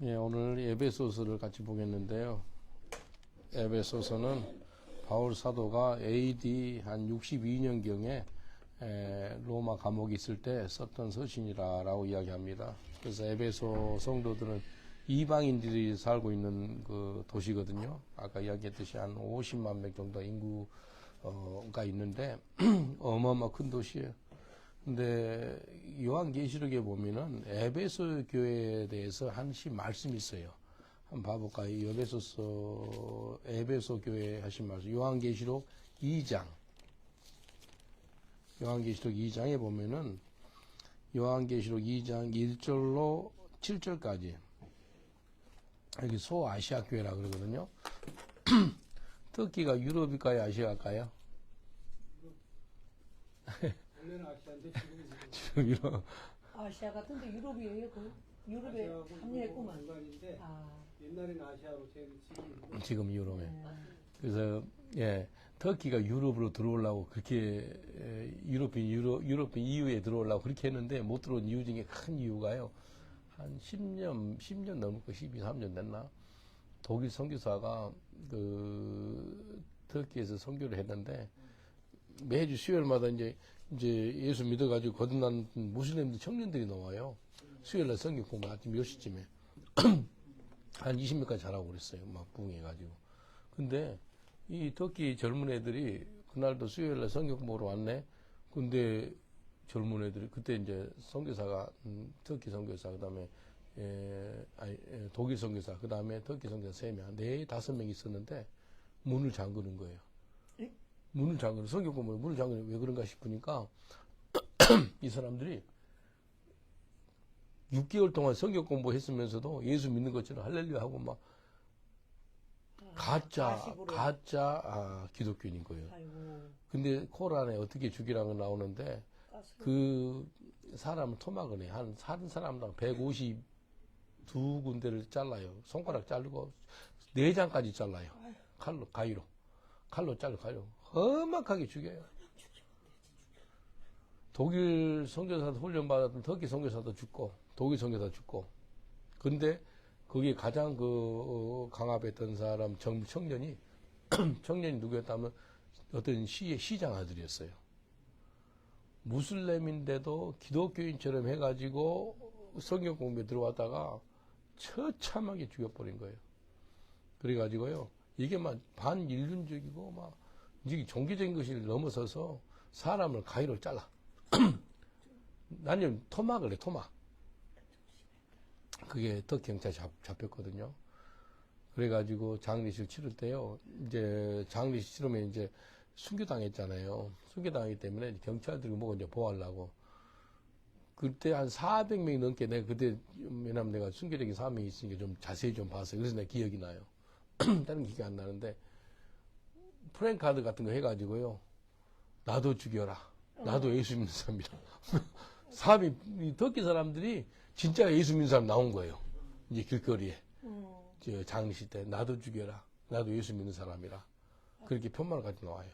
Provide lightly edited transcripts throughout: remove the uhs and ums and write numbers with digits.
예, 오늘 에베소서를 같이 보겠는데요. 에베소서는 바울 사도가 AD 한 62년경에 로마 감옥에 있을 때 썼던 서신이라고 이야기합니다. 그래서 에베소 성도들은 이방인들이 살고 있는 그 도시거든요. 아까 이야기했듯이 한 50만 명 정도 인구가 있는데 어마어마 큰 도시예요. 근데 요한계시록에 보면은 에베소 교회에 대해서 한시 말씀이 있어요. 한번 봐볼까요? 에베소 교회 하신 말씀. 요한계시록 2장. 요한계시록 2장에 보면은 요한계시록 2장 1절로 7절까지. 여기 소아시아 교회라 그러거든요. 터키가 유럽일까요? 아시아일까요? 원래는 아시아인데 지금 유럽. 아시아 같은데 유럽이에요, 그 유럽에 합류했구만. 공간인데 옛날에는 아시아로 지금 유럽에. 그래서 예, 터키가 유럽으로 들어오려고 그렇게 유럽인 EU에 들어오려고 그렇게 했는데 못 들어온 이유 중에 큰 이유가요. 한 10년 넘을 거 12, 3년 됐나? 독일 선교사가 그 터키에서 선교를 했는데 매주 수요일마다 이제 예수 믿어가지고 거듭난 무슬림들 청년들이 나와요. 수요일날 성경 공부 아침 10시쯤에. 한 20명까지 자라고 그랬어요. 막 부흥해가지고. 근데 이 터키 젊은 애들이 그날도 수요일날 성경 공부로 왔네. 근데 젊은 애들이 그때 이제 선교사가 터키 선교사 그다음에 독일 선교사 그다음에 터키 선교사 3명, 5명 있었는데 문을 잠그는 거예요. 문을 잠그는 성경 공부 문을 잠그는 왜 그런가 싶으니까 이 사람들이 6개월 동안 성경 공부했으면서도 예수 믿는 것처럼 할렐루야 하고 막 가짜 기독교인인 거예요. 아이고. 근데 코란에 어떻게 죽이라고 나오는데 그 사람을 토막을 해. 한 사람당 152군데를 잘라요. 손가락 자르고 내장까지 잘라요. 칼로 자르고 험악하게 죽여요. 독일 선교사도 훈련받았던 터키 선교사도 죽고 독일 선교사도 죽고. 근데 거기에 가장 강압했던 사람 청년이 누구였다면 어떤 시의 시장 아들이었어요. 무슬림인데도 기독교인처럼 해가지고 성경 공부에 들어왔다가 처참하게 죽여버린 거예요. 그래가지고요, 이게 막 반인륜적이고 막 이게 종교적인 것을 넘어서서 사람을 가위로 잘라. 나는 토막을 해, 토막. 그게 터키 경찰에 잡혔거든요. 그래가지고 장례식 치를 때요, 이제 장례식 치르면 이제 순교당했잖아요. 순교당하기 때문에 경찰들이 뭐고 이제 보호하려고. 그때 한 400명이 넘게 내가 그때, 왜냐면 내가 순교적인 사명이 있으니까 좀 자세히 좀 봤어요. 그래서 내 기억이 나요. 다른 기억이 안 나는데, 프랭카드 같은 거 해가지고요, 나도 죽여라. 나도 예수 믿는 사람이라. 이 터키 사람들이 진짜 예수 믿는 사람 나온 거예요. 이제 길거리에. 장례식 때, 나도 죽여라. 나도 예수 믿는 사람이라. 그렇게 편만을 가지고 나와요.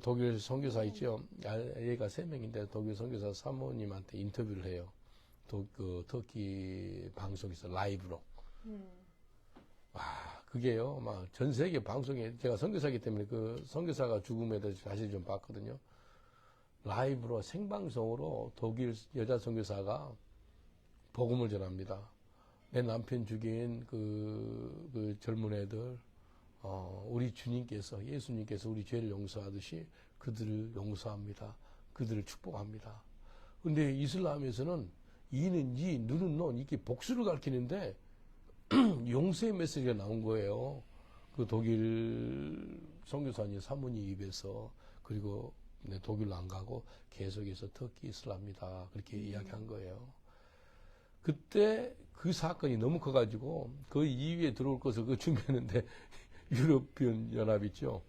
독일 선교사 있죠. 얘가 3명인데 독일 선교사 사모님한테 인터뷰를 해요. 터키 방송에서 라이브로. 그게요, 막 전 세계 방송에 제가 선교사이기 때문에 그 선교사가 죽음에 대해서 사실 좀 봤거든요. 라이브로 생방송으로 독일 여자 선교사가 복음을 전합니다. 내 남편 죽인 그 젊은 애들, 우리 주님께서, 예수님께서 우리 죄를 용서하듯이 그들을 용서합니다. 그들을 축복합니다. 근데 이슬람에서는 이는 이, 누는 논, 이게 복수를 가르치는데 용서의 메시지가 나온 거예요. 그 독일 선교사님 사모님 입에서. 그리고 독일로 안 가고 계속해서 터키 이슬람이다. 그렇게 이야기한 거예요. 그때 그 사건이 너무 커가지고 그 이후에 들어올 것을 그 준비했는데 유럽연 연합 있죠.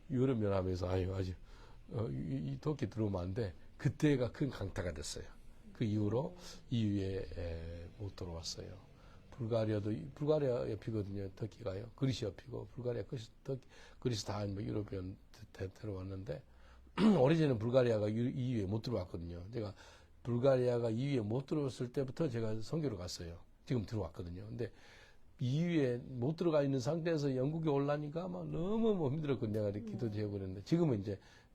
유럽 연합에서 이 터키 들어오면 안 돼. 그때가 큰 강타가 됐어요. 그 이후로 EU에 못 들어왔어요. 불가리아 옆이거든요. 터키가요. 그리스 옆이고 불가리아, 그리스 다 유럽연 들어왔는데 오래전에 불가리아가 EU에 못 들어왔거든요. 제가 불가리아가 EU에 못 들어왔을 때부터 제가 선교를 갔어요. 지금 들어왔거든요. 근데 이후에 못 들어가 있는 상태에서 영국에 올라니까 막 너무 힘들었거든요. 내가 이렇게 기도 제어버렸는데 지금은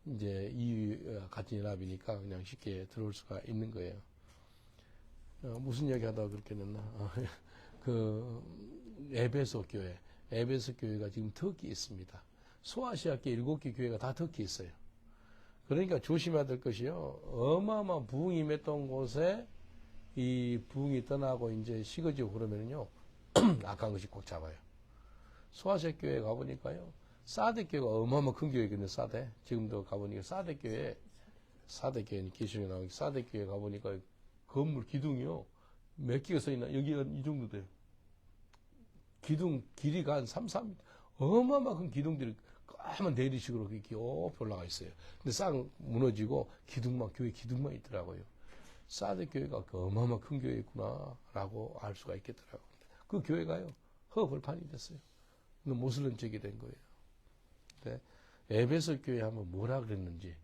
이제 EU 같은 연합이니까 그냥 쉽게 들어올 수가 있는 거예요. 무슨 이야기 하다가 그렇게 됐나? 에베소 교회. 에베소 교회가 지금 터키에 있습니다. 소아시아계 7개 교회가 다 터키에 있어요. 그러니까 조심해야 될 것이요. 어마어마한 부흥이 임했던 곳에 이 부흥이 떠나고 이제 식어지고 그러면요. 악한 것이 꼭 잡아요. 소아시아 교회 가보니까요. 사대 교회가 어마어마한 큰 교회거든요. 사대. 지금도 가보니까 사대 교회 기술에 나오니까 사대 교회 가보니까 건물 기둥이요. 몇 개가 써있나? 여기가 이 정도 돼요. 기둥 길이가 한 3, 4m. 어마어마한 큰 기둥들이 까만 대리식으로 이렇게 높이 올라가 있어요. 근데 싹 무너지고 교회 기둥만 있더라고요. 사대 교회가 그 어마어마한 큰 교회였구나라고 알 수가 있겠더라고요. 그 교회가요. 허벌판이 됐어요. 모슬렘적이 된 거예요. 근데 에베소 교회 하면 뭐라 그랬는지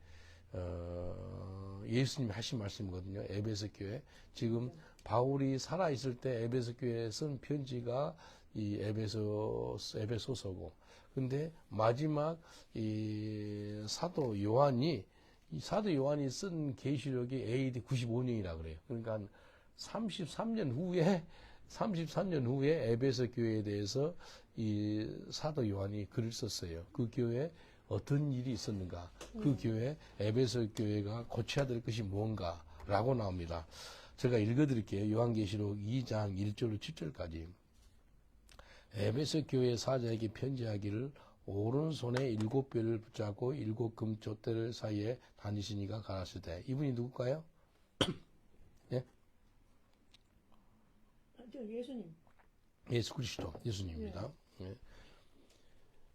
예수님이 하신 말씀이거든요. 에베소 교회. 지금 바울이 살아있을 때 에베소 교회에 쓴 편지가 이 에베소서고, 근데 마지막 이 사도 요한이 쓴 계시록이 AD 95년이라 그래요. 그러니까 한 33년 후에 에베소 교회에 대해서 이 사도 요한이 글을 썼어요. 그 교회에 어떤 일이 있었는가, 그 교회 에베소 교회가 고쳐야 될 것이 무언가라고 나옵니다. 제가 읽어드릴게요. 요한계시록 2장 1절로 7절까지. 에베소 교회 사자에게 편지하기를 오른손에 7뼈를 붙잡고 7 금촛대를 사이에 다니시니가 가라사대. 이분이 누굴까요? 예? 예수님. 예수 그리스도, 예수님입니다. 예.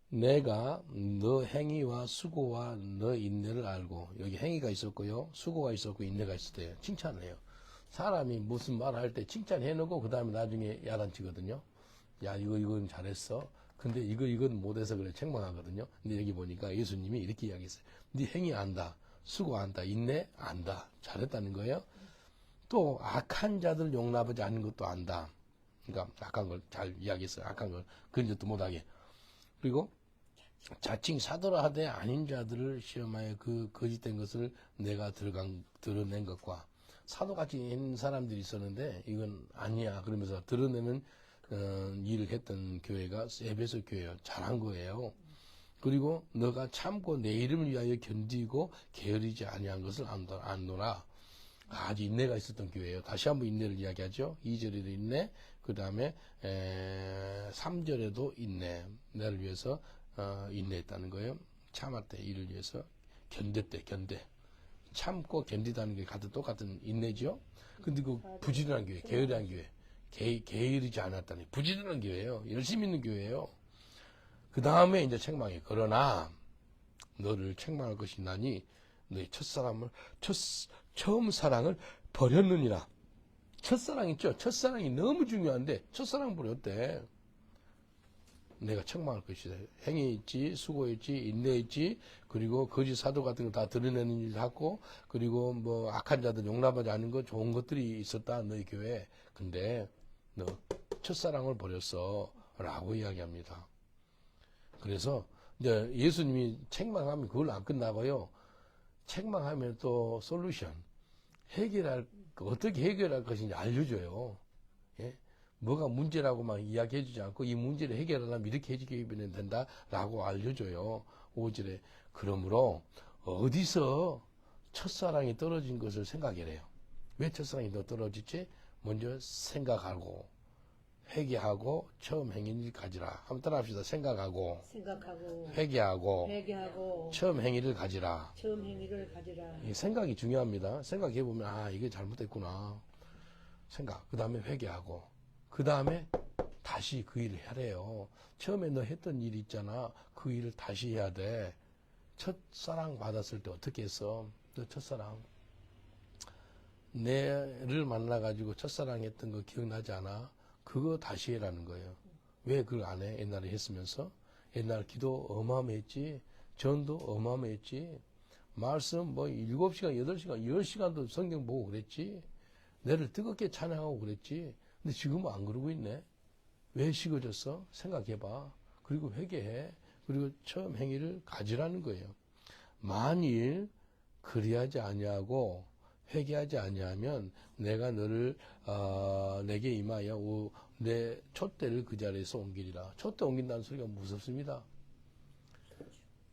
내가 너 행위와 수고와 너 인내를 알고, 여기 행위가 있었고요, 수고가 있었고 인내가 있었대요. 칭찬해요. 사람이 무슨 말을 할 때 칭찬해놓고 그 다음에 나중에 야단치거든요. 야, 이건 잘했어. 근데 이건 못해서 그래. 책망하거든요. 근데 여기 보니까 예수님이 이렇게 이야기했어요. 네 행위 안다. 수고 안다. 인내 안다. 잘했다는 거예요. 또 악한 자들 용납하지 않는 것도 안다. 그러니까 악한 걸 잘 이야기했어요. 악한 걸 근접도 못하게. 그리고 자칭 사도라 하되 아닌 자들을 시험하여 그 거짓된 것을 내가 드러낸 것과, 사도같이 있는 사람들이 있었는데 이건 아니야 그러면서 드러내는 일을 했던 교회가 에베소 교회예요. 잘한 거예요. 그리고 너가 참고 내 이름을 위하여 견디고 게으르지 아니한 것을 안노라. 아주 인내가 있었던 교회예요. 다시 한번 인내를 이야기하죠. 2절에도 인내, 그 다음에 3절에도 인내. 나를 위해서 인내했다는 거예요. 참았대. 이를 위해서 견뎠대. 참고 견디다는 게 똑같은 인내죠. 근데 그 부지런한 교회, 게으르한 교회. 게으르지 않았다니. 부지런한 교회예요. 열심히 있는 교회예요. 그 다음에 이제 책망해. 그러나 너를 책망할 것이 나니 너의 처음 사랑을 버렸느니라. 첫사랑 있죠. 첫사랑이 너무 중요한데 첫사랑 버렸대. 내가 책망할 것이다. 행위했지, 수고했지, 인내했지, 그리고 거짓 사도 같은 거 다 드러내는 일을 하고, 그리고 뭐 악한 자들 용납하지 않은 거 좋은 것들이 있었다 너희 교회. 근데 너 첫사랑을 버렸어 라고 이야기합니다. 그래서 이제 예수님이 책망하면 그걸로 안 끝나고요. 책망하면 또 솔루션, 어떻게 해결할 것인지 알려줘요. 예? 뭐가 문제라고만 이야기해주지 않고 이 문제를 해결하려면 이렇게 해결하면 된다라고 알려줘요. 5절에. 그러므로 어디서 첫사랑이 떨어진 것을 생각해래요. 왜 첫사랑이 더 떨어지지? 먼저 생각하고 회개하고 처음 행위를 가지라. 한번 따라합시다. 생각하고 회개하고 처음 행위를 가지라. 이 생각이 중요합니다. 생각해보면 이게 잘못됐구나. 그 다음에 회개하고, 그 다음에 다시 그 일을 하래요. 처음에 너 했던 일 있잖아. 그 일을 다시 해야 돼. 첫사랑 받았을 때 어떻게 했어? 너 첫사랑. 내를 만나가지고 첫사랑 했던 거 기억나지 않아? 그거 다시 해라는 거예요. 왜 그걸 안 해? 옛날에 했으면서. 옛날 기도 어마어마했지. 전도 어마어마했지. 말씀 7시간, 8시간, 10시간도 성경 보고 그랬지. 내를 뜨겁게 찬양하고 그랬지. 근데 지금은 안 그러고 있네. 왜 식어졌어? 생각해봐. 그리고 회개해. 그리고 처음 행위를 가지라는 거예요. 만일 그리하지 아니하고 회개하지 아니하면 내가 너를 내게 임하여 내 촛대를 그 자리에서 옮기리라. 촛대 옮긴다는 소리가 무섭습니다.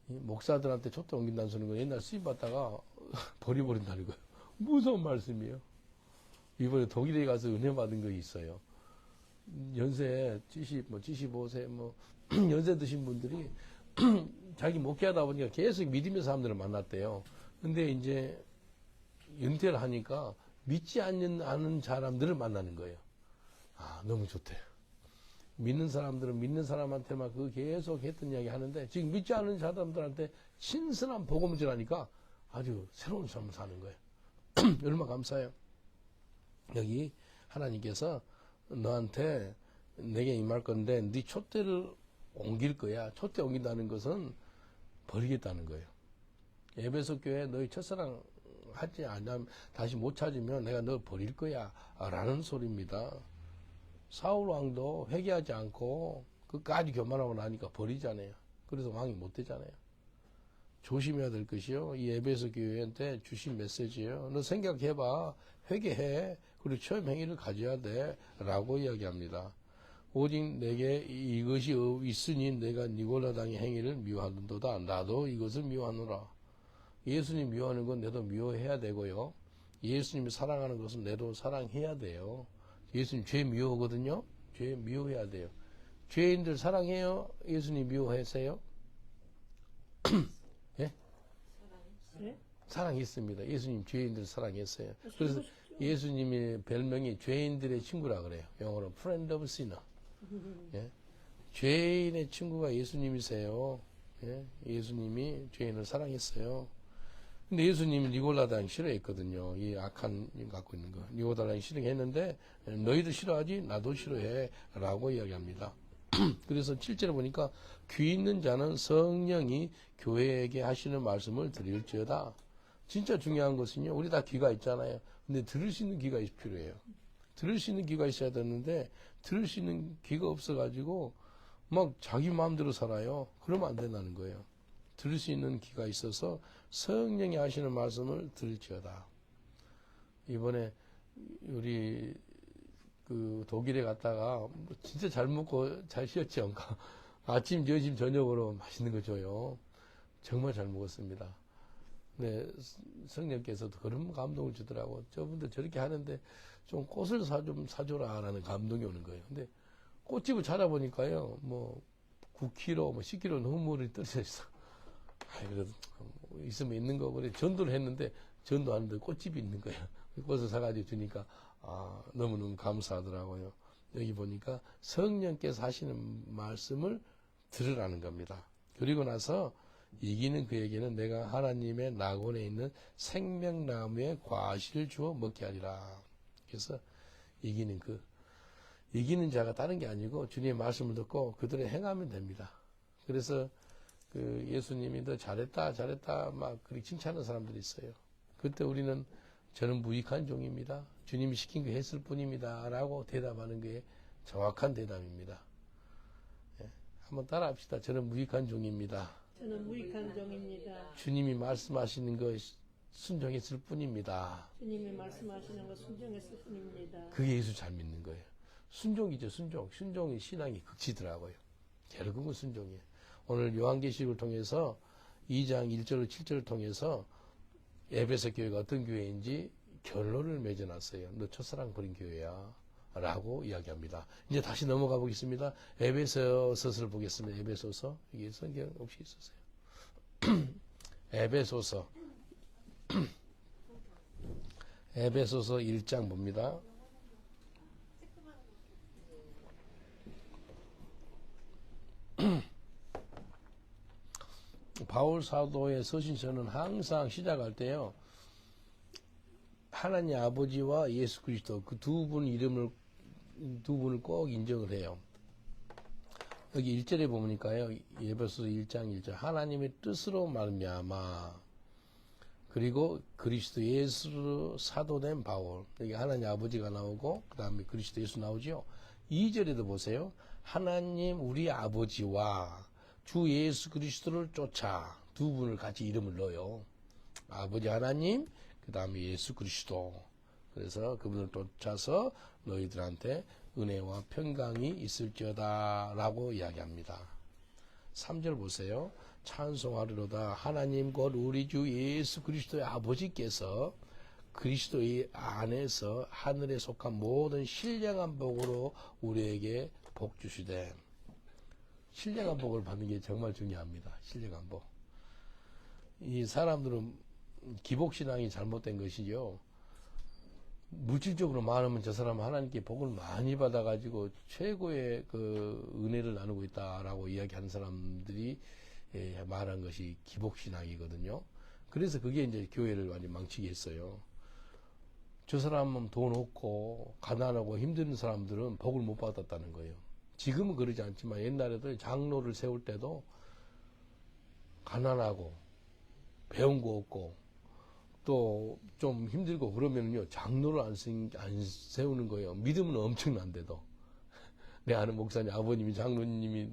목사들한테 촛대 옮긴다는 소리는 옛날 쓰임 받다가 버려버린다는 거예요. 무서운 말씀이에요. 이번에 독일에 가서 은혜 받은 거 있어요. 연세 75세 연세 드신 분들이 자기 목회하다 보니까 계속 믿음의 사람들을 만났대요. 근데 이제 은퇴를 하니까 믿지 않는 사람들을 만나는 거예요. 아, 너무 좋대요. 믿는 사람들은 믿는 사람한테만 그 계속 했던 이야기 하는데 지금 믿지 않는 사람들한테 신선한 복음을 전하니까 아주 새로운 삶을 사는 거예요. 얼마나 감사해요. 여기 하나님께서 너한테 내게 임할 건데 네 촛대를 옮길 거야. 촛대 옮긴다는 것은 버리겠다는 거예요. 에베소 교회 너희 첫사랑 하지 않으면 다시 못 찾으면 내가 너 버릴 거야 라는 소리입니다. 사울 왕도 회개하지 않고 끝까지 교만하고 나니까 버리잖아요. 그래서 왕이 못 되잖아요. 조심해야 될 것이요. 이 에베소 교회한테 주신 메시지예요. 너 생각해봐. 회개해. 그리고 처음 행위를 가져야 돼. 라고 이야기합니다. 오직 내게 이것이 있으니 내가 니골라당의 행위를 미워하는도다. 나도 이것을 미워하노라. 예수님 미워하는 건 내도 미워해야 되고요. 예수님이 사랑하는 것은 내도 사랑해야 돼요. 예수님 죄 미워하거든요. 죄 미워해야 돼요. 죄인들 사랑해요? 예수님 미워하세요? 예? 네? 사랑했습니다. 예수님 죄인들 사랑했어요. 그래서 예수님의 별명이 죄인들의 친구라 그래요. 영어로 friend of sinner. 예? 죄인의 친구가 예수님이세요. 예? 예수님이 죄인을 사랑했어요. 근데 예수님이 니골라당 싫어했거든요. 이 악한 갖고 있는 거. 니골라당 싫어했는데 너희도 싫어하지 나도 싫어해 라고 이야기합니다. 그래서 7절에 보니까 귀 있는 자는 성령이 교회에게 하시는 말씀을 들을지어다. 진짜 중요한 것은요. 우리 다 귀가 있잖아요. 근데 들을 수 있는 귀가 필요해요. 들을 수 있는 귀가 있어야 되는데 들을 수 있는 귀가 없어가지고 막 자기 마음대로 살아요. 그러면 안 된다는 거예요. 들을 수 있는 귀가 있어서 성령이 하시는 말씀을 들을지어다. 이번에 우리 그 독일에 갔다가 진짜 잘 먹고 잘 쉬었지 않까? 아침, 점심, 저녁으로 맛있는 거 줘요. 정말 잘 먹었습니다. 네, 성령께서도 그런 감동을 주더라고. 저분들 저렇게 하는데 좀 꽃을 좀 사줘라 라는 감동이 오는 거예요. 근데 꽃집을 찾아보니까요, 뭐 9kg, 뭐 10kg 너무 떨어져 있어. 그래도 있으면 있는 거 그래 전도를 했는데 전도하는데 꽃집이 있는 거예요. 꽃을 사가지고 주니까 너무너무 감사하더라고요. 여기 보니까 성령께서 하시는 말씀을 들으라는 겁니다. 그리고 나서 이기는 그에게는 내가 하나님의 낙원에 있는 생명나무의 과실을 주어 먹게 하리라. 그래서 이기는 자가 다른 게 아니고 주님의 말씀을 듣고 그들을 행하면 됩니다. 그래서 그 예수님이 너 잘했다 막 그렇게 칭찬하는 사람들이 있어요. 그때 우리는 저는 무익한 종입니다. 주님이 시킨 거 했을 뿐입니다. 라고 대답하는 게 정확한 대답입니다. 예, 한번 따라합시다. 저는 무익한 종입니다. 저는 무익한 종입니다. 주님이 말씀하시는 거 순종했을 뿐입니다. 주님이 말씀하시는 거 순종했을 뿐입니다. 그게 예수 잘 믿는 거예요. 순종이죠, 순종. 순종이 신앙이 극치더라고요. 결국은 순종이에요. 오늘 요한계시록을 통해서 2장 1절로 7절을 통해서 에베소 교회가 어떤 교회인지 결론을 맺어놨어요. 너 첫사랑 버린 교회야 라고 이야기합니다. 이제 다시 넘어가 보겠습니다. 에베소서를 보겠습니다. 에베소서. 이게 성경 없이 있었어요. 에베소서 1장 봅니다. 바울 사도의 서신서는 항상 시작할 때요. 하나님 아버지와 예수 그리스도 그 두 분을 꼭 인정을 해요. 여기 1절에 보니까요. 에베소서 1장 1절 하나님의 뜻으로 말미암아 그리고 그리스도 예수로 사도된 바울. 여기 하나님 아버지가 나오고 그 다음에 그리스도 예수 나오죠. 2절에도 보세요. 하나님 우리 아버지와 주 예수 그리스도를 쫓아 두 분을 같이 이름을 넣어요. 아버지 하나님 그 다음에 예수 그리스도. 그래서 그분을 쫓아서 너희들한테 은혜와 평강이 있을지어다 라고 이야기합니다. 3절 보세요. 찬송하리로다 하나님 곧 우리 주 예수 그리스도의 아버지께서 그리스도의 안에서 하늘에 속한 모든 신령한 복으로 우리에게 복 주시되. 신령한 복을 받는 게 정말 중요합니다. 신령한 복. 이 사람들은 기복신앙이 잘못된 것이죠. 물질적으로 많으면 저 사람은 하나님께 복을 많이 받아가지고 최고의 그 은혜를 나누고 있다라고 이야기하는 사람들이 말한 것이 기복신앙이거든요. 그래서 그게 이제 교회를 완전 망치게 했어요. 저 사람은 돈 없고 가난하고 힘든 사람들은 복을 못 받았다는 거예요. 지금은 그러지 않지만 옛날에도 장로를 세울 때도 가난하고 배운 거 없고 또 좀 힘들고 그러면요 장로를 안 세우는 거예요. 믿음은 엄청난데도. 내 아는 목사님 아버님이 장로님이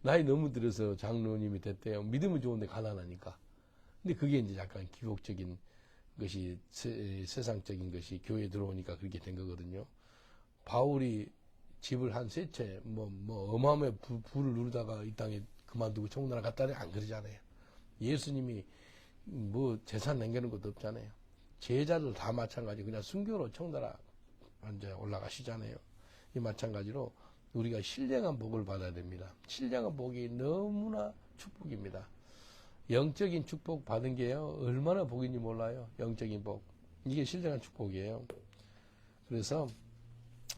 나이 너무 들어서 장로님이 됐대요. 믿음은 좋은데 가난하니까. 근데 그게 이제 약간 기복적인 것이 세상적인 것이 교회에 들어오니까 그렇게 된 거거든요. 바울이 집을 한 세 채 어마어마하게 부를 누르다가 이 땅에 그만두고 청나라 갔다니 안 그러잖아요. 예수님이 뭐 재산 남기는 것도 없잖아요. 제자들 다 마찬가지 그냥 순교로 청나라 이제 올라가시잖아요. 이 마찬가지로 우리가 신령한 복을 받아야 됩니다. 신령한 복이 너무나 축복입니다. 영적인 축복 받은 게요 얼마나 복인지 몰라요. 영적인 복 이게 신령한 축복이에요. 그래서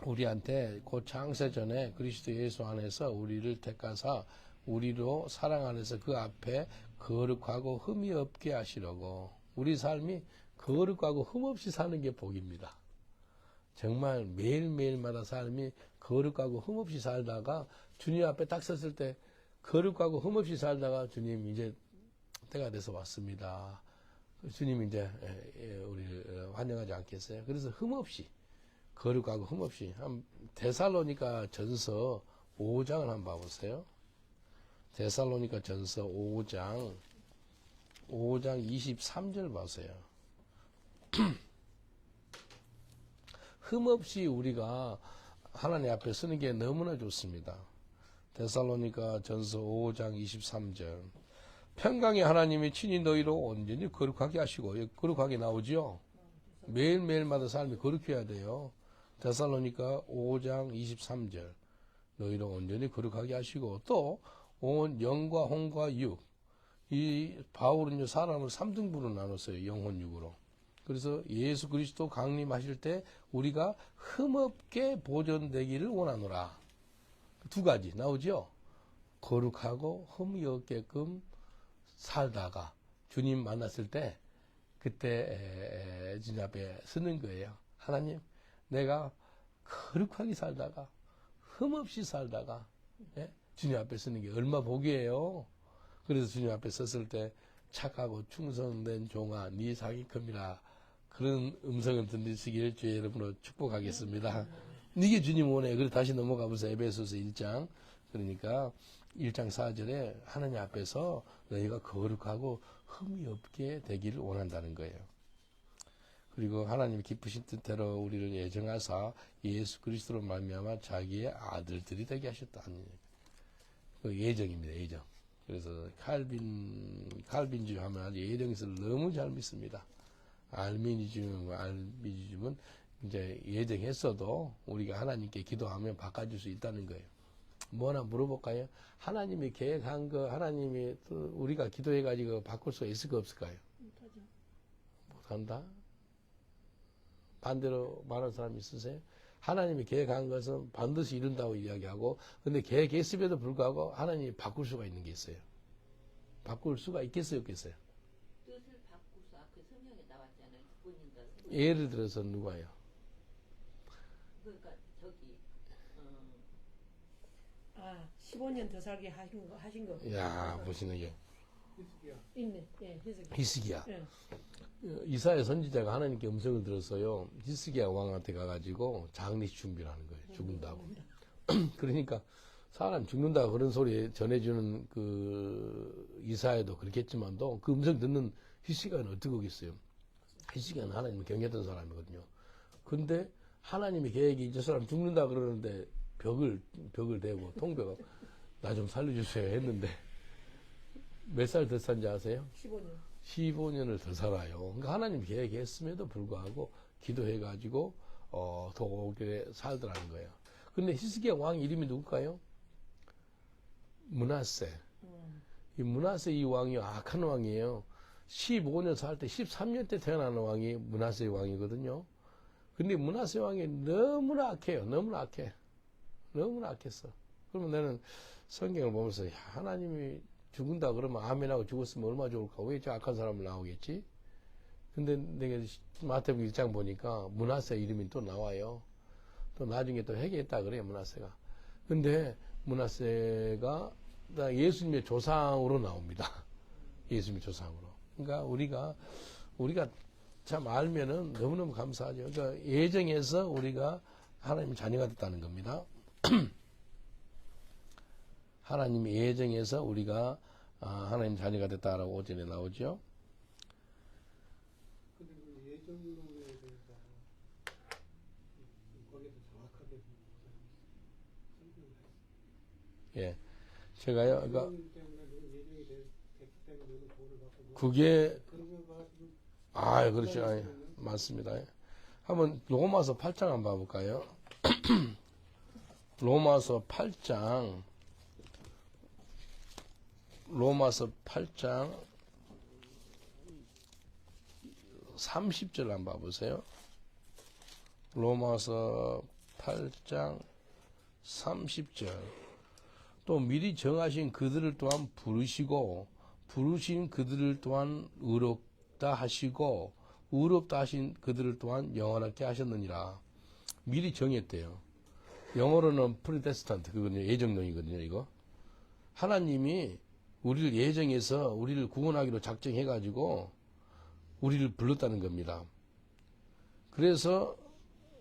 우리한테 곧 창세전에 그리스도 예수 안에서 우리를 택하사 우리로 사랑 안에서 그 앞에 거룩하고 흠이 없게 하시려고. 우리 삶이 거룩하고 흠 없이 사는 게 복입니다. 정말 매일매일마다 삶이 거룩하고 흠 없이 살다가 주님 앞에 딱 섰을 때 거룩하고 흠 없이 살다가 주님 이제 때가 돼서 왔습니다. 주님 이제 우리를 환영하지 않겠어요? 그래서 흠 없이 거룩하고 흠 없이 데살로니가 전서 5장을 한번 봐보세요. 데살로니가 전서 5장 23절 보세요. 흠없이 우리가 하나님 앞에 서는 게 너무나 좋습니다. 데살로니가 전서 5장 23절 평강의 하나님이 친히 너희로 온전히 거룩하게 하시고 거룩하게 나오죠. 매일매일마다 삶이 거룩해야 돼요. 데살로니가 5장 23절 너희로 온전히 거룩하게 하시고 또 온 영과 혼과 육. 이 바울은요 사람을 3등분으로 나눴어요. 영혼 육으로. 그래서 예수 그리스도 강림하실 때 우리가 흠없게 보존되기를 원하노라. 두 가지 나오죠. 거룩하고 흠이 없게끔 살다가 주님 만났을 때 그때 주님 앞에 서는 거예요. 하나님 내가 거룩하게 살다가 흠없이 살다가 주님 앞에 서는 게 얼마 복이에요. 그래서 주님 앞에 섰을 때 착하고 충성된 종아 네 상이 큽니다. 그런 음성을 들으시길 주의 이름으로 축복하겠습니다. 이게 주님 원해. 그래서 다시 넘어가 보세요. 에베소서 1장. 그러니까 1장 4절에 하나님 앞에서 너희가 거룩하고 흠이 없게 되기를 원한다는 거예요. 그리고 하나님 기쁘신 뜻대로 우리를 예정하사 예수 그리스도로 말미암아 자기의 아들들이 되게 하셨다는 그 예정입니다. 예정. 그래서 칼빈주의 하면 아주 예정에서 너무 잘 믿습니다. 알미니즘은 이제 예정했어도 우리가 하나님께 기도하면 바꿔줄 수 있다는 거예요. 뭐 하나 물어볼까요? 하나님이 계획한 거, 하나님이 또 우리가 기도해가지고 바꿀 수 있을까 없을까요? 못하죠. 못한다? 반대로 말하는 사람 있으세요? 하나님이 계획한 것은 반드시 이룬다고 이야기하고, 근데 계획했음에도 불구하고 하나님이 바꿀 수가 있는 게 있어요. 바꿀 수가 있겠어요, 없겠어요? 뜻을 바꾸서 앞에 성경에 나왔잖아요. 본인들. 예를 들어서 누가요? 그러니까 저기 15년 더 살게 하신 거. 야, 보시는 게. 히스기야. 있네. 예, 히스기야. 히스기야. 예. 이사야 선지자가 하나님께 음성을 들었어요. 히스기야 왕한테 가가지고 장례식 준비를 하는 거예요. 죽는다고. 그러니까 사람 죽는다고 그런 소리 전해주는 그 이사야도 그렇겠지만도 그 음성 듣는 히스기야는 어떻게 하겠어요? 히스기야는 하나님을 경외했던 사람이거든요. 근데 하나님의 계획이 저 사람 죽는다 그러는데 벽을 대고 통벽을 나 좀 살려주세요 했는데 몇 살 더 산지 아세요? 15년. 15년을 더 살아요. 그러니까 하나님 계획했음에도 불구하고 기도해가지고 더 오래 살더라는 거예요. 근데 히스기야 왕 이름이 누굴까요? 므낫세. 이 므낫세 이 왕이 악한 왕이에요. 15년 살 때 13년 때 태어나는 왕이 므낫세 왕이거든요. 근데 므낫세 왕이 너무나 악해요. 너무나 악해. 너무나 악했어. 그러면 나는 성경을 보면서 야, 하나님이 죽는다 그러면 아멘하고 죽었으면 얼마나 좋을까. 왜 저 악한 사람을 나오겠지? 근데 내가 마태복음 1장 보니까 므낫세 이름이 또 나와요. 또 나중에 또 회개했다 그래요, 므낫세가. 근데 므낫세가 예수님의 조상으로 나옵니다. 예수님의 조상으로. 그러니까 우리가 참 알면은 너무너무 감사하죠. 그러니까 예정에서 우리가 하나님의 자녀가 됐다는 겁니다. 하나님의 예정에서 우리가 하나님 자녀가 됐다라고 오전에 나오죠. 근데 그 예정론에 대해서 거기서 정확하게 설명을 했어요. 예. 제가요, 그러니까 예정 때문에 너는 예정이 됐기 때문에 너는 구원을 받고 그게 그런 거 가지고 그렇죠. 맞습니다. 한번 로마서 8장 한번 봐볼까요? 로마서 8장 30절 한번 봐보세요. 로마서 8장 30절. 또 미리 정하신 그들을 또한 부르시고 부르신 그들을 또한 의롭다 하시고 의롭다 하신 그들을 또한 영원하게 하셨느니라. 미리 정했대요. 영어로는 프리데스탄트, 그거는 예정론이거든요, 이거. 하나님이 우리를 예정해서 우리를 구원하기로 작정해가지고 우리를 불렀다는 겁니다. 그래서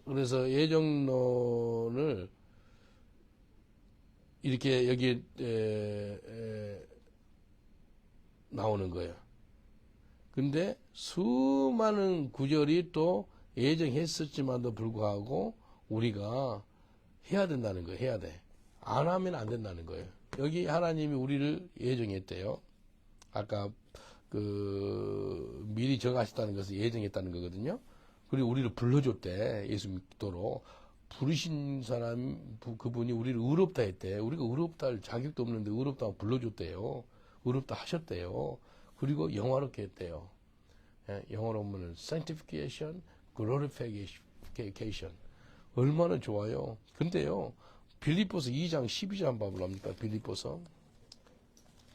예정론을 이렇게 여기에 나오는 거예요. 근데 수많은 구절이 또 예정했었지만도 불구하고 우리가 해야 된다는 거예요. 해야 돼. 안 하면 안 된다는 거예요. 여기 하나님이 우리를 예정했대요. 아까 미리 정하셨다는 것을 예정했다는 거거든요. 그리고 우리를 불러줬대. 예수 믿도록. 부르신 사람, 그분이 우리를 의롭다 했대. 우리가 의롭다 할 자격도 없는데 의롭다고 불러줬대요. 의롭다 하셨대요. 그리고 영화롭게 했대요. 영어로 보면 sanctification, glorification. 얼마나 좋아요. 근데요, 빌립보서 2장 12절 한번 봐보랍니까? 빌립보서.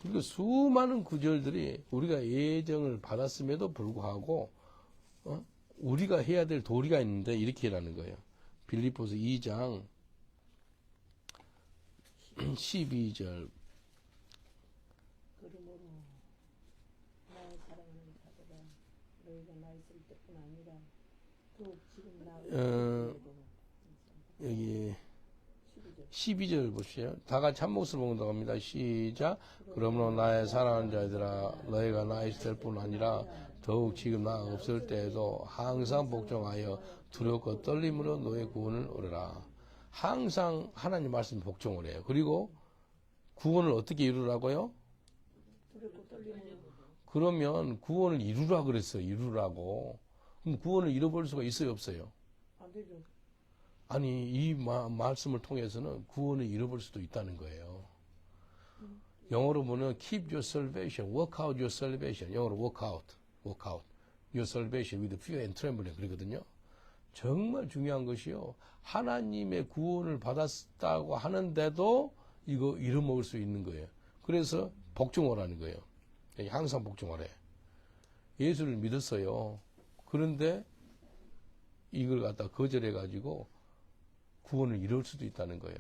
그리고 수많은 구절들이 우리가 예정을 받았음에도 불구하고 우리가 해야 될 도리가 있는데 이렇게 하라는 거예요. 빌립보서 2장 12절. 그러므로 나의 사랑하는 자들아 너희가 나 있을 때뿐 아니라 더욱 지금 나 여기 12절 보시죠. 다 같이 한 목소리 봉독 합니다. 시작. 그러므로 나의 사랑하는 자들아 너희가 나 있을 뿐 아니라 더욱 지금 나 없을 때에도 항상 복종하여 두렵고 떨림으로 너의 구원을 얻으라. 항상 하나님 말씀 복종을 해요. 그리고 구원을 어떻게 이루라고요? 두렵고 떨림으로. 그러면 구원을 이루라 그랬어요. 이루라고. 그럼 구원을 잃어버릴 수가 있어요, 없어요? 안 되죠. 아니, 이 말씀을 통해서는 구원을 잃어버릴 수도 있다는 거예요. 영어로 보면 keep your salvation, work out your salvation. 영어로 work out your salvation with fear and trembling 그러거든요. 정말 중요한 것이요. 하나님의 구원을 받았다고 하는데도 이거 잃어먹을 수 있는 거예요. 그래서 복종하라는 거예요. 항상 복종하래. 예수를 믿었어요. 그런데 이걸 갖다 거절해가지고 구원을 이룰 수도 있다는 거예요.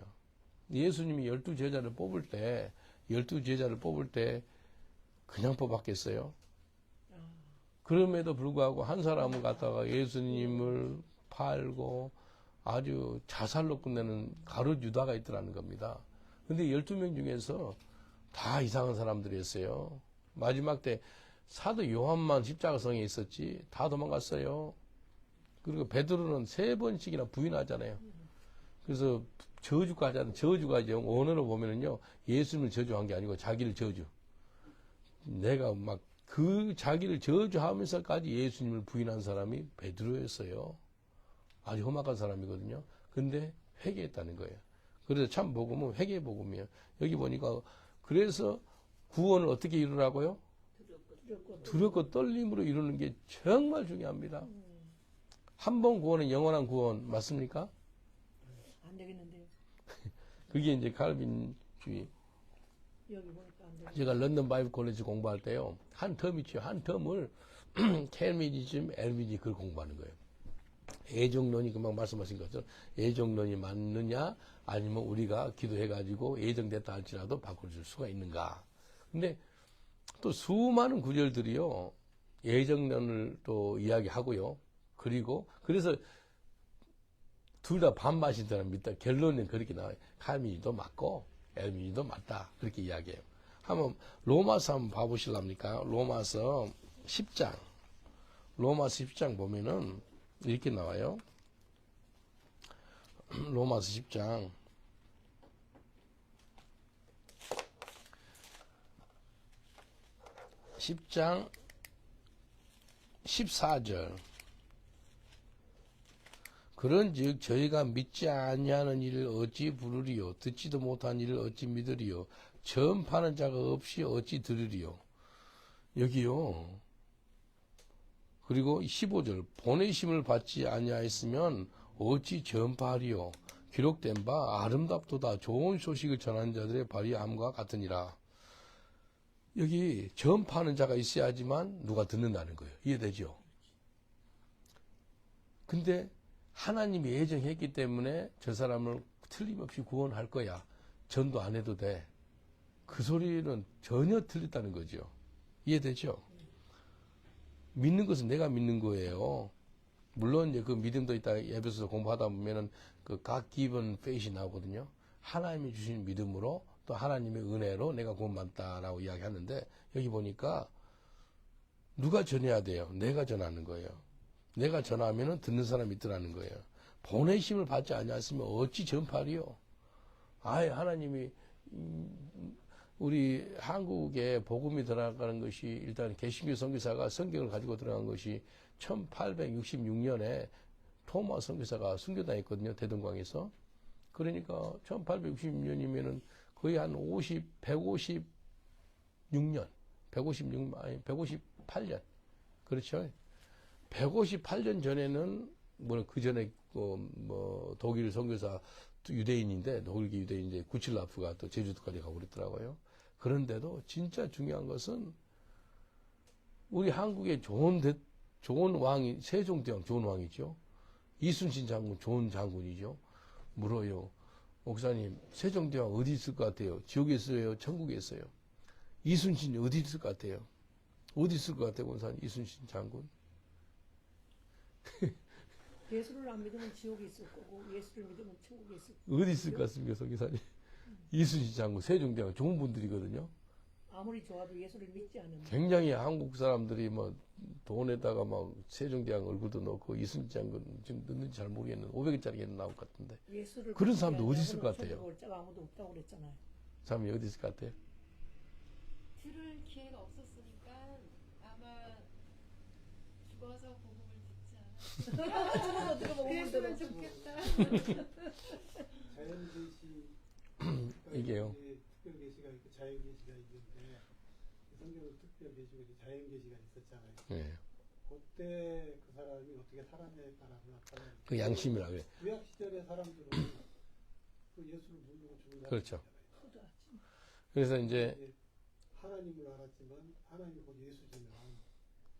예수님이 12제자를 뽑을 때 그냥 뽑았겠어요? 아, 그럼에도 불구하고 한 사람은 갖다가 예수님을 팔고 아주 자살로 끝내는 가룟 유다가 있더라는 겁니다. 근데 12명 중에서 다 이상한 사람들이었어요. 마지막 때 사도 요한만 십자가성에 있었지 다 도망갔어요. 그리고 베드로는 3번씩이나 부인하잖아요. 그래서 저주까지 하는 저주까지 원어로 보면은요 예수님을 저주한 게 아니고 자기를 저주. 내가 막 그 자기를 저주하면서까지 예수님을 부인한 사람이 베드로였어요. 아주 험악한 사람이거든요. 근데 회개했다는 거예요. 그래서 참 복음은 회개 복음이에요. 여기 보니까 그래서 구원을 어떻게 이루라고요? 두렵고 떨림으로 이루는 게 정말 중요합니다. 한 번 구원은 영원한 구원 맞습니까? 안 되겠는데요. 그게 이제 칼빈주의. 여기 보니까 안 되겠 제가 런던 바이블 콜리지 공부할 때요. 한 텀 있죠. 한 텀을 켈미니즘, 엘미니 그걸 공부하는 거예요. 애정론이 금방 말씀하신 것처럼 애정론이 맞느냐 아니면 우리가 기도해가지고 애정됐다 할지라도 바꿔줄 수가 있는가. 근데 또 수많은 구절들이요. 애정론을 또 이야기하고요. 그리고 그래서 둘 다 반반이더라 믿다. 결론은 그렇게 나와요. 칼미니도 맞고 엘미니도 맞다. 그렇게 이야기해요. 한번 로마서 한번 봐보실랍니까? 로마서 10장. 로마서 10장 보면은 이렇게 나와요. 로마서 10장. 10장 14절. 그런즉 저희가 믿지 아니하는 일을 어찌 부르리요? 듣지도 못한 일을 어찌 믿으리요? 전파하는 자가 없이 어찌 들으리요? 여기요. 그리고 15절. 보내심을 받지 아니하였으면 어찌 전파하리요? 기록된 바 아름답도다 좋은 소식을 전하는 자들의 발이함과 같으니라. 여기 전파하는 자가 있어야지만 누가 듣는다는 거예요. 이해되죠? 근데 하나님이 예정했기 때문에 저 사람을 틀림없이 구원할 거야. 전도 안 해도 돼. 그 소리는 전혀 틀렸다는 거죠. 이해되죠? 믿는 것은 내가 믿는 거예요. 물론 이제 그 믿음도 있다. 에베소서 공부하다 보면은 그 God given faith이 나오거든요. 하나님이 주신 믿음으로 또 하나님의 은혜로 내가 구원받았다라고 이야기하는데 여기 보니까 누가 전해야 돼요? 내가 전하는 거예요. 내가 전하면은 듣는 사람이 있더라는 거예요. 보내심을 받지 아니하였으면 어찌 전파리요? 아예 하나님이 우리 한국에 복음이 들어가는 것이 일단 개신교 선교사가 성경을 가지고 들어간 것이 1866년에 토마 선교사가 순교당했거든요. 대동강에서. 그러니까 1866년이면은 거의 한 158년. 그렇죠. 158년 전에는, 그 전에, 독일 선교사 유대인인데, 독일계 유대인인데, 구칠라프가 또 제주도까지 가고 그랬더라고요. 그런데도 진짜 중요한 것은, 우리 한국의 좋은 왕이, 세종대왕 좋은 왕이죠. 이순신 장군 좋은 장군이죠. 물어요. 목사님, 세종대왕 어디 있을 것 같아요? 지옥에 있어요? 천국에 있어요? 이순신이 어디 있을 것 같아요? 어디 있을 것 같아요, 원사님? 이순신 장군? 예수를 안 믿으면 지옥에 있을 거고 예수를 믿으면 천국에 있을 거고. 어디 있을 것 같습니까, 성기사님? 이순신 장군, 세종대왕 좋은 분들이거든요. 아무리 좋아도 예수를 믿지 않으면. 굉장히 한국 사람들이 돈에다가 세종대왕 얼굴도 넣고 이순신 장군 지금 넣는지 잘 모르겠는데 500원짜리는 나올 것 같은데. 예수를 그런 사람도 어디 있을 것 같아요? 올 자가 아무도 없다고 그랬잖아요. 사람이 어디 있을 것 같아요? 들을 기회가 없었으니까 아마 죽어서 복음을 듣지 않았을까. 그랬으면 좋겠다. 자연계시 이게요. 특별계시가 있고 자연계시가 있는데 성경은 특별계시고 자연계시가 있었잖아요. 네. 그때 그 사람이 어떻게 살았냐에 따라서 그 양심이라 그래. 구약 시절의 사람들은 그 예수를 모르고 죽은 그렇죠. 사람이잖아요. 그래서 이제 하나님을 알았지만 하나님이 곧 예수지만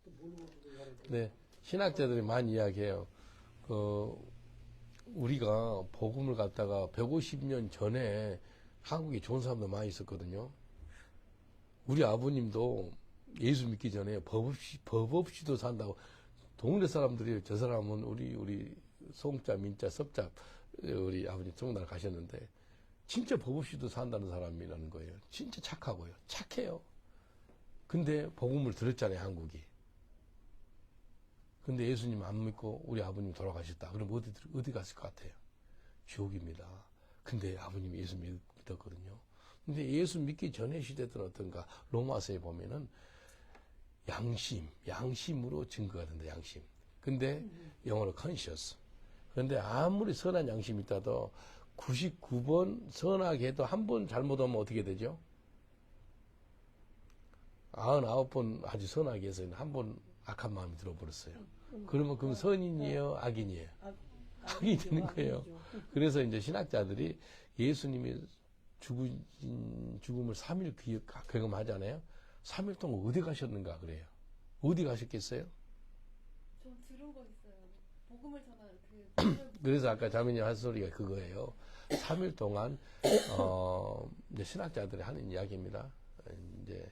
또 모르고 죽은 사람들. 네, 신학자들이 많이 이야기해요. 우리가 복음을 갖다가 150년 전에 한국에 좋은 사람도 많이 있었거든요. 우리 아버님도 예수 믿기 전에 법 없이도 산다고. 동네 사람들이 저 사람은 우리 송자, 민자, 섭자 우리 아버지 정날 가셨는데 진짜 법 없이도 산다는 사람이라는 거예요. 진짜 착하고요. 착해요. 근데 복음을 들었잖아요, 한국이. 근데 예수님 안 믿고 우리 아버님 돌아가셨다. 그럼 어디 갔을 것 같아요? 지옥입니다. 근데 아버님이 예수 믿었거든요. 근데 예수 믿기 전에 시대들은 어떤가? 로마서에 보면은 양심으로 증거가 된다, 양심. 근데 영어로 conscious. 그런데 아무리 선한 양심이 있다도 99번 선하게 해도 한 번 잘못하면 어떻게 되죠? 99번 아주 선하게 해서 한 번 악한 마음이 들어버렸어요. 그러면 그건 선인이에요? 악인이에요? 악인이 되는 거예요. 그래서 이제 신학자들이 예수님이 죽음을 3일 경험하잖아요. 3일 동안 어디 가셨는가 그래요. 어디 가셨겠어요? 좀 들은 거 있어요. 복음을 전하는 그래서 아까 자매님 한 소리가 그거예요. 3일 동안 이제 신학자들이 하는 이야기입니다. 이제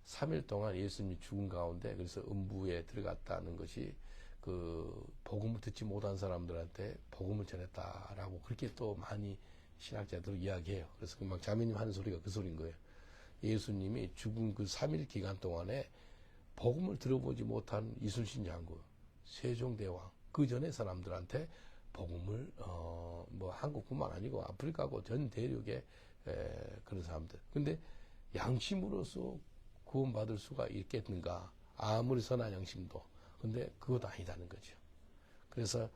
3일 동안 예수님이 죽은 가운데 그래서 음부에 들어갔다는 것이 그 복음을 듣지 못한 사람들한테 복음을 전했다라고 그렇게 또 많이 신학자들 이야기해요. 그래서 금방 자매님 하는 소리가 그 소리인 거예요. 예수님이 죽은 그 3일 기간 동안에 복음을 들어보지 못한 이순신 장군, 세종대왕 그 전에 사람들한테 복음을 뭐 한국뿐만 아니고 아프리카고 전 대륙에 그런 사람들. 근데 양심으로서 구원받을 수가 있겠는가? 아무리 선한 양심도. 근데 그것도 아니다는 거죠. 그래서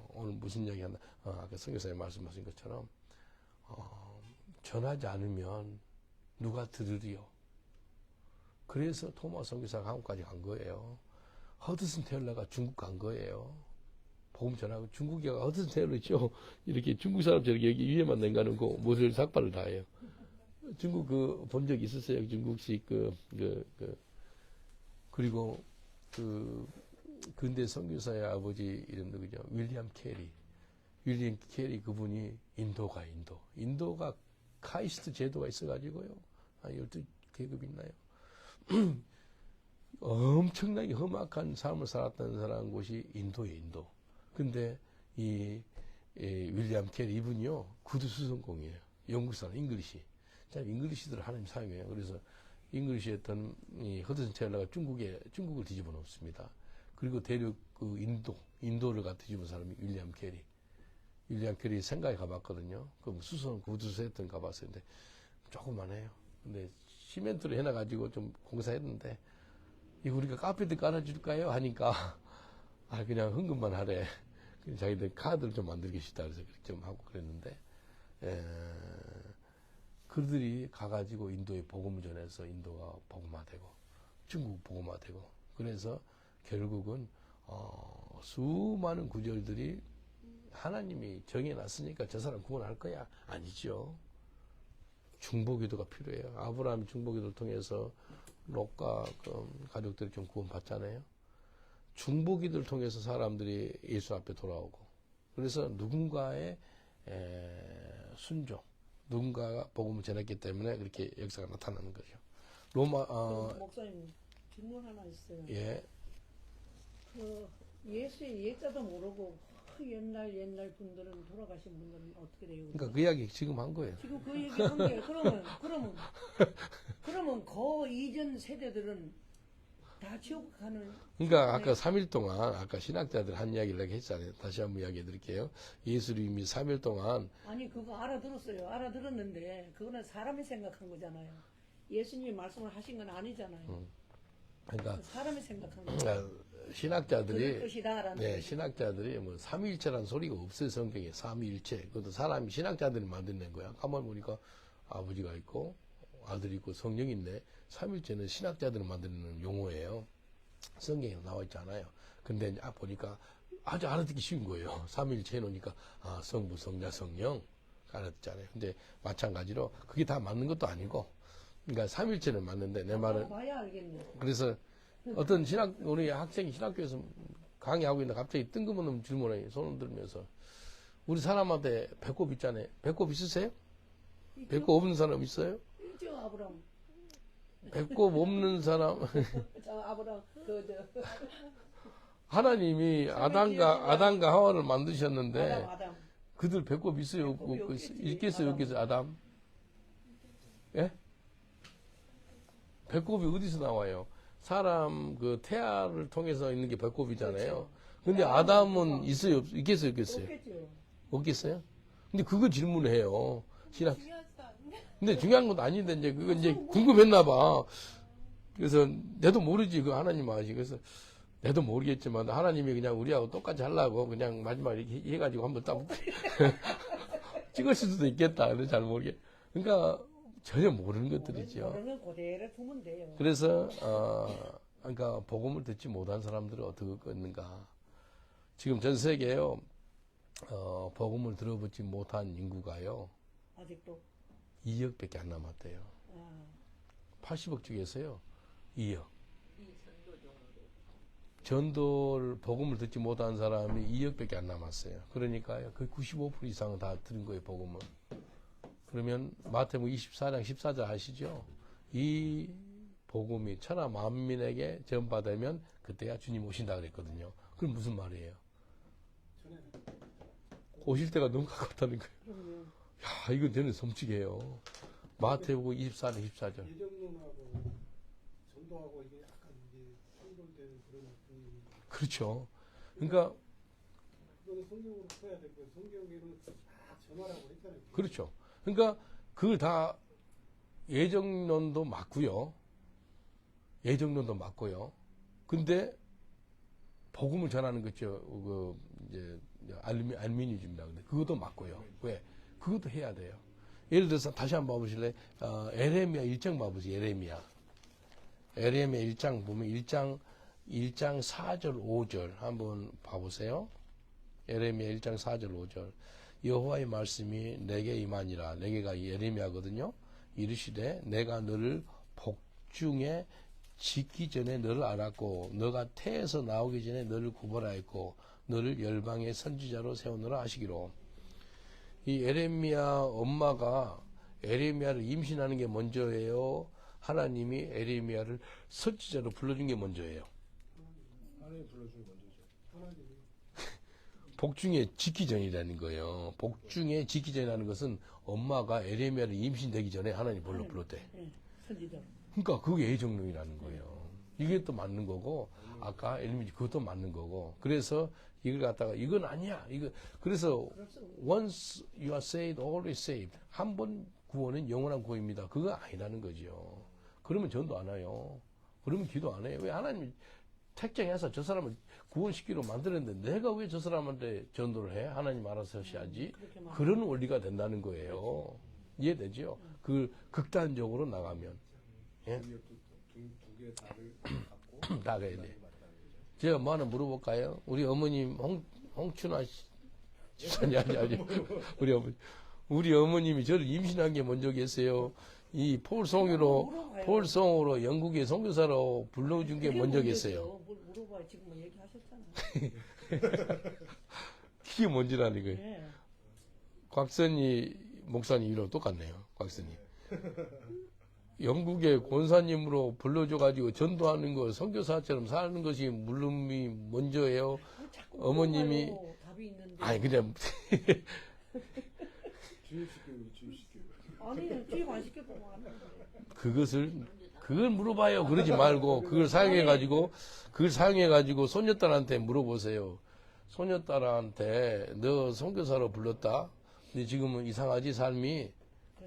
오늘 무슨 이야기 한다? 아까 선교사님 말씀하신 것처럼 전하지 않으면 누가 들으리요? 그래서 토마스 선교사가 한국까지 간 거예요. 허드슨 테일러가 중국 간 거예요. 복음 전하고 중국이가 허드슨 테일러 있죠? 이렇게 중국 사람처럼 여기 위에만 냉가는 거 못을 삭발을 다 해요. 중국 본 적 있었어요? 중국식 그리고 근대 선교사의 아버지 이름도 그죠? 윌리엄 캐리 그분이 인도가 카이스트 제도가 있어가지고요. 한 12계급이 있나요? 엄청나게 험악한 삶을 살았던 사람 곳이 인도. 근데 윌리엄 캐리 이분이요. 구두 수성공이에요. 영국 사람, 잉글리시. 참 잉글리시들 하나님 사용해요. 그래서 잉글리시 했던 이 허드슨 테일러가 중국을 뒤집어 놓습니다. 그리고 대륙 인도를 뒤집은 사람이 윌리엄 캐리 생가에 가봤거든요. 그럼 수선 구두수 했던 가봤어요. 근데 조그만해요. 근데 시멘트로 해놔가지고 좀 공사했는데 이거 우리가 카페도 깔아줄까요? 하니까 그냥 헌금만 하래. 자기들 카드를 좀 만들기 싫다 그래서 그렇게 좀 하고 그랬는데 그들이 가가지고 인도에 복음을 전해서 인도가 복음화되고 중국 복음화되고 그래서 결국은 수많은 구절들이 하나님이 정해놨으니까 저 사람 구원할 거야? 아니죠. 중보기도가 필요해요. 아브라함이 중보기도를 통해서 롯과 가족들이 좀 구원받잖아요. 중보기도를 통해서 사람들이 예수 앞에 돌아오고 그래서 누군가의 순종 누군가가 복음을 전했기 때문에 그렇게 역사가 나타나는 거죠. 목사님 질문 하나 있어요. 예. 예수의 예자도 모르고 옛날 분들은 돌아가신 분들은 어떻게 돼요? 그러니까 그 이야기 지금 한 거예요. 지금 그 얘기 한 게 그러면 그 이전 세대들은 다 지옥 가는. 그러니까 아까 3일 동안 아까 신학자들 한 이야기를 내가 했잖아요. 다시 한번 이야기해 드릴게요. 예수님이 3일 동안 아니 그거 알아들었어요. 알아들었는데 그거는 사람이 생각한 거잖아요. 예수님이 말씀을 하신 건 아니잖아요. 그러니까 사람이 생각한 거예요. 신학자들이 뜻이다라는 네, 거죠. 신학자들이 뭐 삼위일체라는 소리가 없어요. 성경에 삼위일체. 그것도 사람이 신학자들이 만들어낸 거야. 가만 보니까 아버지가 있고 아들이 있고 성령이 있네. 삼위일체는 신학자들이 만드는 용어예요. 성경에 나와 있지 않아요. 근데 이제 보니까 아주 알아듣기 쉬운 거예요. 삼위일체 해놓으니까 성부, 성자, 성령 알아듣잖아요. 근데 마찬가지로 그게 다 맞는 것도 아니고 그러니까 삼위일체는 맞는데 내 말은 봐야 알겠네. 그래서 어떤 우리 학생이 신학교에서 강의하고 있는데 갑자기 뜬금없는 질문을 손을 들면서 우리 사람한테 배꼽 있잖아요. 배꼽 있으세요? 배꼽 없는 사람 있어요? 있죠, 아브람. 배꼽 없는 사람 저 아브라함 그저 하나님이 아담과 하와를 만드셨는데 아담 그들 배꼽 있어요 없고 배꼽이 없겠지. 있겠어요 없겠어요 아담? 예? 배꼽이 어디서 나와요? 사람 그 태아를 통해서 있는 게 배꼽이잖아요. 그렇죠. 근데 아담은 있어요 있겠어요 없겠어요? 없겠죠. 없겠어요? 근데 그거 질문해요. 신학. 중요하지도 않은데. 근데 중요한 건 아닌데 이제 그거 이제 궁금했나 봐. 그래서 내도 모르지 그 하나님 아시. 그래서 내도 모르겠지만 하나님이 그냥 우리하고 똑같이 하려고 그냥 마지막에 이렇게 해가지고 한번 딱 찍을 수도 있겠다. 근데 잘 모르겠. 그러니까 전혀 모르는 것들이죠. 모르는 그대로 두면 돼요. 그래서 그러니까 복음을 듣지 못한 사람들은 어떻게 걷는가. 지금 전 세계에요. 복음을 들어보지 못한 인구가요. 아직도 2억밖에 안 남았대요. 80억 중에서요. 2억. 이 전도종으로. 전도를 복음을 듣지 못한 사람이 2억밖에 안 남았어요. 그러니까요. 거의 95% 이상은 다 들은 거예요, 복음을. 그러면 마태복음 24장 14절 아시죠? 이 복음이 천하 만민에게 전파되면 그때야 주님 오신다 그랬거든요. 그럼 무슨 말이에요? 전에 오실 때가 너무 가깝다는 거예요. 그럼요. 야, 이건 저는 섬찟해요. 마태복음 24장 14절. 예정론하고 전도하고 이게 약간 이제 충돌되는 그런 분위기. 그렇죠. 그러니까 그거는 성경으로 풀어야 될 거예요. 성경에는 다 전하라고 했잖아요. 그렇죠. 그러니까 그걸 다 예정론도 맞고요. 예정론도 맞고요. 근데 복음을 전하는 거죠. 그 이제 알미니즘이라 근데 그것도 맞고요. 왜? 그것도 해야 돼요. 예를 들어서 다시 한번 봐보실래요? 에레미야 1장 봐보세요. 에레미야 1장 보면 1장 4절 5절 한번 봐보세요. 에레미야 1장 4절 5절 여호와의 말씀이 내게 임하니라. 내게가 예레미야거든요. 이르시되 내가 너를 복중에 짓기 전에 너를 알았고 너가 태에서 나오기 전에 너를 구별하였고 너를 열방의 선지자로 세우느라 하시기로. 이 에레미야 엄마가 에레미야를 임신하는 게 먼저예요. 하나님이 에레미야를 선지자로 불러준 게 먼저예요. 하나님 불러준 게 먼저죠. 하나님이 복중에 짓기 전이라는 거예요. 복중에 짓기 전이라는 것은 엄마가 에레미야를 임신되기 전에 하나님 불렀대. 예, 선지자. 그러니까 그게 예정론이라는 거예요. 이게 또 맞는 거고 아까 엘리미지 그것도 맞는 거고 그래서 이걸 갖다가 이건 아니야. 이거 그래서 once you are saved, always saved. 한 번 구원은 영원한 구원입니다. 그거 아니라는 거죠. 그러면 전도 안 해요. 그러면 기도 안 해요. 왜 하나님이 택정해서 저 사람을 구원시키러 만들었는데 내가 왜 저 사람한테 전도를 해? 하나님 알아서 하셔야지. 그렇게 말하면 그런 원리가 된다는 거예요. 이해되죠? 그 극단적으로 나가면 예? 두개 다를 갖고 다 가야 돼. 맞다는 거죠. 제가 뭐 하나 물어볼까요? 우리 어머님 홍춘아 집사님 아니 우리 어머님이 저를 임신한 게 먼저 계세요. 이 폴송으로 영국에 선교사로 불러준 게 먼저 계세요. 뭘 물어봐요. 지금 뭐 얘기하셨잖아요. 그게 뭔지라는 거예요. 예. 곽선희 목사님이랑 똑같네요. 곽선희. 영국의 권사님으로 불러줘가지고 전도하는 거 선교사처럼 사는 것이 물름이 먼저예요. 자꾸 어머님이 물어봐요. 답이 있는데. 아니 그냥 주입식 교육이 주입식 교육. 아니 주입 안 시켜도 하는데. 그걸 물어봐요. 그러지 말고 그걸 사용해가지고 손녀딸한테 물어보세요. 손녀딸한테 너 선교사로 불렀다. 근데 지금은 이상하지 삶이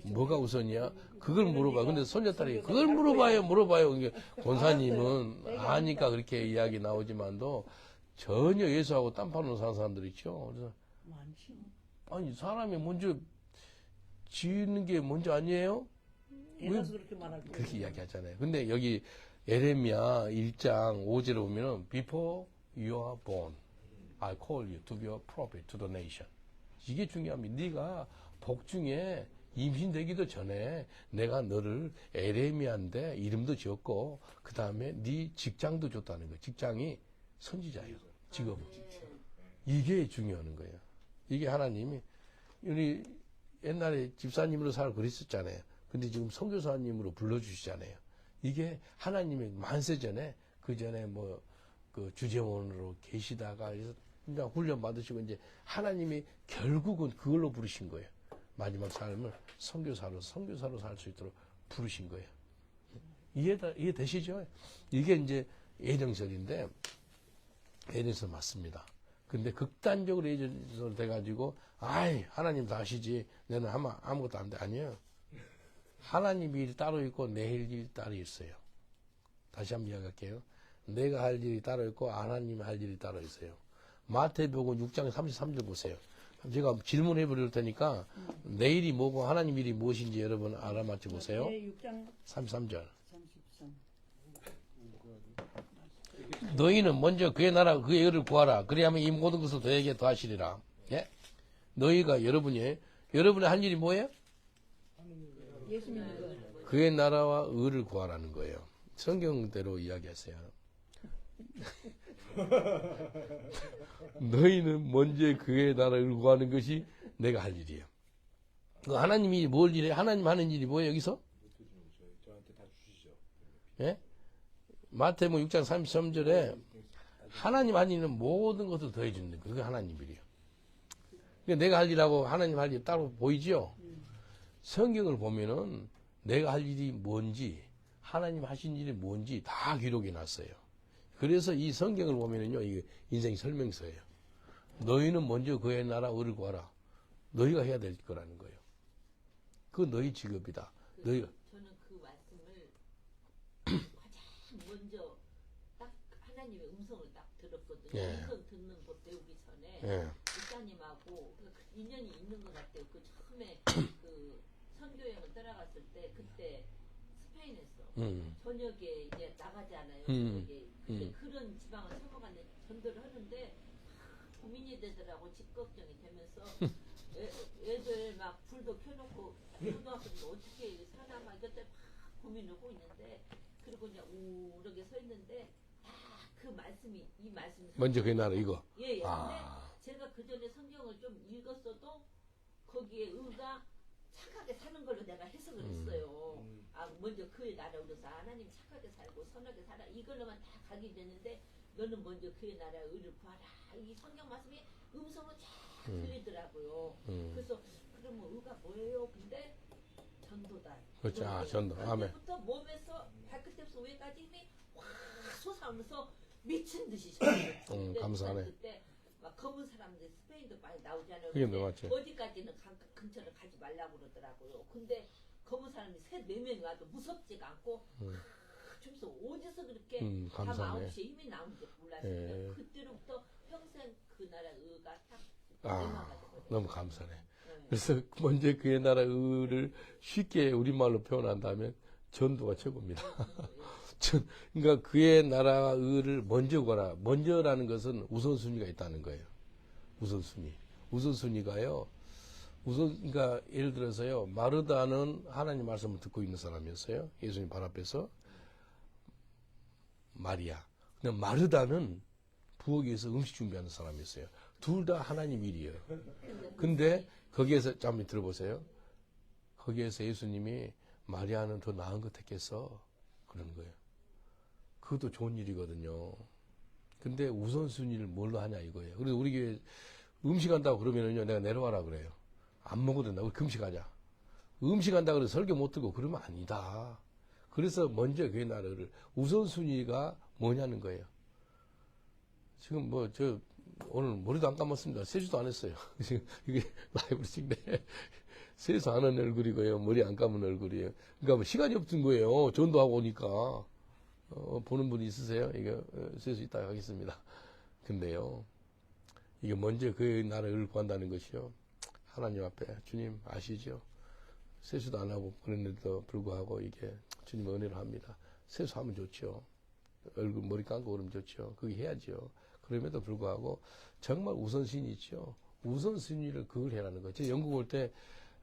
뭐가 우선이야? 그걸 물어봐. 근데 손녀딸이 그걸 물어봐요. 이게 권사님은 아니까 그렇게 이야기 나오지만도 전혀 예수하고 딴판으로 사는 사람들 있죠. 그래서 많지. 아니 사람이 먼저 지는 게 먼저 아니에요? 애가서 그렇게 말할 때. 그렇게 이야기하잖아요. 근데 여기 에레미야 1장 5절에 보면은 Before you are born, I call you to be a prophet to the nation. 이게 중요합니다. 네가 복중에 임신되기도 전에 내가 너를 에레미야인데 이름도 지었고 그 다음에 네 직장도 줬다는 거예요. 직장이 선지자예요. 직업은. 이게 중요한 거예요. 이게 하나님이 우리 옛날에 집사님으로 살고 그랬었잖아요. 근데 지금 선교사님으로 불러주시잖아요. 이게 하나님이 만세 전에 그 전에 뭐 그 주재원으로 계시다가 그래서 이제 훈련 받으시고 이제 하나님이 결국은 그걸로 부르신 거예요. 마지막 삶을 선교사로 살 수 있도록 부르신 거예요. 이해되시죠? 이게 이제 예정설인데 예정설 맞습니다. 근데 극단적으로 예정설 돼가지고 아이 하나님 다 아시지 내는 아무것도 안 돼. 아니에요. 하나님 일이 따로 있고 내 일이 따로 있어요. 다시 한번 이야기할게요. 내가 할 일이 따로 있고 하나님 할 일이 따로 있어요. 마태복음 6장 33절 보세요. 제가 질문해 버릴 테니까 내 일이 뭐고 하나님 일이 무엇인지 여러분 알아맞혀 보세요. 6장 33절. 33. 너희는 먼저 그의 나라 그의 의를 구하라. 그리하면 이 모든 것을 너에게 더하시리라. 예? 너희가 여러분의 할 일이 뭐예요? 예수 믿는 거. 그의 나라와 의를 구하라는 거예요. 성경대로 이야기하세요. 너희는 먼저 그의 나라를 구하는 것이 내가 할 일이에요. 그 하나님이 뭘 일해? 하나님 하는 일이 뭐예요, 여기서? 저한테 다 주시죠. 예? 마태복음 6장 33절에 하나님 하는 일은 모든 것을 더해주는 거예요. 그게 하나님 일이에요. 그러니까 내가 할 일하고 하나님 할 일 따로 보이죠? 성경을 보면은 내가 할 일이 뭔지, 하나님 하신 일이 뭔지 다 기록해 놨어요. 그래서 이 성경을 보면은요, 이게 인생 설명서예요. 너희는 먼저 그의 나라 의를 구하라. 너희가 해야 될 거라는 거예요. 그 너희 직업이다. 너희가. 저는 그 말씀을 가장 먼저 딱 하나님의 음성을 딱 들었거든요. 예. 음성 듣는 법 배우기 전에 예. 목사님하고 그 인연이 있는 것 같아요. 그 처음에 그 선교여행을 따라갔을 때 그때 스페인에서 저녁에 이제 나가잖아요. 저녁에 근데 그런 지방을 넘어가는 전도를 하는데 고민이 되더라고. 집 걱정이 되면서 애들 막 불도 켜놓고 초등학생들 어떻게 사나 막 이것들 막 고민을 하고 있는데 그리고 그냥 우울하게 서 있는데 그 말씀이 이 말씀이 먼저 그의 나라 이거. 예. 근데 아. 제가 그 전에 성경을 좀 읽었어도 거기에 의가 착하게 사는 걸로 내가 해석을 했어요. 아 먼저 그의 나라로서 하나님 착하게 살고 선하게 살아 이걸로만 다 가게 되는데 너는 먼저 그의 나라의 의를 구하라. 이 성경 말씀이 음성으로 쫙 들리더라고요. 그래서 그러면 의가 뭐예요? 근데 전도다. 그렇죠. 아, 전도. 아멘. 그때부터 몸에서 발끝에서 위에까지 힘이 확 솟아오면서 미친 듯이 전도를 감사하네. 그때 막 검은 사람들 스페인도 많이 나오잖아요. 그게 근데 맞죠. 어디까지는 근처를 가지 말라고 그러더라고요. 근데 검은 사람이 네 명이 와도 무섭지가 않고 주면서 어디서 그렇게 밤 감사하네. 9시에 힘이 나오는지 몰랐어요. 예. 그때로부터 평생 그 나라 의가 딱 아, 내마가 돼버려요. 너무 감사네. 네. 그래서 먼저 그의 나라 의를 쉽게 우리말로 표현한다면 전도가 최고입니다. 그러니까 그의 나라 의를 먼저 구하라. 먼저라는 것은 우선순위가 있다는 거예요. 우선순위가요. 그러니까 예를 들어서요. 마르다는 하나님 말씀을 듣고 있는 사람이었어요. 예수님 발 앞에서. 마리아. 근데 마르다는 부엌에서 음식 준비하는 사람이었어요. 둘 다 하나님 일이에요. 근데 거기에서 잠깐 들어보세요. 거기에서 예수님이 마리아는 더 나은 것 택해서 그러는 거예요. 그것도 좋은 일이거든요. 근데 우선순위를 뭘로 하냐 이거예요. 그래서 우리 교회 음식한다고 그러면은요, 내가 내려와라 그래요. 안 먹어도 된다. 우리 금식하자. 음식한다 그래서 설교 못 듣고 그러면 아니다. 그래서 먼저 그 나라를 우선순위가 뭐냐는 거예요. 지금 오늘 머리도 안 감았습니다. 세수도 안 했어요. 지금 이게 라이브로 찍네. 세수 안 한 얼굴이고요. 머리 안 감은 얼굴이에요. 그러니까 뭐 시간이 없던 거예요. 전도하고 오니까. 보는 분이 있으세요? 이거 세수 이따가 하겠습니다. 근데요. 이게 먼저 그 나라를 구한다는 것이요. 하나님 앞에 주님 아시죠? 세수도 안 하고 그랬는데도 불구하고 이게 주님 은혜를 합니다. 세수하면 좋죠. 얼굴 머리 감고 그러면 좋죠. 그게 해야죠. 그럼에도 불구하고 정말 우선순위 있죠. 우선순위를 그걸 해라는 거예요. 제가 영국 올 때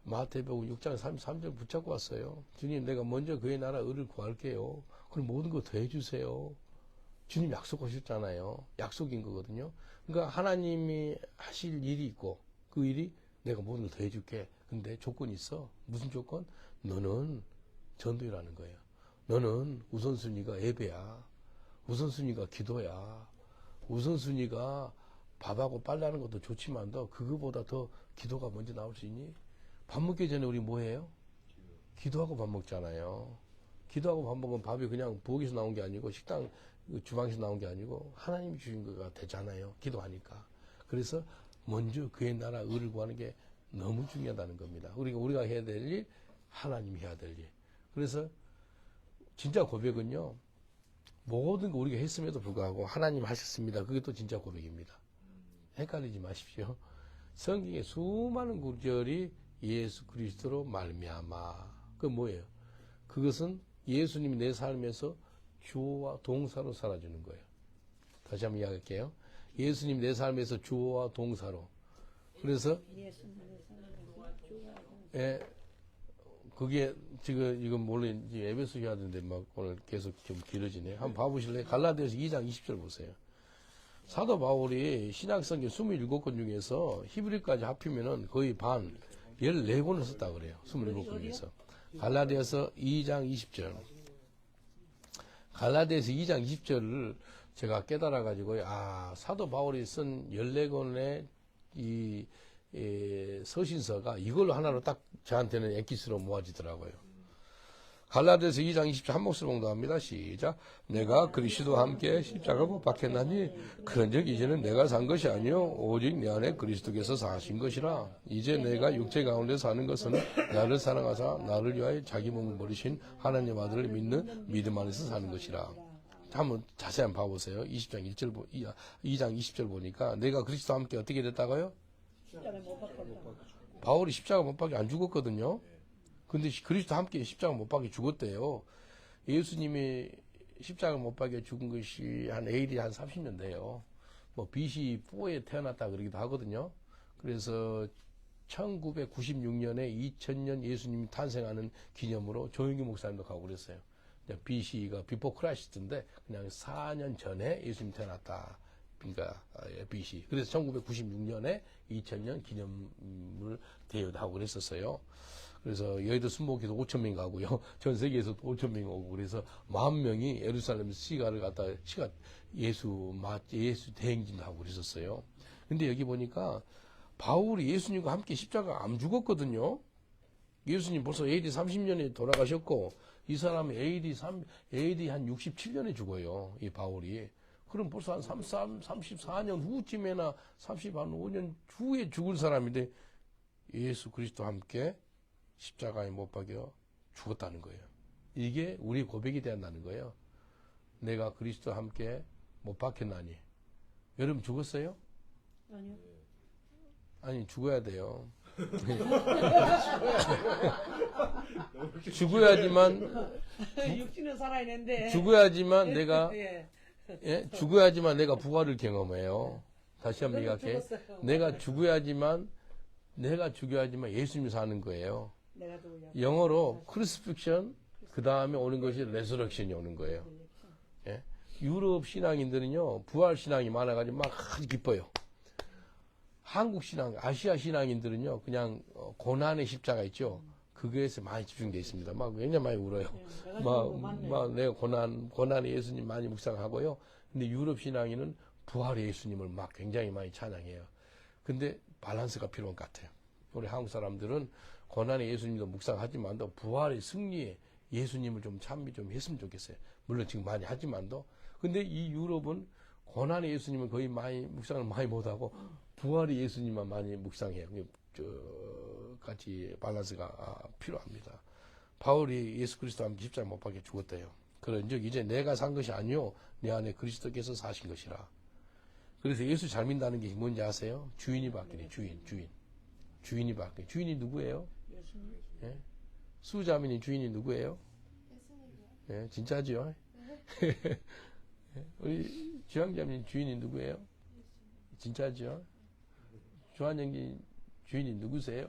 마태복음 6장 33절 붙잡고 왔어요. 주님 내가 먼저 그의 나라 의를 구할게요. 그럼 모든 거 더 해주세요. 주님 약속하셨잖아요. 약속인 거거든요. 그러니까 하나님이 하실 일이 있고 그 일이 내가 모든 걸 더 해줄게. 근데 조건이 있어. 무슨 조건? 너는 전도이라는 거예요. 너는 우선순위가 예배야. 우선순위가 기도야. 우선순위가 밥하고 빨래하는 것도 좋지만 더 그거보다 더 기도가 먼저 나올 수 있니? 밥 먹기 전에 우리 뭐 해요? 기도하고 밥 먹잖아요. 기도하고 밥 먹으면 밥이 그냥 부엌에서 나온 게 아니고 식당 주방에서 나온 게 아니고 하나님이 주신 거가 되잖아요. 기도하니까. 그래서 먼저 그의 나라 의를 구하는 게 너무 중요하다는 겁니다. 우리가 해야 될 일, 하나님이 해야 될 일. 그래서 진짜 고백은요. 모든 거 우리가 했음에도 불구하고 하나님 하셨습니다. 그게 또 진짜 고백입니다. 헷갈리지 마십시오. 성경에 수많은 구절이 예수 그리스도로 말미암아. 그 뭐예요? 그것은 예수님이 내 삶에서 주어와 동사로 살아주는 거예요. 다시 한번 이야기할게요. 예수님 내 삶에서 주어와 동사로. 그래서 예수님의 사랑을 주하고 예, 그게 지금 이건 물론 이제 에베소 해야 되는데 막 오늘 계속 좀 길어지네. 한번 봐보실래요? 갈라디아서 2장 20절 보세요. 사도 바울이 신약성경 27권 중에서 히브리까지 합히면은 거의 반 14권을 썼다 그래요. 27권 중에서. 갈라디아서 2장 20절. 갈라디아서 2장 20절을 제가 깨달아 가지고 사도 바울이 쓴 14권의 이 서신서가 이걸로 하나로 딱 저한테는 엑기스로 모아지더라고요. 갈라디아서 2장 20절 한 목소리 봉독합니다. 시작. 내가 그리스도와 함께 십자가 못 박혔나니 그런즉 이제는 내가 산 것이 아니요 오직 내 안에 그리스도께서 사신 것이라. 이제 내가 육체 가운데 사는 것은 나를 사랑하사 나를 위하여 자기 몸을 버리신 하나님 아들을 믿는 믿음 안에서 사는 것이라. 한번 자세히 한번 봐보세요. 2장 20절 보니까 내가 그리스도와 함께 어떻게 됐다고요? 십자가에 못 박혔다. 바울이 십자가 못 박혀 안 죽었거든요. 근데 그리스도 함께 십자가 못 박혀 죽었대요. 예수님이 십자가 못 박혀 죽은 것이 한 AD 한 30년 돼요. 뭐 BC 4에 태어났다 그러기도 하거든요. 그래서 1996년에 2000년 예수님이 탄생하는 기념으로 조영기 목사님도 가고 그랬어요. BC가 비포 크라이스트인데 그냥 4년 전에 예수님이 태어났다. 그러니까 BC. 그래서 1996년에 2000년 기념을 대여도 하고 그랬었어요. 그래서 여의도 순복기도 5,000명 가고요. 전 세계에서도 5,000명 오고 그래서 10,000명이 예루살렘 시가를 갖다 예수 대행진도 하고 그랬었어요. 근데 여기 보니까 바울이 예수님과 함께 십자가 안 죽었거든요. 예수님 벌써 AD 30년에 돌아가셨고 이 사람이 AD 한 67년에 죽어요. 이 바울이. 그럼 벌써 한 34년 후쯤에나 35년 후에 죽을 사람인데 예수 그리스도와 함께 십자가에 못 박여 죽었다는 거예요. 이게 우리 고백이 된다는 거예요. 내가 그리스도와 함께 못 박혔나니. 여러분 죽었어요? 아니요. 아니 죽어야 돼요. 죽어야지만 육신은 살아있는데 죽어야지만 내가 예. 죽어야지만 내가 부활을 경험해요. 다시 한번 얘기할게. 죽었어요. 내가 죽어야지만 예수님이 사는 거예요. 내가 누구냐? 영어로 크루시픽션 그 다음에 오는 것이 레서렉션이 오는 거예요. 예? 유럽 신앙인들은요 부활 신앙이 많아가지고 막 기뻐요. 한국 신앙, 아시아 신앙인들은요 그냥 고난의 십자가 있죠. 그거에서 많이 집중되어 있습니다. 막 굉장히 많이 울어요. 막 내가 고난의 예수님 많이 묵상하고요. 근데 유럽 신앙인은 부활의 예수님을 막 굉장히 많이 찬양해요. 근데 밸런스가 필요한 것 같아요. 우리 한국 사람들은 고난의 예수님도 묵상하지만도 부활의 승리에 예수님을 좀 찬미 좀 했으면 좋겠어요. 물론 지금 많이 하지만도. 근데 이 유럽은 고난의 예수님은 거의 많이 묵상을 많이 못하고 부활의 예수님만 많이 묵상해요. 같이 밸런스가 필요합니다. 바울이 예수 그리스도와 함께 십자가 못 박혀 죽었대요. 그런즉 이제 내가 산 것이 아니요 내 안에 그리스도께서 사신 것이라. 그래서 예수 잘 믿는다는 게 뭔지 아세요? 주인이 바뀌네. 주인이 바뀌네. 주인이 누구예요? 예수님. 예? 수자민이 주인이 누구예요? 예수님이요. 예, 진짜죠? 우리 주양자민 주인이 누구예요? 진짜죠? 조한영기 주인이 누구세요?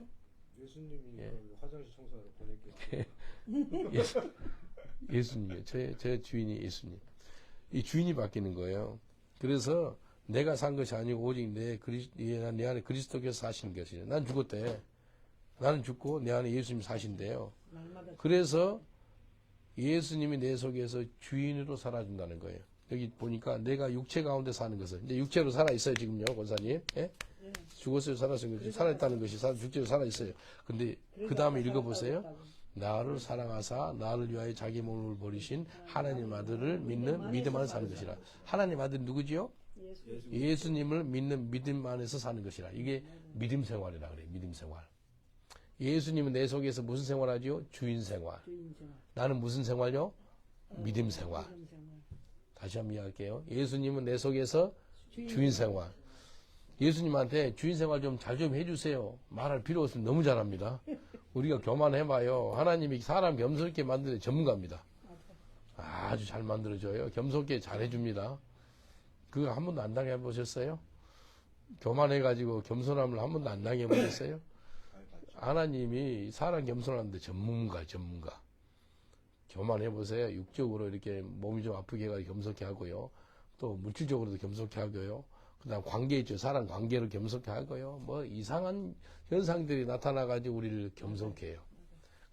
예수님이 예. 화장실 청소하러 보낼게요. 예수님이에요. 제 주인이 예수님. 이 주인이 바뀌는 거예요. 그래서 내가 산 것이 아니고 오직 내 안에 그리스도께서 사시는 것이에요. 난 죽었대. 나는 죽고 내 안에 예수님이 사신대요. 날마다 그래서 예수님이 내 속에서 주인으로 살아준다는 거예요. 여기 보니까 내가 육체 가운데 사는 것은 이제 육체로 살아 있어요 지금요 권사님. 예? 예. 죽었어요 살았어요 살아있다는 것이 육체로 살아 있어요. 근데 그 다음에 읽어보세요. 나를 사랑하사 나를 위하여 자기 몸을 버리신 하나님 아들을 믿는 믿음 안에서 사는 것이라. 하나님 아들이 누구지요? 예수. 예수님을 믿는 믿음 안에서 사는 것이라. 이게 믿음 생활이라 그래요. 믿음 생활. 예수님은 내 속에서 무슨 생활하지요? 주인 생활. 주인 생활. 나는 무슨 생활요? 믿음 생활. 믿음 생활. 다시 한번 이야기할게요. 예수님은 내 속에서 주인 생활. 예수님한테 주인 생활 좀 잘 좀 해주세요. 말할 필요 없으면 너무 잘합니다. 우리가 교만해봐요. 하나님이 사람 겸손하게 만드는 전문가입니다. 아주 잘 만들어줘요. 겸손하게 잘해줍니다. 그거 한 번도 안 당해보셨어요? 교만해가지고 겸손함을 한 번도 안 당해보셨어요? 하나님이 사람 겸손하는데 전문가. 교만해보세요. 육적으로 이렇게 몸이 좀 아프게 해가지고 겸손케 하고요. 또 물질적으로도 겸손케 하고요. 그 다음 관계 있죠. 사람 관계를 겸손케 하고요. 뭐 이상한 현상들이 나타나가지고 우리를 겸손케 해요.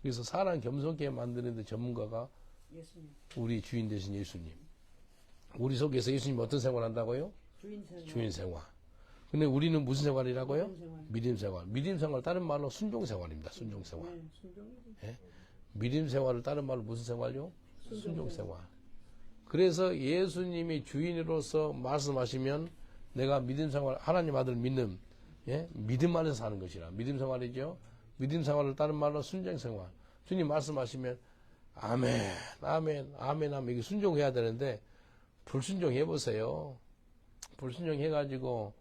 그래서 사람 겸손케 만드는 데 전문가가 예수님. 우리 주인 되신 예수님. 우리 속에서 예수님 어떤 생활 한다고요? 주인 생활. 주인 생활. 근데 우리는 무슨 생활이라고요? 믿음 생활. 믿음 생활. 믿음 생활 다른 말로 순종 생활입니다. 순종 생활. 네, 순종이지. 믿음 생활을 다른 말로 무슨 생활요? 순종 생활. 그래서 예수님이 주인으로서 말씀하시면 내가 믿음 생활, 하나님 아들 믿는, 예? 믿음 안에서 사는 것이라. 믿음 생활이죠. 믿음 생활을 다른 말로 순종 생활. 주님 말씀하시면 아멘, 아멘, 아멘 하면 이게 순종해야 되는데 불순종해 보세요. 불순종해 가지고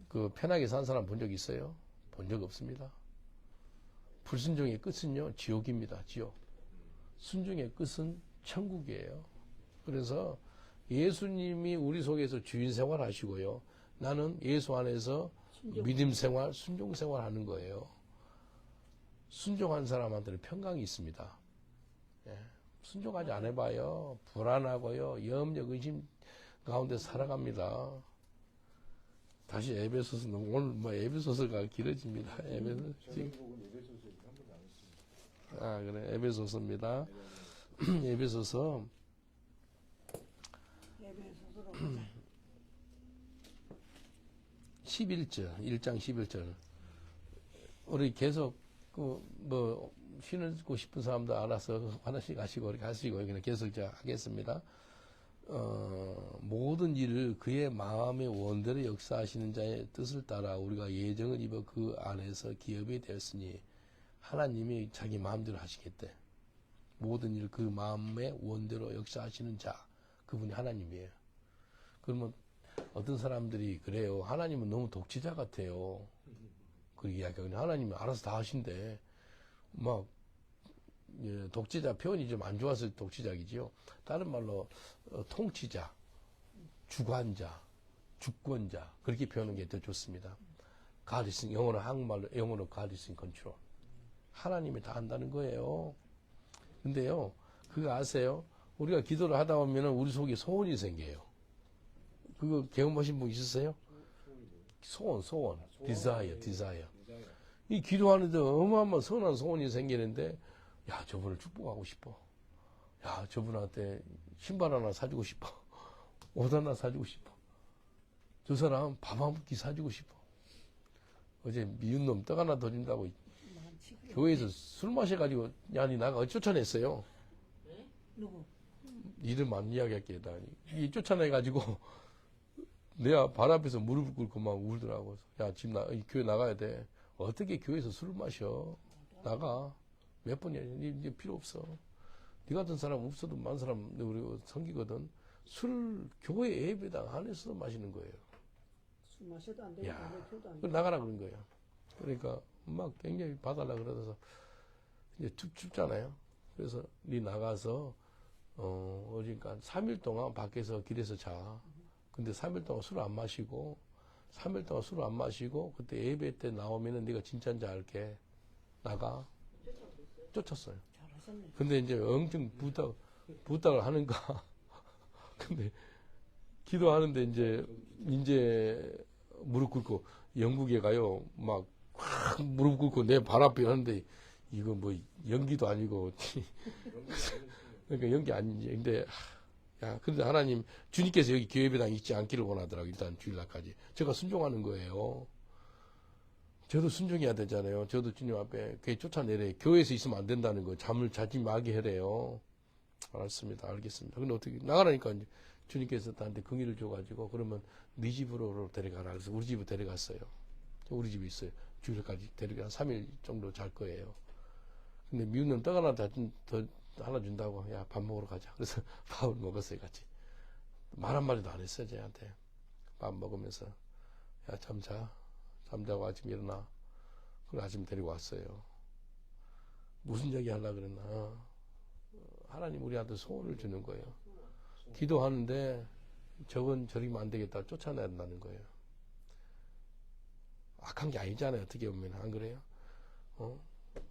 그 편하게 산 사람 본 적 있어요? 본 적 없습니다. 불순종의 끝은요, 지옥입니다. 지옥. 순종의 끝은 천국이에요. 그래서 예수님이 우리 속에서 주인 생활 하시고요. 나는 예수 안에서 믿음 생활, 순종 생활 하는 거예요. 순종한 사람한테는 평강이 있습니다. 예. 순종하지 안 해봐요. 불안하고요. 염려, 의심 가운데 살아갑니다. 다시 에베소서, 오늘 뭐 에베소서가 길어집니다. 에베소. 저는 보고 에베소서 한 번도 안 했습니다. 아, 그래. 에베소서입니다. 에베소서. 예배소서로 보자. 11절, 1장 11절. 우리 계속, 쉬고 싶은 사람도 알아서 하나씩 하시고, 이렇게 하시고, 그냥 계속 하겠습니다. 모든 일을 그의 마음의 원대로 역사하시는 자의 뜻을 따라 우리가 예정을 입어 그 안에서 기업이 되었으니 하나님이 자기 마음대로 하시겠대. 모든 일 그 마음의 원대로 역사하시는 자, 그분이 하나님이에요. 그러면 어떤 사람들이 그래요. 하나님은 너무 독재자 같아요. 그렇게 이야기하거든요. 하나님이 알아서 다 하신대. 막 독재자 표현이 좀 안 좋아서 독재자이지요. 다른 말로 통치자, 주관자, 주권자 그렇게 표현하는 게 더 좋습니다. God is, 영어로 한국말로 영어로 God is in control. 하나님이 다 한다는 거예요. 근데요, 그거 아세요? 우리가 기도를 하다 보면 우리 속에 소원이 생겨요. 그거 경험하신 분 있으세요? 소원, desire. 이 기도하는데 어마어마한 선한 소원이 생기는데, 야, 저분을 축복하고 싶어. 야, 저분한테 신발 하나 사주고 싶어. 옷 하나 사주고 싶어. 저 사람 밥 한 끼 사주고 싶어. 어제 미운 놈 떡 하나 더 준다고 교회에서 술 마셔가지고, 야, 니 나가 쫓아냈어요. 누구? 이름 안 이야기할게. 이 쫓아내가지고, 내가 발 앞에서 무릎을 꿇고 막 울더라고. 야, 지금 이 교회 나가야 돼. 어떻게 교회에서 술을 마셔? 나가. 몇 번이야. 이제 필요 없어. 니 같은 사람 없어도 많은 사람, 우리 섬기거든. 술, 교회 예배당 안에서 마시는 거예요. 술 마셔도 안 되고 야, 담배 피워도 안 그걸 되고. 나가라 그런 거예요. 그러니까 막 굉장히 봐달라 그러서 이제 춥잖아요. 그래서 니 나가서 어디니까 3일 동안 밖에서 길에서 자. 근데 3일 동안 술을 안 마시고 3일 동안 술을 안 마시고 그때 예배 때 나오면은 네가 진짜인지 알게 나가. 쫓았어요. 잘하셨네. 근데 이제 엄청 부탁을 하는가. 근데 기도하는데 이제 무릎 꿇고 영국에 가요. 막 무릎 꿇고 내 발 앞에 하는데 이거 뭐 연기도 아니고 그러니까 연기 아닌지. 근데 야, 그런데 하나님 주님께서 여기 교회배당 있지 않기를 원하더라고. 일단 주일날까지. 제가 순종하는 거예요. 저도 순종해야 되잖아요. 저도 주님 앞에 교회 쫓아내래. 교회에서 있으면 안 된다는 거. 잠을 자지 마게 해래요. 알았습니다. 알겠습니다. 근데 어떻게 나가라니까 이제 주님께서 나한테 긍의를 줘가지고 그러면 네 집으로 데려가라. 그래서 우리 집으로 데려갔어요. 우리 집에 있어요. 주일까지 데려가 한 3일 정도 잘 거예요. 근데 미운 놈 떡 하나 더 하나 준다고. 야, 밥 먹으러 가자. 그래서 밥을 먹었어요, 같이. 말 한마디도 안 했어요, 쟤한테. 밥 먹으면서. 야, 잠자고 아침 일어나. 그래, 아침 데리고 왔어요. 무슨 얘기 하려고 그랬나. 하나님 우리한테 소원을 주는 거예요. 기도하는데 저건 저리면 안 되겠다. 쫓아내야 된다는 거예요. 악한 게 아니잖아요. 어떻게 보면. 안 그래요?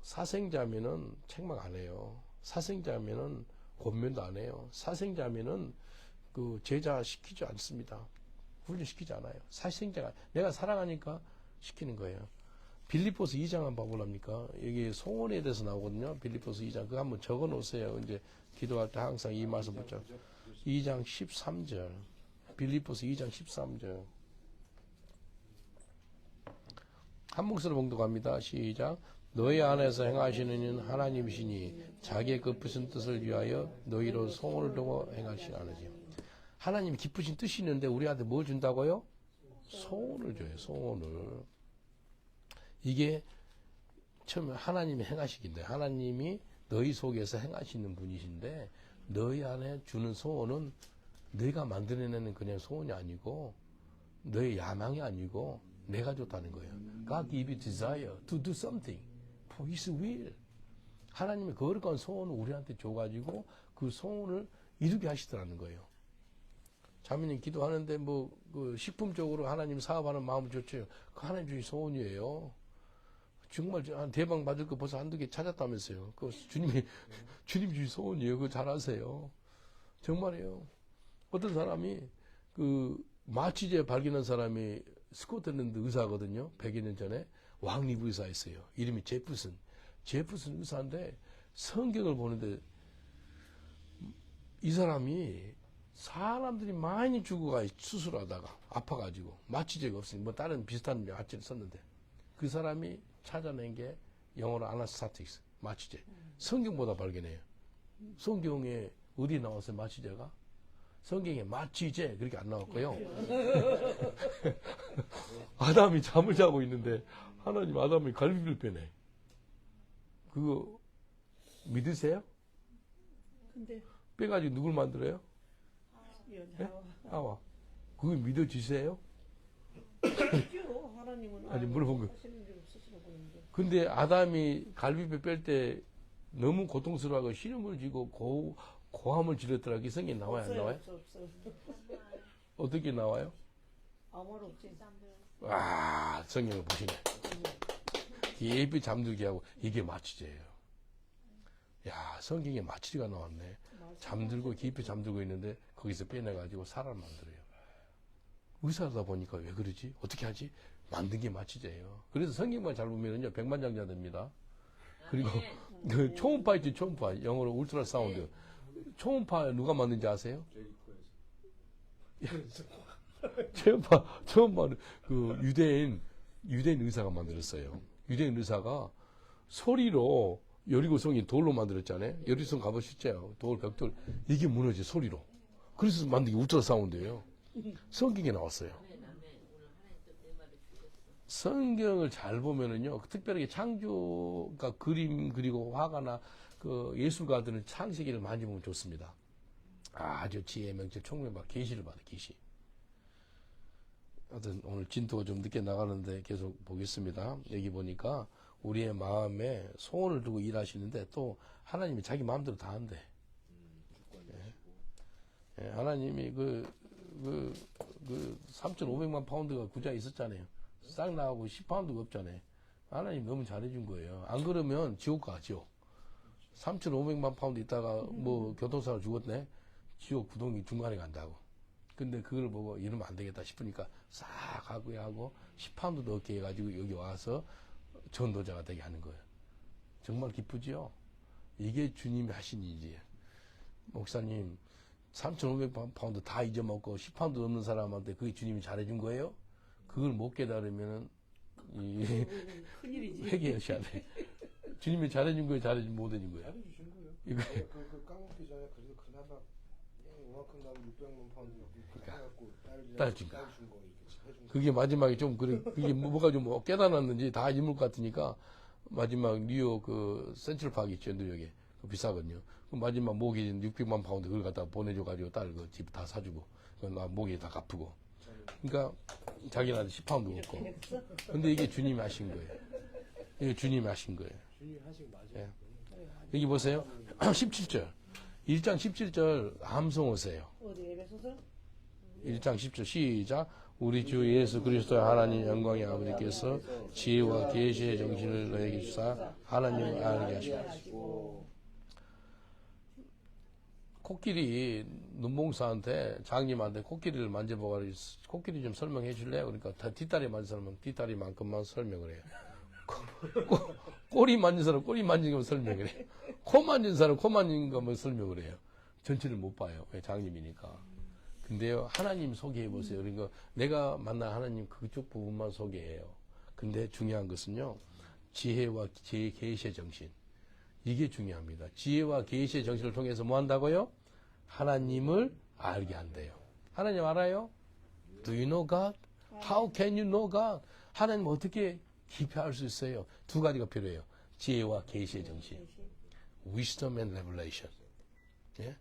사생자면은 책망 안 해요. 사생자면은 권면도 안 해요. 사생자면은 그 제자 시키지 않습니다. 훈련시키지 않아요. 사생자가 내가 사랑하니까 시키는 거예요. 빌립보서 2장 한번 봐보랍니까? 여기 소원에 대해서 나오거든요. 빌립보서 2장 그거 한번 적어 놓으세요. 이제 기도할 때 항상 이 말씀 붙여. 2장 13절. 빌립보서 2장 13절. 한 목소리로 봉독합니다. 시작. 너희 안에서 행하시는 이는 하나님이시니 자기의 급으신 뜻을 위하여 너희로 소원을 두고 행하시라느니. 하나님이 기쁘신 뜻이 있는데 우리한테 뭐 준다고요? 소원을 줘요. 소원을. 이게 처음에 하나님이 행하시긴데 하나님이 너희 속에서 행하시는 분이신데 너희 안에 주는 소원은 너희가 만들어내는 그냥 소원이 아니고 너의 야망이 아니고 내가 줬다는 거예요. God give you desire to do something for His will. 하나님이 거룩한 소원을 우리한테 줘가지고 그 소원을 이루게 하시더라는 거예요. 자매님 기도하는데 그 식품적으로 하나님 사업하는 마음은 좋죠. 그 하나님 주신 소원이에요. 정말 대박 맞을 거 벌써 한두 개 찾았다면서요. 그 주님 주신 소원이에요. 그거 잘 아세요. 정말이에요. 어떤 사람이 그 마취제 발견한 사람이 스코틀랜드 의사거든요. 100여 년 전에 왕립 의사였어요. 이름이 제프슨 의사인데 성경을 보는데 이 사람이 사람들이 많이 죽어가 수술하다가 아파가지고 마취제가 없으니 뭐 다른 비슷한 마취를 썼는데 그 사람이 찾아낸 게 영어로 아나스타틱스 마취제. 성경보다 발견해요. 성경에 어디 나왔어요 마취제가? 성경에 마취제 그렇게 안 나왔고요. 아담이 잠을 자고 있는데 하나님 아담이 갈비를 빼내. 그거 믿으세요? 근데 빼가지고 누굴 만들어요? 네? 하와. 그거 믿어지세요? 믿죠. 하나님은 아니, 물어본 거. 하시는 일 없으시라고 보는데. 근데 아담이 갈비뼈 뺄 때 너무 고통스러워하고 신음을 지고 고함을 지르더라. 그 성경에 나와요? 안 나와요? 없어. 어떻게 나와요? 아무 말 없지. 아, 성경을 보시네. 깊이 잠들게 하고 이게 마취제예요. 야, 성경에 마취가 나왔네. 잠들고 깊이 잠들고 있는데 거기서 빼내가지고 사람을 만들어요. 의사다 보니까 왜 그러지? 어떻게 하지? 만든 게 마취제예요. 그래서 성경만 잘 보면은요 백만장자 됩니다. 그리고 그 초음파 있지 초음파 영어로 울트라 사운드. 초음파 누가 만든지 아세요? 초음파는 그 유대인 의사가 만들었어요. 유대인 의사가 소리로 여리고성이 돌로 만들었잖아요. 여리고성 가보셨죠? 돌, 벽돌. 이게 무너져, 소리로. 그래서 만든 게 울트라 사운드예요. 성경에 나왔어요. 성경을 잘 보면은요, 특별하게 창조가 그림 그리고 화가나 그 예술가들은 창세기를 많이 보면 좋습니다. 아주 지혜, 명철, 총명, 계시를 받아, 계시. 하여튼 오늘 진도가 좀 늦게 나가는데 계속 보겠습니다. 여기 보니까 우리의 마음에 소원을 두고 일하시는데 또 하나님이 자기 마음대로 다 한대. 예, 하나님이 그 3,500만 파운드가 구자에 있었잖아요. 싹 나가고 10파운드가 없잖아요. 하나님 너무 잘해준 거예요. 안 그러면 지옥 가, 지옥. 3,500만 파운드 있다가 뭐 교통사고 죽었네. 지옥 구덩이 중간에 간다고. 근데 그걸 보고 이러면 안 되겠다 싶으니까 싹 하고 10파운드 더 얻게 해가지고 여기 와서 전도자가 되게 하는 거예요. 정말 기쁘지요? 이게 주님이 하신 일이에요. 목사님 3,500파운드 다 잊어먹고 10파운드 넘는 사람한테 그게 주님이 잘해준 거예요? 그걸 못 깨달으면은 큰일이지. 회개하셔야 돼. 주님이 잘해준 거예요, 잘해준 못해준 거예요? 잘해주신 거예요. 이거 그 까먹기 전에 그래도 그나마 이만큼 나면 600만 파운드 해갖고 딸준 딸 준 거 이렇게 해준 거. 그게 마지막에 좀 그게 뭐가 좀 깨달았는지 다 잊을 것 같으니까 마지막 뉴욕 그 센트럴파크 있죠, 뉴욕에 그 비싸거든요. 그 마지막 모기 600만 파운드 그걸 갖다 보내줘가지고 딸 그 집 다 사주고 나 모기 다 갚고. 그러니까 자기한테 10파운드 먹고. 근데 이게 주님이 하신 거예요. 이게 주님이 하신 거예요. 주님이 하신 거 맞아요. 예. 여기 보세요. 17절. 1장 17절 함성 오세요. 어디 에베소서? 1장 10절 시작. 우리 주 예수 그리스도의 하나님 영광의 아버지께서 지혜와 계시의 정신을 너에게 주사 하나님을 알게 하시고. 코끼리 눈봉사한테 장님한테 코끼리를 만져보고 코끼리 좀 설명해 줄래요? 그러니까 다 뒷다리 만진 사람은 뒷다리만큼만 설명을 해요. 꼬리 만진 사람 꼬리 만진 것만 설명을 해요. 코 만진 사람 코 만진 것만 설명을 해요. 전체를 못 봐요. 왜 장님이니까. 근데요, 하나님 소개해 보세요. 그러니까 내가 만난 하나님 그쪽 부분만 소개해요. 근데 중요한 것은요, 지혜와 계시의 정신. 이게 중요합니다. 지혜와 계시의 정신을 통해서 뭐 한다고요? 하나님을 알게 한대요. 하나님 알아요? Do you know God? How can you know God? 하나님 어떻게 깊이 알 수 있어요? 두 가지가 필요해요. 지혜와 계시의 정신. Wisdom and revelation. 예?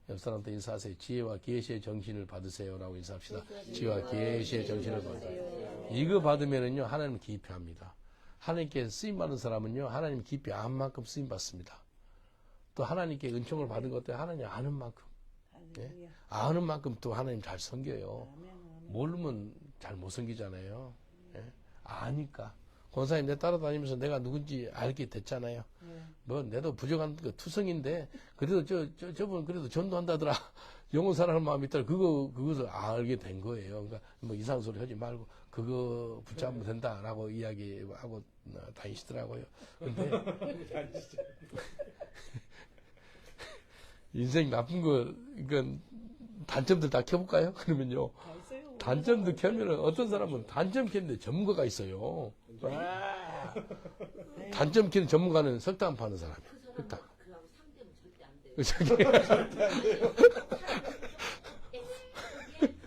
옆 사람한테 인사하세요. 지혜와 계시의 정신을 받으세요라고 인사합시다. 지혜와 계시의 정신을 받으세요. 이거 받으면은요, 하나님 깊이 합니다. 하나님께 쓰임 받은 사람은요, 하나님 깊이 아는 만큼 쓰임 받습니다. 또 하나님께 은총을 받은 것도 하나님 아는 만큼, 예? 아는 만큼 또 하나님 잘 섬겨요. 모르면 잘 못 섬기잖아요. 예? 아니까. 권사님 내 따라다니면서 내가 누군지 알게 됐잖아요. 뭐 내도 부족한 그 투성인데 그래도 저분 그래도 전도한다더라. 영혼 사랑하는 마음이 있더라. 그것을 알게 된 거예요. 그러니까 뭐 이상한 소리 하지 말고 그거 붙잡으면 된다라고 이야기하고 다니시더라고요. 근데 인생 나쁜 거 이건 단점들 다 켜볼까요? 그러면요. 단점도 켜면은 어떤 사람은 단점 켜는데 전문가가 있어요. 단점 켜는 전문가는 석탄 파는 사람이에요. 그 석탄. 사람은 그하고 상대면 절대 안 돼요.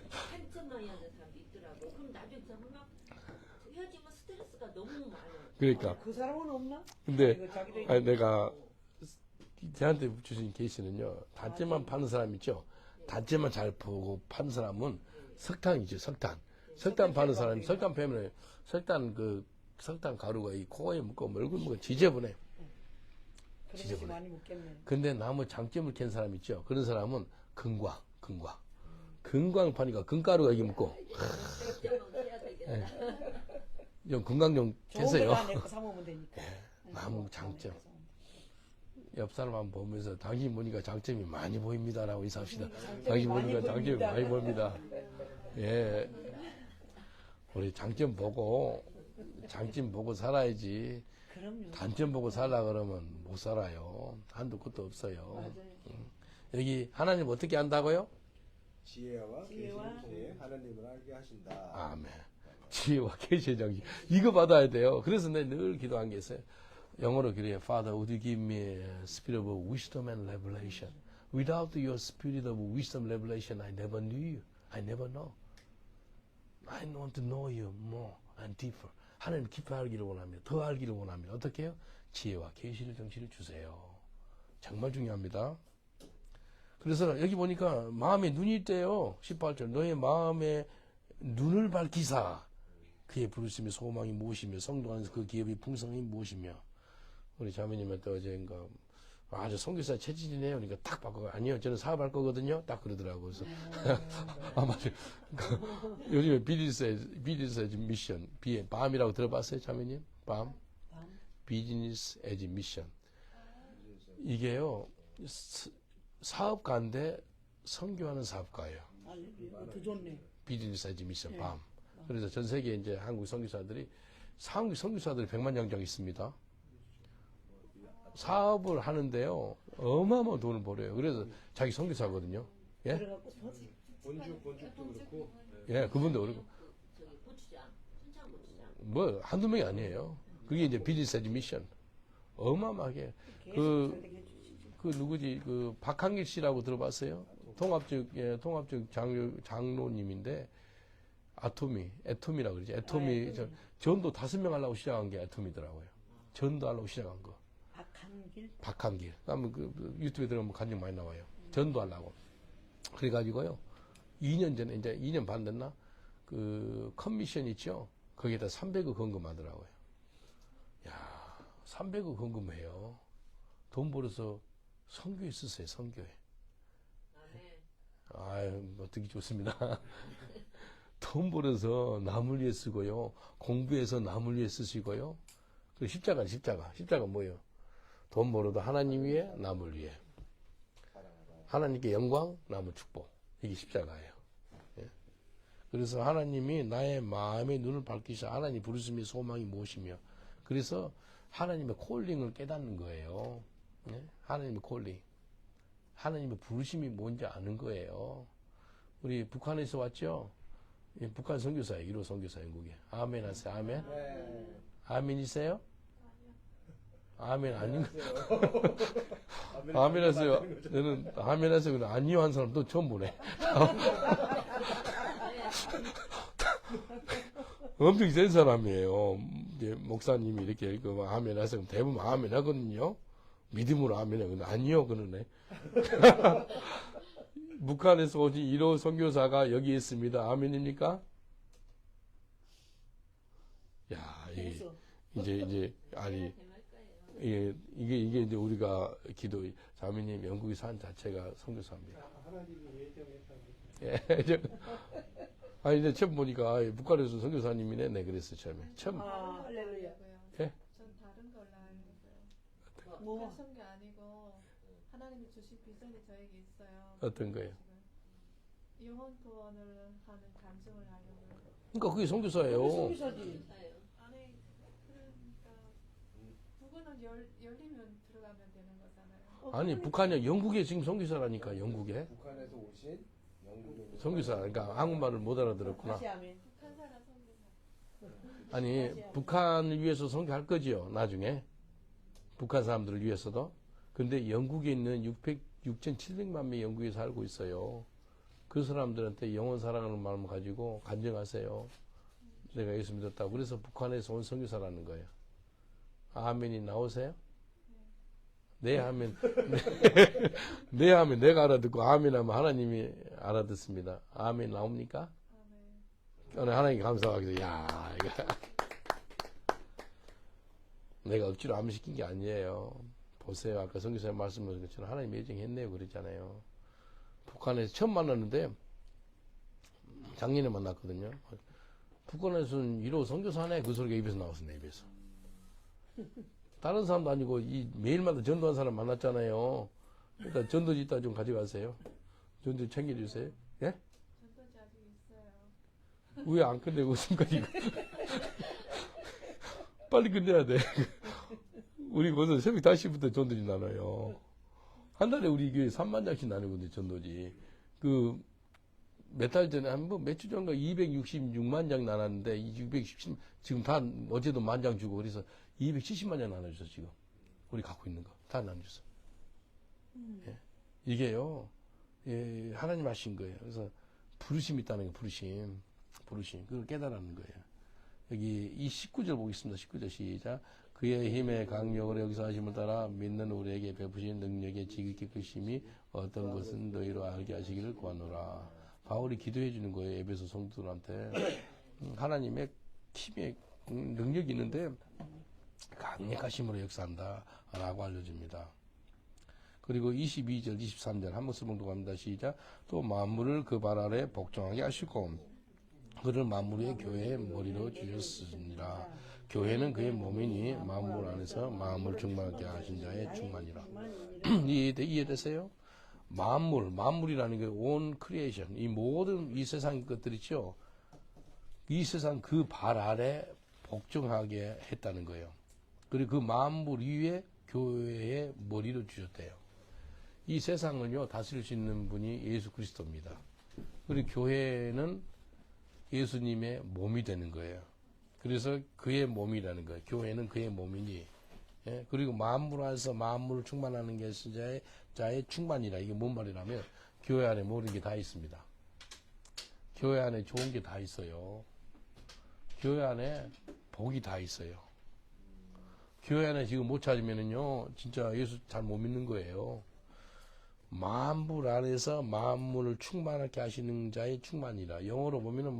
단점만 하는 사람도 있더라고. 그럼 나중에 막 헤어지면 스트레스가 너무 많아요. 그러니까. 그 사람은 없나? 근데 이거 자기도 아니, 내가 저한테 주신 계시는요. 단점만 파는 사람 있죠. 단점만 잘 보고 파는 사람은 석탄이죠. 석탄. 석탄 파는 사람이 석탄 패면 석탄 가루가 이 코에 묻고 얼굴 묻고 지저분해. 그런 많이 묻겠네. 근데 나무 장점을 캔 사람 있죠. 그런 사람은 금광 파니까 금가루가 이게 묻고. 해야 되겠다. 좀 건강용 좋은 캔세요. 거다 내거 사먹으면 되니까. 나무 장점. 옆 사람 한번 보면서 당신 보니까 장점이 많이 보입니다라고 인사합시다. 당신 보니까 장점이 많이 보입니다. 예. 우리 장점 보고 살아야지. 그럼요. 단점 보고 살라 그러면 못 살아요. 한도 끝도 없어요. 여기 하나님 어떻게 한다고요? 지혜와 계시를 통해 하나님을 알게 하신다. 아멘. 지혜와 계시의 정신. 이거 받아야 돼요. 그래서 내가 늘 기도한 게 있어요. 영어로 그래요. Father, would you give me a spirit of wisdom and revelation? Without your spirit of wisdom and revelation, I never knew you. I never know. I want to know you more and deeper. 하나님 깊이 알기를 원합니다. 더 알기를 원합니다. 어떻게 해요? 지혜와 계시를 정신을 주세요. 정말 중요합니다. 그래서 여기 보니까 마음에 눈이 있대요. 18절. 너의 마음에 눈을 밝히사. 그의 부르심의 소망이 무엇이며 성도 안에서 그 기업이 풍성이 무엇이며. 우리 자매님한테 어제인가 아주 선교사 체질이네요. 그러니까 딱 바꿔. 아니요, 저는 사업할 거거든요. 딱 그러더라고요. 그래서 아 맞아요. 요즘에 비즈니스 에즈 미션, 밤이라고 들어봤어요, 자매님? 밤? 비즈니스 에즈 미션. 이게요 사업가인데 선교하는 사업가예요. 더 좋네. 비즈니스 에즈 미션 밤. 그래서 전 세계 이제 한국 선교사들이 100만 장정 있습니다. 사업을 하는데요. 어마어마한 돈을 벌어요. 그래서 자기 선교사거든요. 예? 그래갖고 본죽도 그렇고. 예, 그분도 그렇고. 저기 고추장, 순창 고추장. 뭐, 한두 명이 아니에요. 그게 이제 비즈니스 에듀 미션. 어마어마하게. 계속 잘 되게 해주시죠. 그 누구지, 그 박한길 씨라고 들어봤어요? 통합적 장로님인데, 애토미라고 그러지. 애토미, 전도 5명 하려고 시작한 게 애토미더라고요. 전도 하려고 시작한 거. 박한길. 그러면 그 유튜브에 들어가면 간증 많이 나와요. 전도 하려고. 그래가지고요. 2년 전에, 이제 2년 반 됐나? 그 커미션 있죠? 거기에다 300억 헌금하더라고요. 야, 300억 헌금해요. 돈 벌어서 선교에 쓰세요, 선교에. 아유, 뭐 듣기 좋습니다. 돈 벌어서 남을 위해 쓰고요. 공부해서 남을 위해 쓰시고요. 그 십자가. 십자가 뭐예요? 돈 벌어도 하나님 위해, 남을 위해. 하나님께 영광, 남을 축복. 이게 십자가예요. 예? 그래서 하나님이 나의 마음의 눈을 밝히셔. 하나님 부르심의 소망이 무엇이며. 그래서 하나님의 콜링을 깨닫는 거예요. 예? 하나님의 콜링. 하나님의 부르심이 뭔지 아는 거예요. 우리 북한에서 왔죠? 예, 북한 선교사예요. 1호 선교사 영국에. 아멘 하세요. 아멘. 네. 아멘이세요? 아멘 아닌 거. 아멘 아멘 하세요. 저는 아멘 하세요. 그래. 아니요 한 사람도 처음 보네. 엄청 센 사람이에요. 이제 목사님이 이렇게 그 아멘 하세요. 대부분 아멘 하거든요. 믿음으로 아멘 하거든요. 아니요 그러네. 북한에서 오신 1호 선교사가 여기 있습니다. 아멘입니까? 야, 이제 아니 이게 이제 우리가 기도 자매님 영국에 산 자체가 선교사입니다. 하나님이 예정했다고. 예, 아니 이제 처음 보니까 북한에서 선교사님이네, 네 그랬어요 처음에. 처음. 할렐루야. 전 예? 다른 걸로 알고 있어요. 뭐? 북한 선교 아니고 하나님이 주신 비전이 저에게 있어요. 어떤 거예요? 지금 영혼 구원을 하는 간증을 하려고요. 그러니까 그게 선교사예요. 선교사지. 아니 그러니까 북한은 열리면 들어가면 되는 거잖아요. 아니 북한이 영국에 지금 선교사라니까. 영국에 북한에서 오신 영국인 선교사. 그러니까 한국말을 못 알아들었구나. 다시 아멘. 북한 사람 선교사. 아니 북한을 위해서 선교할 거지요 나중에. 북한 사람들을 위해서도. 근데 영국에 있는 6,700만 명이 영국에 살고 있어요. 그 사람들한테 영원 사랑하는 마음을 가지고 간증하세요. 내가 예수 믿었다고. 그래서 북한에서 온 선교사라는 거예요. 아멘이 나오세요? 네 하면 네 하면 내가 알아듣고 아멘 하면 하나님이 알아듣습니다. 아멘 나옵니까? 오늘 하나님께 감사하기도. 야 이거 내가 억지로 아멘 시킨 게 아니에요. 보세요. 아까 선교사님 말씀하신 것처럼 하나님 예정했네요. 그랬잖아요. 북한에서 처음 만났는데 작년에 만났거든요. 북한에서는 1호 선교사네. 그 소리가 입에서 나왔어. 내 입에서. 다른 사람도 아니고 매일마다 전도한 사람 만났잖아요. 일단 전도지 있다 좀 가져가세요. 전도 챙겨주세요. 예? 전도지 아직 있어요. 왜 안 끝내고 지금까지 빨리 끝내야 돼. 우리 거기서 새벽 5시부터 전도지 나눠요. 한 달에 우리 교회 3만 장씩 나누거든요, 전도지. 몇 달 전에, 몇 주 전가 266만 장 나눴는데, 260, 지금 다, 어제도 10,000장 주고, 그래서 270만 장 나눠줬어, 지금. 우리 갖고 있는 거. 다 나눠줬어. 예. 이게요, 예, 하나님 하신 거예요. 그래서, 부르심 있다는 거, 부르심. 그걸 깨달았는 거예요. 여기 이 19절 보겠습니다. 19절 시작. 그의 힘의 강력으로 여기서 하심을 따라 믿는 우리에게 베푸신 능력의 지극히 크심이 어떤 것은 너희로 알게 하시기를 구하노라. 바울이 기도해 주는 거예요. 에베소 성도들한테. 하나님의 힘의 능력이 있는데 강력하심으로 역사한다 라고 알려줍니다. 그리고 22절 23절 한 목소리 봉독합니다. 시작. 또 만물을 그 발 아래 복종하게 하시고 그를 만물 위의 교회의 머리로 주셨으니라. 교회는 그의 몸이니 만물 안에서 마음을 충만하게 하신 자의 충만이라. 이해되세요? 만물이라는 게 온 크리에이션, 이 모든 이 세상 것들 있죠. 이 세상 그 발 아래 복종하게 했다는 거예요. 그리고 그 만물 위에 교회의 머리로 주셨대요. 이 세상은요, 다스릴 수 있는 분이 예수 그리스도입니다. 그리고 교회는 예수님의 몸이 되는 거예요. 그래서 그의 몸이라는 거예요. 교회는 그의 몸이니. 예? 그리고 만물 안에서 만물을 충만하는 게 자의 충만이라. 이게 뭔 말이라면 교회 안에 모든 게 다 있습니다. 교회 안에 좋은 게 다 있어요. 교회 안에 복이 다 있어요. 교회 안에 지금 못 찾으면은요, 진짜 예수 잘 못 믿는 거예요. 만물 안에서 만물을 충만하게 하시는 자의 충만이라. 영어로 보면은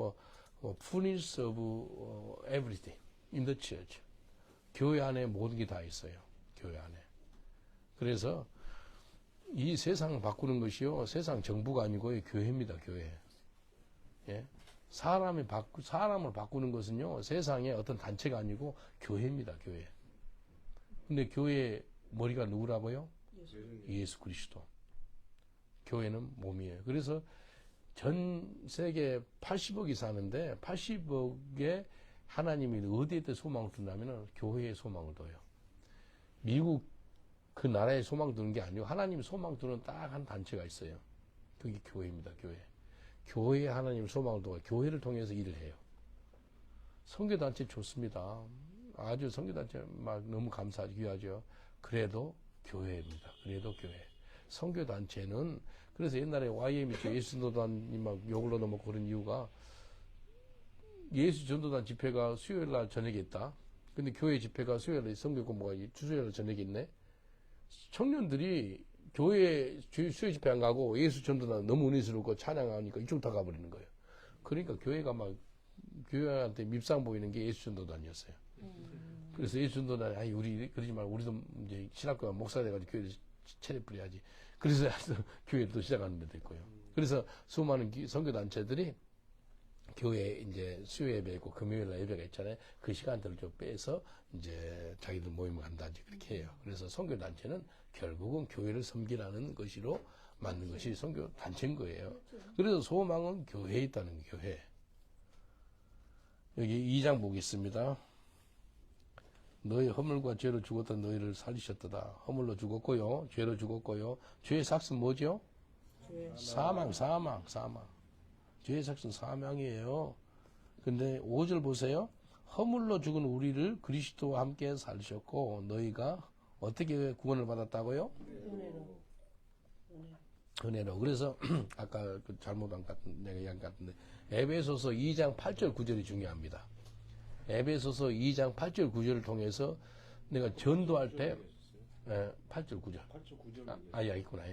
fullness of everything in the church. 교회 안에 모든 게 다 있어요. 교회 안에. 그래서 이 세상을 바꾸는 것이요, 세상 정부가 아니고 교회입니다. 교회. 예? 사람을 바꾸는 것은요, 세상의 어떤 단체가 아니고 교회입니다. 교회. 근데 교회의 머리가 누구라고요? 예수 그리스도. 교회는 몸이에요. 그래서 전 세계 80억이 사는데 80억에 하나님이 어디에 소망을 둔다면 교회에 소망을 둬요. 미국 그 나라에 소망 두는 게 아니고 하나님이 소망 두는 딱 한 단체가 있어요. 그게 교회입니다. 교회. 교회에 하나님 소망을 두고 교회를 통해서 일을 해요. 선교단체 좋습니다. 아주 선교단체 막 너무 감사하죠. 귀하죠. 그래도 교회입니다. 그래도 교회. 선교단체는 그래서 옛날에 YM이 예수 전도단이 막 욕을 얻어먹고 그런 이유가 예수 전도단 집회가 수요일 날 저녁에 있다. 근데 교회 집회가 수요일 날 선교 공부가 수요일 날 저녁에 있네. 청년들이 교회 수요 집회 안 가고 예수 전도단 너무 은혜스럽고 찬양하니까 이쪽 다 가버리는 거예요. 그러니까 교회가 막 교회한테 밉상 보이는 게 예수 전도단이었어요. 그래서 예수 전도단이 아니 우리 그러지 말고 우리도 이제 신학교가 목사 돼가지고 교회를 체리 뿌려야지. 그래서 교회를 또 시작하는 데도 있고요. 그래서 수많은 선교단체들이 교회 이제 수요 예배 있고 금요일 날 예배가 있잖아요. 그 시간들을 좀 빼서 이제 자기들 모임을 간다든지 그렇게 해요. 그래서 선교단체는 결국은 교회를 섬기라는 것으로 만든 것이 선교단체인 거예요. 그래서 소망은 교회에 있다는 거예요. 교회. 여기 2장 보겠습니다. 너희 허물과 죄로 죽었던 너희를 살리셨도다. 허물로 죽었고요. 죄로 죽었고요. 죄의 삭은 뭐죠? 사망. 죄의 삭은 사망이에요. 근데 5절 보세요. 허물로 죽은 우리를 그리스도와 함께 살리셨고 너희가 어떻게 구원을 받았다고요? 은혜로. 그래서 아까 잘못한 것 같은 내가 이야기 같은데 에베소서 2장 8절 9절이 중요합니다. 에베소서 2장 8절 9절을 통해서 내가 전도할 때 8절 9절. 8절 9절. 야 있구나.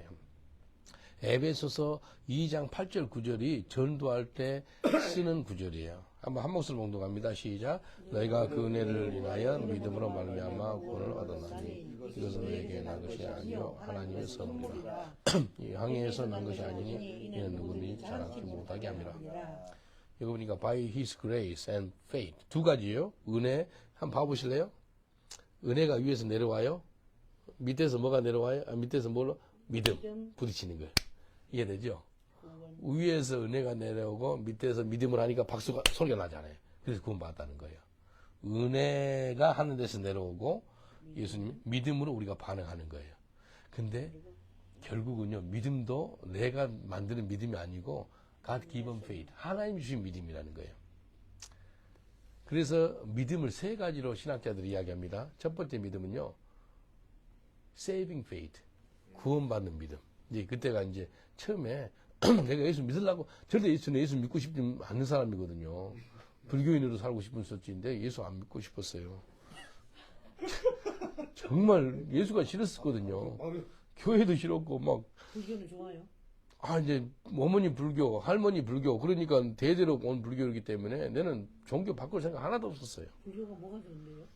에베소서 2장 8절 9절이 전도할 때 쓰는 구절이에요. 한번 한 목소리 봉독합니다. 시작. 너희가 그 은혜를 인하여 믿음으로 말미암아 구원을 얻었나니 이것은 너에게 난 것이 아니요 하나님의 선물이라. 이 항해에서 난 것이 아니니 이는 누구니 자랑치 못하게 함이라. 여기 보니까 by his grace and faith 두 가지예요. 은혜 한번 봐보실래요? 은혜가 위에서 내려와요. 밑에서 뭐가 내려와요? 밑에서 뭘로? 믿음 부딪히는 거예요. 이해되죠? 위에서 은혜가 내려오고 밑에서 믿음을 하니까 박수가 소리가 나잖아요. 그래서 구원받았다는 거예요. 은혜가 하늘에서 내려오고 예수님 믿음으로 우리가 반응하는 거예요. 근데 결국은요 믿음도 내가 만드는 믿음이 아니고 God given faith 하나님이 주신 믿음이라는 거예요. 그래서 믿음을 세 가지로 신학자들이 이야기합니다. 첫 번째 믿음은요 saving faith 구원받는 믿음. 이제 그때가 이제 처음에 내가 예수 믿으려고 절대 예수 믿고 싶지 않는 사람이거든요. 불교인으로 살고 싶었었지인데 예수 안 믿고 싶었어요. 정말 예수가 싫었거든요. 교회도 싫었고 막. 불교는 좋아요. 이제 어머니 불교, 할머니 불교 그러니까 대대로 온 불교이기 때문에 나는 종교 바꿀 생각 하나도 없었어요. 불교가 뭐가 좋은데요?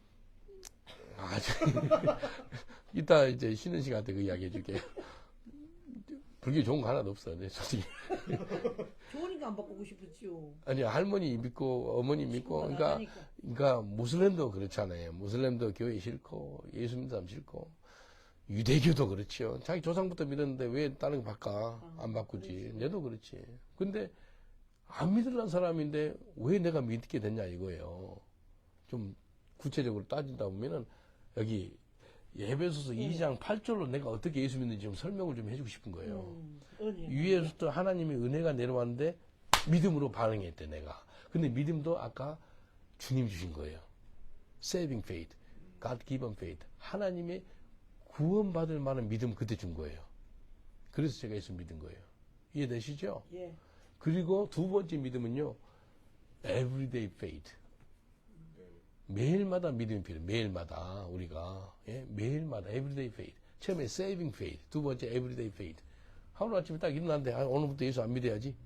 이따 이제 쉬는 시간 때 그 이야기 해줄게요. 불교 좋은 거 하나도 없어요, 네, 솔직히. 좋으니까 안 바꾸고 싶었지요. 아니, 할머니 믿고, 어머니 믿고, 그러니까, 무슬림도 그렇잖아요. 무슬림도 교회 싫고, 예수 믿는 사람 싫고, 유대교도 그렇지요. 자기 조상부터 믿었는데 왜 다른 거 바꿔? 안 바꾸지. 내도 그렇지. 근데, 안 믿으려는 사람인데 왜 내가 믿게 됐냐 이거예요. 좀 구체적으로 따진다 보면은, 여기, 에베소서 2장 8절로 내가 어떻게 예수 믿는지 좀 설명을 좀 해주고 싶은 거예요. 은혜. 위에서부터 하나님의 은혜가 내려왔는데 믿음으로 반응했대 내가. 근데 믿음도 아까 주님 주신 거예요. Saving faith, God given faith. 하나님의 구원받을 만한 믿음 그때 준 거예요. 그래서 제가 예수 믿은 거예요. 이해되시죠? 예. 그리고 두 번째 믿음은요, everyday faith. 매일마다 믿음이 필요해요. 매일마다 우리가 매일마다 everyday faith. 처음에 saving faith, 두 번째 everyday faith. 하루 아침에 딱 일어났는데 오늘부터 예수 안 믿어야지.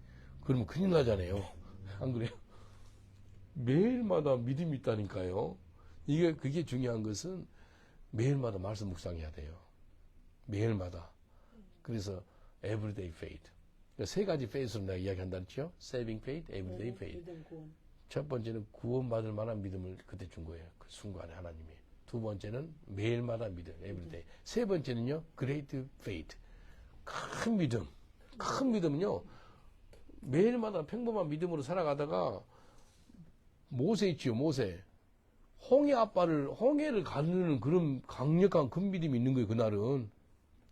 그러면 큰일 나잖아요. 안 그래요? 매일마다 믿음이 있다니까요. 그게 중요한 것은 매일마다 말씀 묵상해야 돼요. 매일마다. 그래서 everyday faith. 세 가지 faith로 내가 이야기한다 했죠. saving faith, everyday faith. 믿음 구원. 첫 번째는 구원받을 만한 믿음을 그때 준 거예요. 그 순간에 하나님이. 두 번째는 매일마다 믿음, everyday. 세 번째는요, great faith. 큰 믿음. 큰 믿음은요, 매일마다 평범한 믿음으로 살아가다가 모세 있지요, 모세. 홍해를 가르는 그런 강력한 큰 믿음이 있는 거예요, 그날은.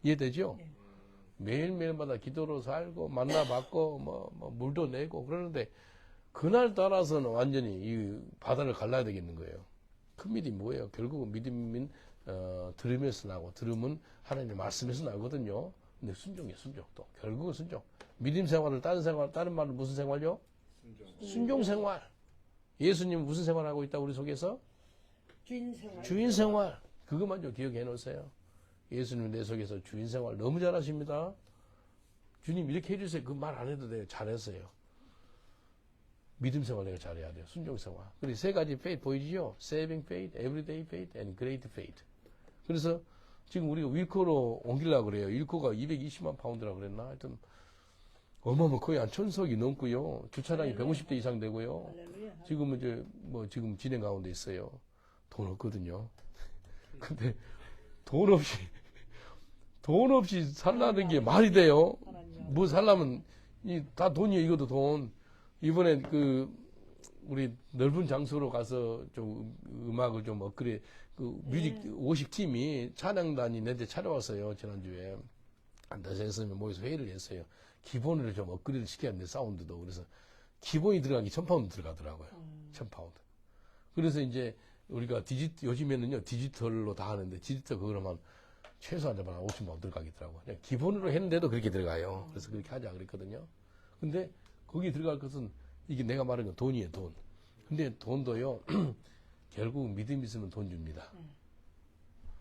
이해되죠? 네. 매일매일마다 기도로 살고, 만나받고, 물도 내고, 그러는데, 그날 따라서는 완전히 이 바다를 갈라야 되겠는 거예요. 큰 믿음이 뭐예요? 결국은 믿음은, 들으면서 나고, 들으면 하나님의 말씀에서 나거든요. 근데 순종이에요, 순종. 또, 결국은 순종. 믿음 생활을, 다른 말은 무슨 생활요? 순종 생활. 예수님 무슨 생활하고 있다, 우리 속에서? 주인 생활. 주인 생활. 그것만 좀 기억해 놓으세요. 예수님 내 속에서 주인 생활 너무 잘하십니다. 주님 이렇게 해주세요. 그 말 안 해도 돼요. 잘했어요. 믿음 생활 내가 잘해야 돼요. 순종 생활. 그리고 세 가지 faith 보이지요? Saving faith, everyday faith, and great faith. 그래서 지금 우리가 윌코로 옮기려고 그래요. 윌코가 220만 파운드라고 그랬나? 하여튼 어마어마 거의 한 1000석이 넘고요. 주차장이 150대 이상 되고요. 할렐루야. 지금은 이제 지금 진행 가운데 있어요. 돈 없거든요. 근데 돈 없이 살라는 게 말이 돼요? 뭐 살라면 다 돈이에요. 이것도 돈. 이번에 우리 넓은 장소로 가서 좀 음악을 좀 업그레이드, 뮤직 50팀이 찬양단이 내한테 찾아왔어요. 지난주에. 한다세스면 모여서 회의를 했어요. 기본을 좀 업그레이드 시켜야 되는데, 사운드도. 그래서 기본이 들어가기 1000파운드 들어가더라고요. 1000파운드. 그래서 이제 우리가 요즘에는요, 디지털로 다 하는데, 디지털 그거로만 최소한 50만 들어가겠더라고요. 그냥 기본으로 했는데도 그렇게 들어가요. 그래서 그렇게 하자 그랬거든요. 근데 거기 들어갈 것은 이게 내가 말한 건 돈이에요, 돈. 근데 돈도요, 결국 믿음 있으면 돈 줍니다.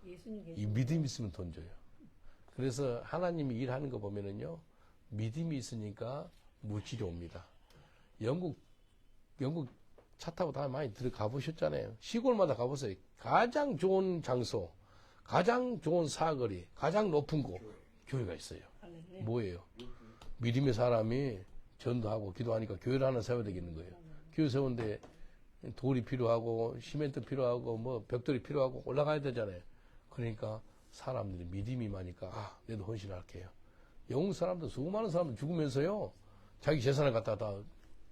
이 믿음 있으면 돈 줘요. 그래서 하나님이 일하는 거 보면은요, 믿음이 있으니까 물질이 옵니다. 영국 차 타고 다 많이 들어가 보셨잖아요. 시골마다 가보세요. 가장 좋은 장소, 가장 좋은 사거리, 가장 높은 곳, 교회가 있어요. 뭐예요? 믿음의 사람이 전도하고 기도하니까 교회를 하나 세워야 되겠는 거예요. 교회 세우는데 돌이 필요하고 시멘트 필요하고 벽돌이 필요하고 올라가야 되잖아요. 그러니까 사람들이 믿음이 많으니까 내도 헌신할게요. 영국 사람들 수많은 사람들 죽으면서요, 자기 재산을 갖다가 다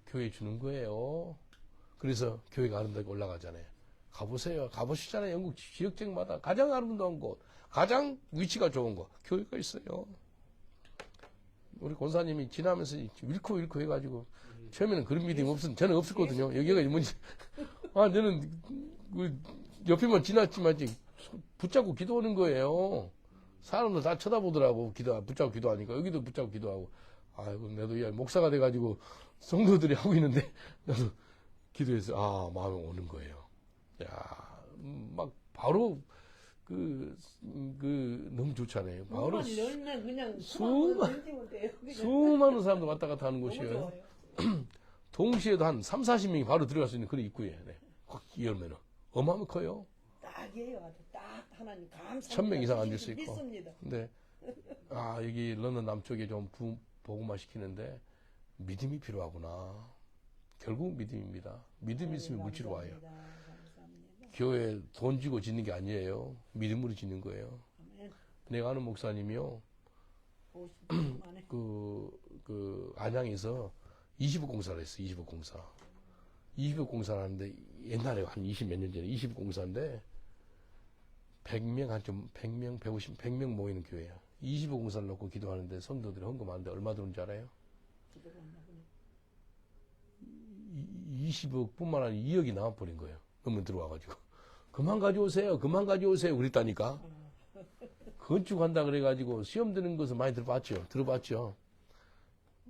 교회에 주는 거예요. 그래서 교회가 아름답게 올라가잖아요. 가보세요. 가보시잖아요. 영국 지역적마다 가장 아름다운 곳, 가장 위치가 좋은 곳, 교회가 있어요. 우리 권사님이 지나면서 윌코 해가지고, 처음에는 그런 믿음이 저는 없었거든요. 여기가 뭔지, 저는 옆에만 지났지만 붙잡고 기도하는 거예요. 사람들 다 쳐다보더라고. 붙잡고 기도하니까. 여기도 붙잡고 기도하고. 아이고, 나도 목사가 돼가지고 성도들이 하고 있는데, 나도 기도해서, 마음에 오는 거예요. 야, 바로, 너무 좋잖아요. 바로 열면 그냥 수많은 사람들 왔다 갔다 하는 곳이에요. 동시에도 한 3, 40명이 바로 들어갈 수 있는 그런 입구예요. 네. 확 열면은. 어마어마 커요. 딱이에요. 딱 하나님 감사합니다. 1000명 이상 앉을 수 있고. 믿습니다. 근데, 여기 런던 남쪽에 좀 보고만 시키는데, 믿음이 필요하구나. 결국 믿음입니다. 믿음이 있으면 물질 와요. 교회 돈 주고 짓는 게 아니에요. 믿음으로 짓는 거예요. 내가 아는 목사님이요. 안양에서 20억 공사를 했어요. 20억 공사. 20억 공사를 하는데, 옛날에 한 20몇 년 전에 20억 공사인데, 100명, 한좀 100명, 150, 100명 모이는 교회야. 20억 공사를 놓고 기도하는데 성도들이 헌금하는데 얼마 들어오는지 알아요? 기도가 안 나보네. 20억 뿐만 아니라 2억이 나와버린 거예요. 그러면 들어와가지고. 그만 가져오세요. 그만 가져오세요. 그랬다니까. 건축한다 그래가지고 시험 드는 것을 많이 들어봤죠? 들어봤죠?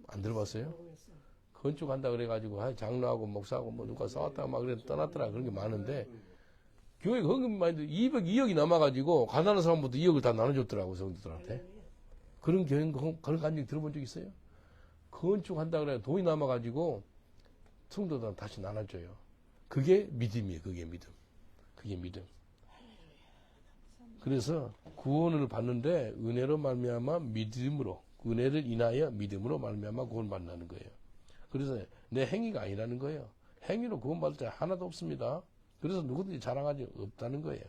안 들어봤어요? 모르겠어. 건축한다 그래가지고 장로하고 목사하고 뭐 누가 싸웠다가 막 그래 떠났더라 그런 게 많은데 교회 헌금 많이 200, 2억이 남아가지고 가난한 사람부터 2억을 다 나눠줬더라고 성도들한테. 그런 교회 그런 간증 들어본 적 있어요? 건축한다 그래 돈이 남아가지고 성도들한테 다시 나눠줘요. 그게 믿음이에요. 그게 믿음. 그게 믿음. 그래서 구원을 받는데 은혜로 말미암아 믿음으로 은혜를 인하여 믿음으로 말미암아 구원 받는 거예요. 그래서 내 행위가 아니라는 거예요. 행위로 구원 받을 자 하나도 없습니다. 그래서 누구든지 자랑하지 없다는 거예요.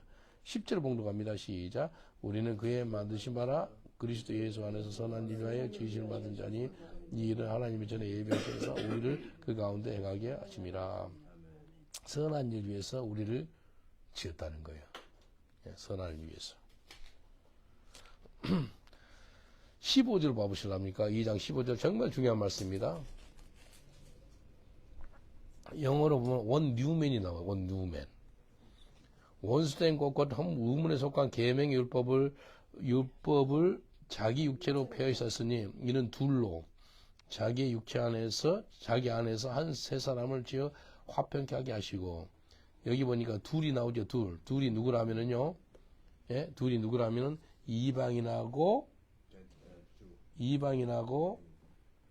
10절 봉독합니다. 시작. 우리는 그의 만드신 바라 그리스도 예수 안에서 선한 일을 하여 지으심을 받은 자니 이 일은 하나님이 전에 예비하셔서 우리를 그 가운데 행하게 하심이라. 선한 일 위해서 우리를 지었다는 거예요. 선한 일 위해서. 15절 봐보실랍니까? 2장 15절 정말 중요한 말씀입니다. 영어로 보면 원 뉴맨이 나와요. 원 뉴맨. 원수된 것과 의문에 속한 계명의 율법을 자기 육체로 폐하셨으니 이는 둘로 자기 육체 안에서 자기 안에서 한 세 사람을 지어 화평케 하게 하시고 여기 보니까 둘이 나오죠. 둘이 누구라면은요. 예? 둘이 누구라면은 이방인하고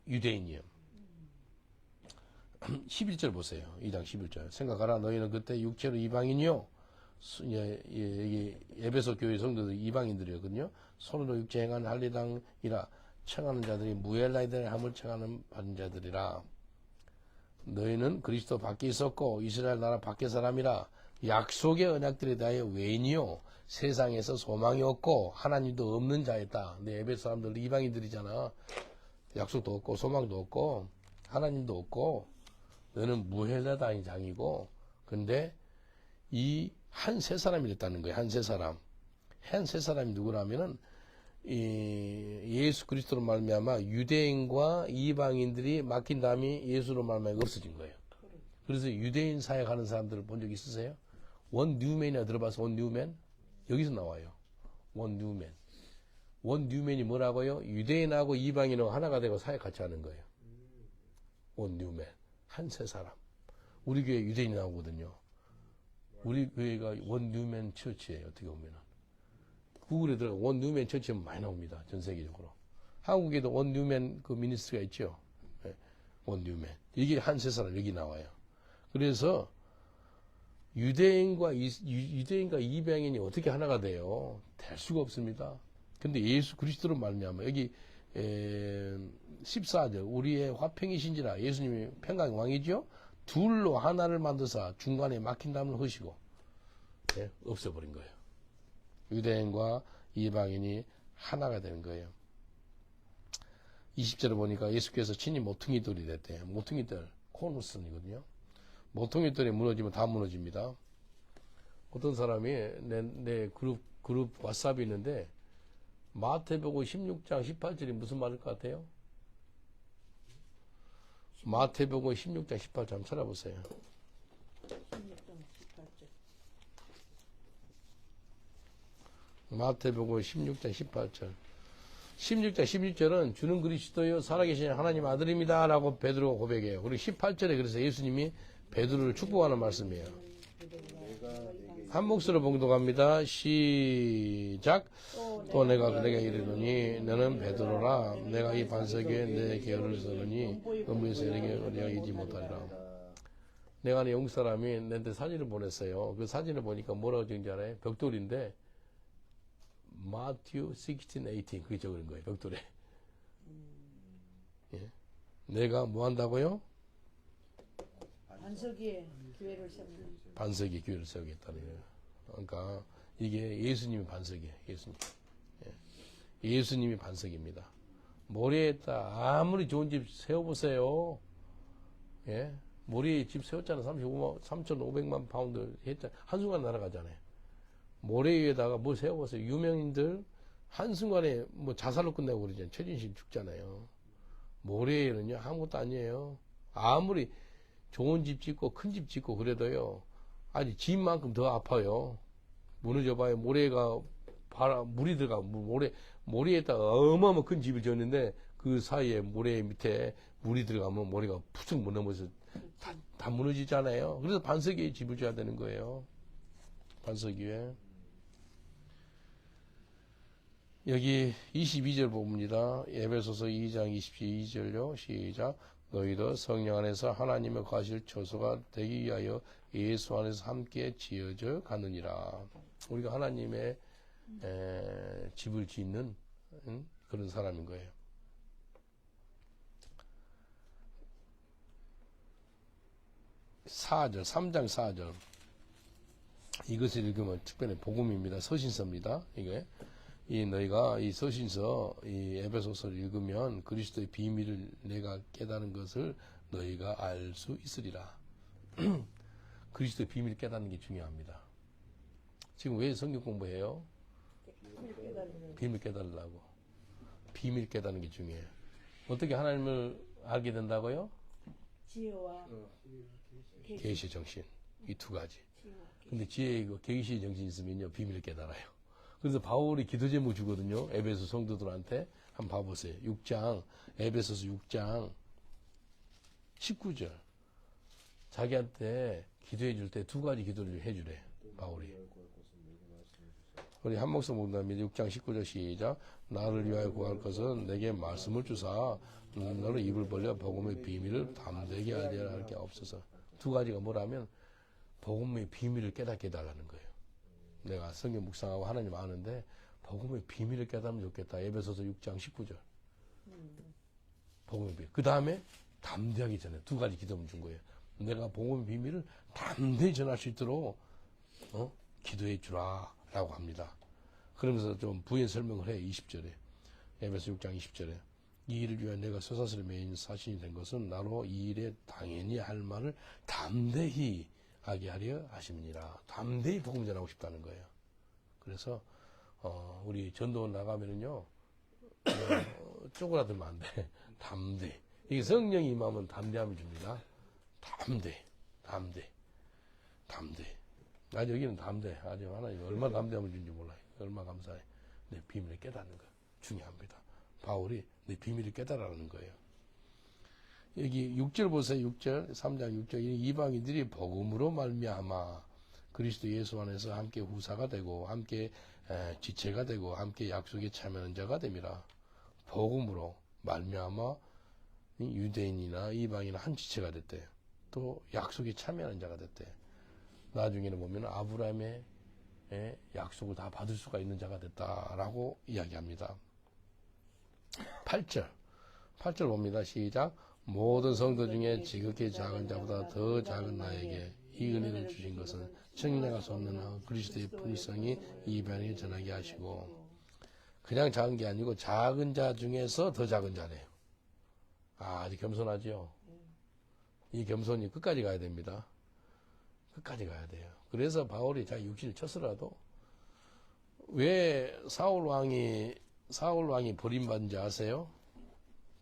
유대인이요. 11절 보세요. 2장 11절. 생각하라. 너희는 그때 육체로 이방인이요. 여기 에베소 교회 성도들 이방인들이었거든요. 손으로 육체 행하는 할례당이라 청하는 자들이 무엘라이들의 함을 청하는 받은 자들이라. 너희는 그리스도 밖에 있었고 이스라엘 나라 밖의 사람이라 약속의 언약들에 대하여 외인이요 세상에서 소망이 없고 하나님도 없는 자였다. 근데 에베소 사람들 이방인들이잖아. 약속도 없고 소망도 없고 하나님도 없고 너는 무헬라당의 장이고 근데 이 한 세 사람이 됐다는 거예요. 한 세 사람. 한 세 사람이 누구라면은 예수 그리스도로 말미암아 유대인과 이방인들이 막힌 담이 예수로 말미암아 없어진 거예요. 그래서 유대인 사역하는 사람들을 본 적 있으세요? 원 뉴맨이나 들어봐서 원 뉴맨? 여기서 나와요. 원 뉴맨. 원 뉴맨이 뭐라고요? 유대인하고 이방인하고 하나가 되고 사역 같이 하는 거예요. 원 뉴맨. 한 세 사람. 우리 교회 유대인이 나오거든요. 우리 교회가 원 뉴맨 처치예요. 어떻게 보면은. 구글에 들어가 원 뉴맨 처치면 많이 나옵니다. 전 세계적으로. 한국에도 원 뉴맨 그 미니스트리가 있죠. 네. 원 뉴맨. 이게 한 세 사람 여기 나와요. 그래서 유대인과 이방인이 어떻게 하나가 돼요? 될 수가 없습니다. 근데 예수 그리스도로 말미암아 여기 14절 우리의 화평이신지라 예수님이 평강의 왕이죠. 둘로 하나를 만드사 중간에 막힌 담을 허시고 네, 없애버린 거예요. 유대인과 이방인이 하나가 되는 거예요. 20절에 보니까 예수께서 친히 모퉁이돌이 됐대요. 모퉁이돌, 코너스톤이거든요. 모퉁이돌이 무너지면 다 무너집니다. 어떤 사람이 내 그룹 왓삽이 있는데 마태복음 16장 18절이 무슨 말일 것 같아요? 마태복음 16장 18절 한번 찾아보세요. 16장 18절. 마태복음 16장 18절. 16장 16절은 주는 그리스도요 살아계신 하나님 아들입니다 라고 베드로가 고백해요. 그리고 18절에 그래서 예수님이 베드로를 축복하는 말씀이에요. 한 목소리로 봉독합니다. 시작. 또 내가 내게 이르노니 너는 베드로라. 내가 이 반석에 내 계열을 서느니 음부에서 내게 어리하이지 못하리라. 내가 아는 영국 사람이 내한테 사진을 보냈어요. 그 사진을 보니까 뭐라고 적은지 알아요? 벽돌인데 마튜 16, 18 그게 적은 거예요. 벽돌에. 예. 내가 뭐 한다고요? 반석이에 교회를 세우는. 반석이 교회를 세우겠다는 거예요. 그러니까 이게 예수님이 반석이에요. 예수님. 예. 예수님이 반석입니다. 모래에다 아무리 좋은 집 세워보세요. 예. 모래에 집 세웠잖아. 3,500만 파운드 했잖아. 한순간 날아가잖아요. 모래 위에다가 뭐 세워보세요. 유명인들 한순간에 뭐 자살로 끝내고 그러잖아요. 최진실 죽잖아요. 모래 위에는요, 아무것도 아니에요. 아무리 좋은 집 짓고 큰 집 짓고 그래도요, 아니, 집만큼 더 아파요. 무너져봐요. 모래가, 물이 들어가, 모래에다가 어마어마한 큰 집을 지었는데 그 사이에 모래 밑에 물이 들어가면 모래가 푸쩍 무너져서 다 무너지잖아요. 그래서 반석 위에 집을 지어야 되는 거예요. 반석 위에. 여기 22절 봅니다. 에베소서 2장 22절요. 시작. 너희도 성령 안에서 하나님의 거하실 처소가 되기 위하여 예수 안에서 함께 지어져 가느니라. 우리가 하나님의 집을 짓는 그런 사람인 거예요. 4절, 3장 4절. 이것을 읽으면 특별히 복음입니다. 서신서입니다. 이게. 너희가 이 서신서, 이 에베소서를 읽으면 그리스도의 비밀을 내가 깨달은 것을 너희가 알 수 있으리라. 그리스도의 비밀을 깨닫는 게 중요합니다. 지금 왜 성경 공부해요? 비밀 깨달으려고. 비밀 깨닫는 게 중요해요. 어떻게 하나님을 알게 된다고요? 지혜와 계시 정신. 이 두 가지. 근데 지혜이고 계시 정신이 있으면요, 비밀을 깨달아요. 그래서 바울이 기도 제목 주거든요. 에베소 성도들한테. 한번 봐보세요. 6장, 에베소서 6장 19절. 자기한테 기도해 줄 때 두 가지 기도를 해주래. 바울이. 우리 한 목소리 묵답니다. 6장 19절 시작. 나를 위하여 구할 것은 내게 말씀을 주사 너를 입을 벌려 복음의 비밀을 담대게 하려 할 게 없어서. 두 가지가 뭐라면 복음의 비밀을 깨닫게 해달라는 거예요. 내가 성경 묵상하고 하나님 아는데 복음의 비밀을 깨달으면 좋겠다. 에베소서 6장 19절. 복음의 비밀. 그 다음에 담대하게 전해. 두 가지 기도문 준 거예요. 내가 복음의 비밀을 담대히 전할 수 있도록 기도해 주라 라고 합니다. 그러면서 좀 부연 설명을 해. 20절에. 에베소 6장 20절에. 이 일을 위하여 내가 쇠사슬의 메인 사신이 된 것은 나로 이 일에 당연히 할 말을 담대히 하게 하려 하십니다. 담대히 복음 전하고 싶다는 거예요. 그래서 우리 전도원 나가면은요, 쪼그라들면 안 돼. 담대히. 이게 성령이 임하면 담대함을 줍니다. 담대히. 아주 여기는 담대. 아주 하나님 얼마나 담대함을 주는지 몰라요. 얼마나 감사해. 내 비밀을 깨닫는 거 중요합니다. 바울이 내 비밀을 깨달으라는 거예요. 여기 6절 보세요. 6절, 3장 6절. 이방인들이 복음으로 말미암아 그리스도 예수 안에서 함께 후사가 되고 함께 지체가 되고 함께 약속에 참여하는 자가 됩니다. 복음으로 말미암아 유대인이나 이방인이나 한 지체가 됐대. 또 약속에 참여하는 자가 됐대. 나중에는 보면 아브라함의 약속을 다 받을 수가 있는 자가 됐다라고 이야기합니다. 8절 봅니다. 시작. 모든 성도 중에 지극히 작은 자보다 더 작은 나에게 이 은혜를 주신 것은 청량할 수 없는 그리스도의 풍성이 이방에 전하게 하시고. 그냥 작은 게 아니고 작은 자 중에서 더 작은 자래요. 아주 겸손하죠. 이 겸손이 끝까지 가야 됩니다. 끝까지 가야 돼요. 그래서 바울이 자기 육신을 쳤으라도 왜 사울 왕이 버림받은지 아세요?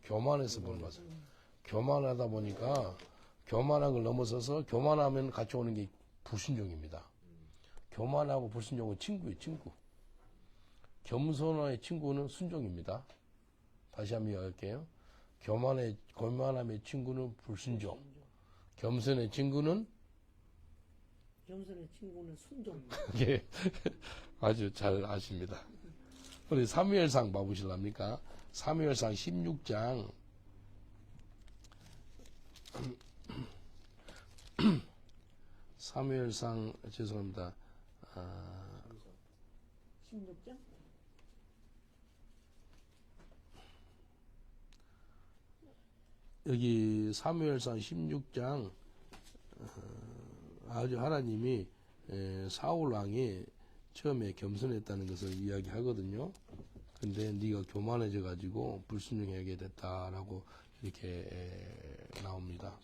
교만해서 버림받았어요. 교만하다 보니까 교만한 걸 넘어서서 교만하면 같이 오는 게 불순종입니다. 교만하고 불순종은 친구예요, 친구. 겸손의 친구는 순종입니다. 다시 한번 이야기할게요. 교만함의 친구는 불순종. 겸손의 친구는 순종. 예, 아주 잘 아십니다. 우리 사무엘상 봐보실랍니까? 사무엘상 16장 사무엘상 죄송합니다. 16장? 여기 사무엘상 16장 아주 하나님이 사울 왕이 처음에 겸손했다는 것을 이야기하거든요. 근데 네가 교만해져 가지고 불순종하게 됐다라고 이렇게 나옵니다.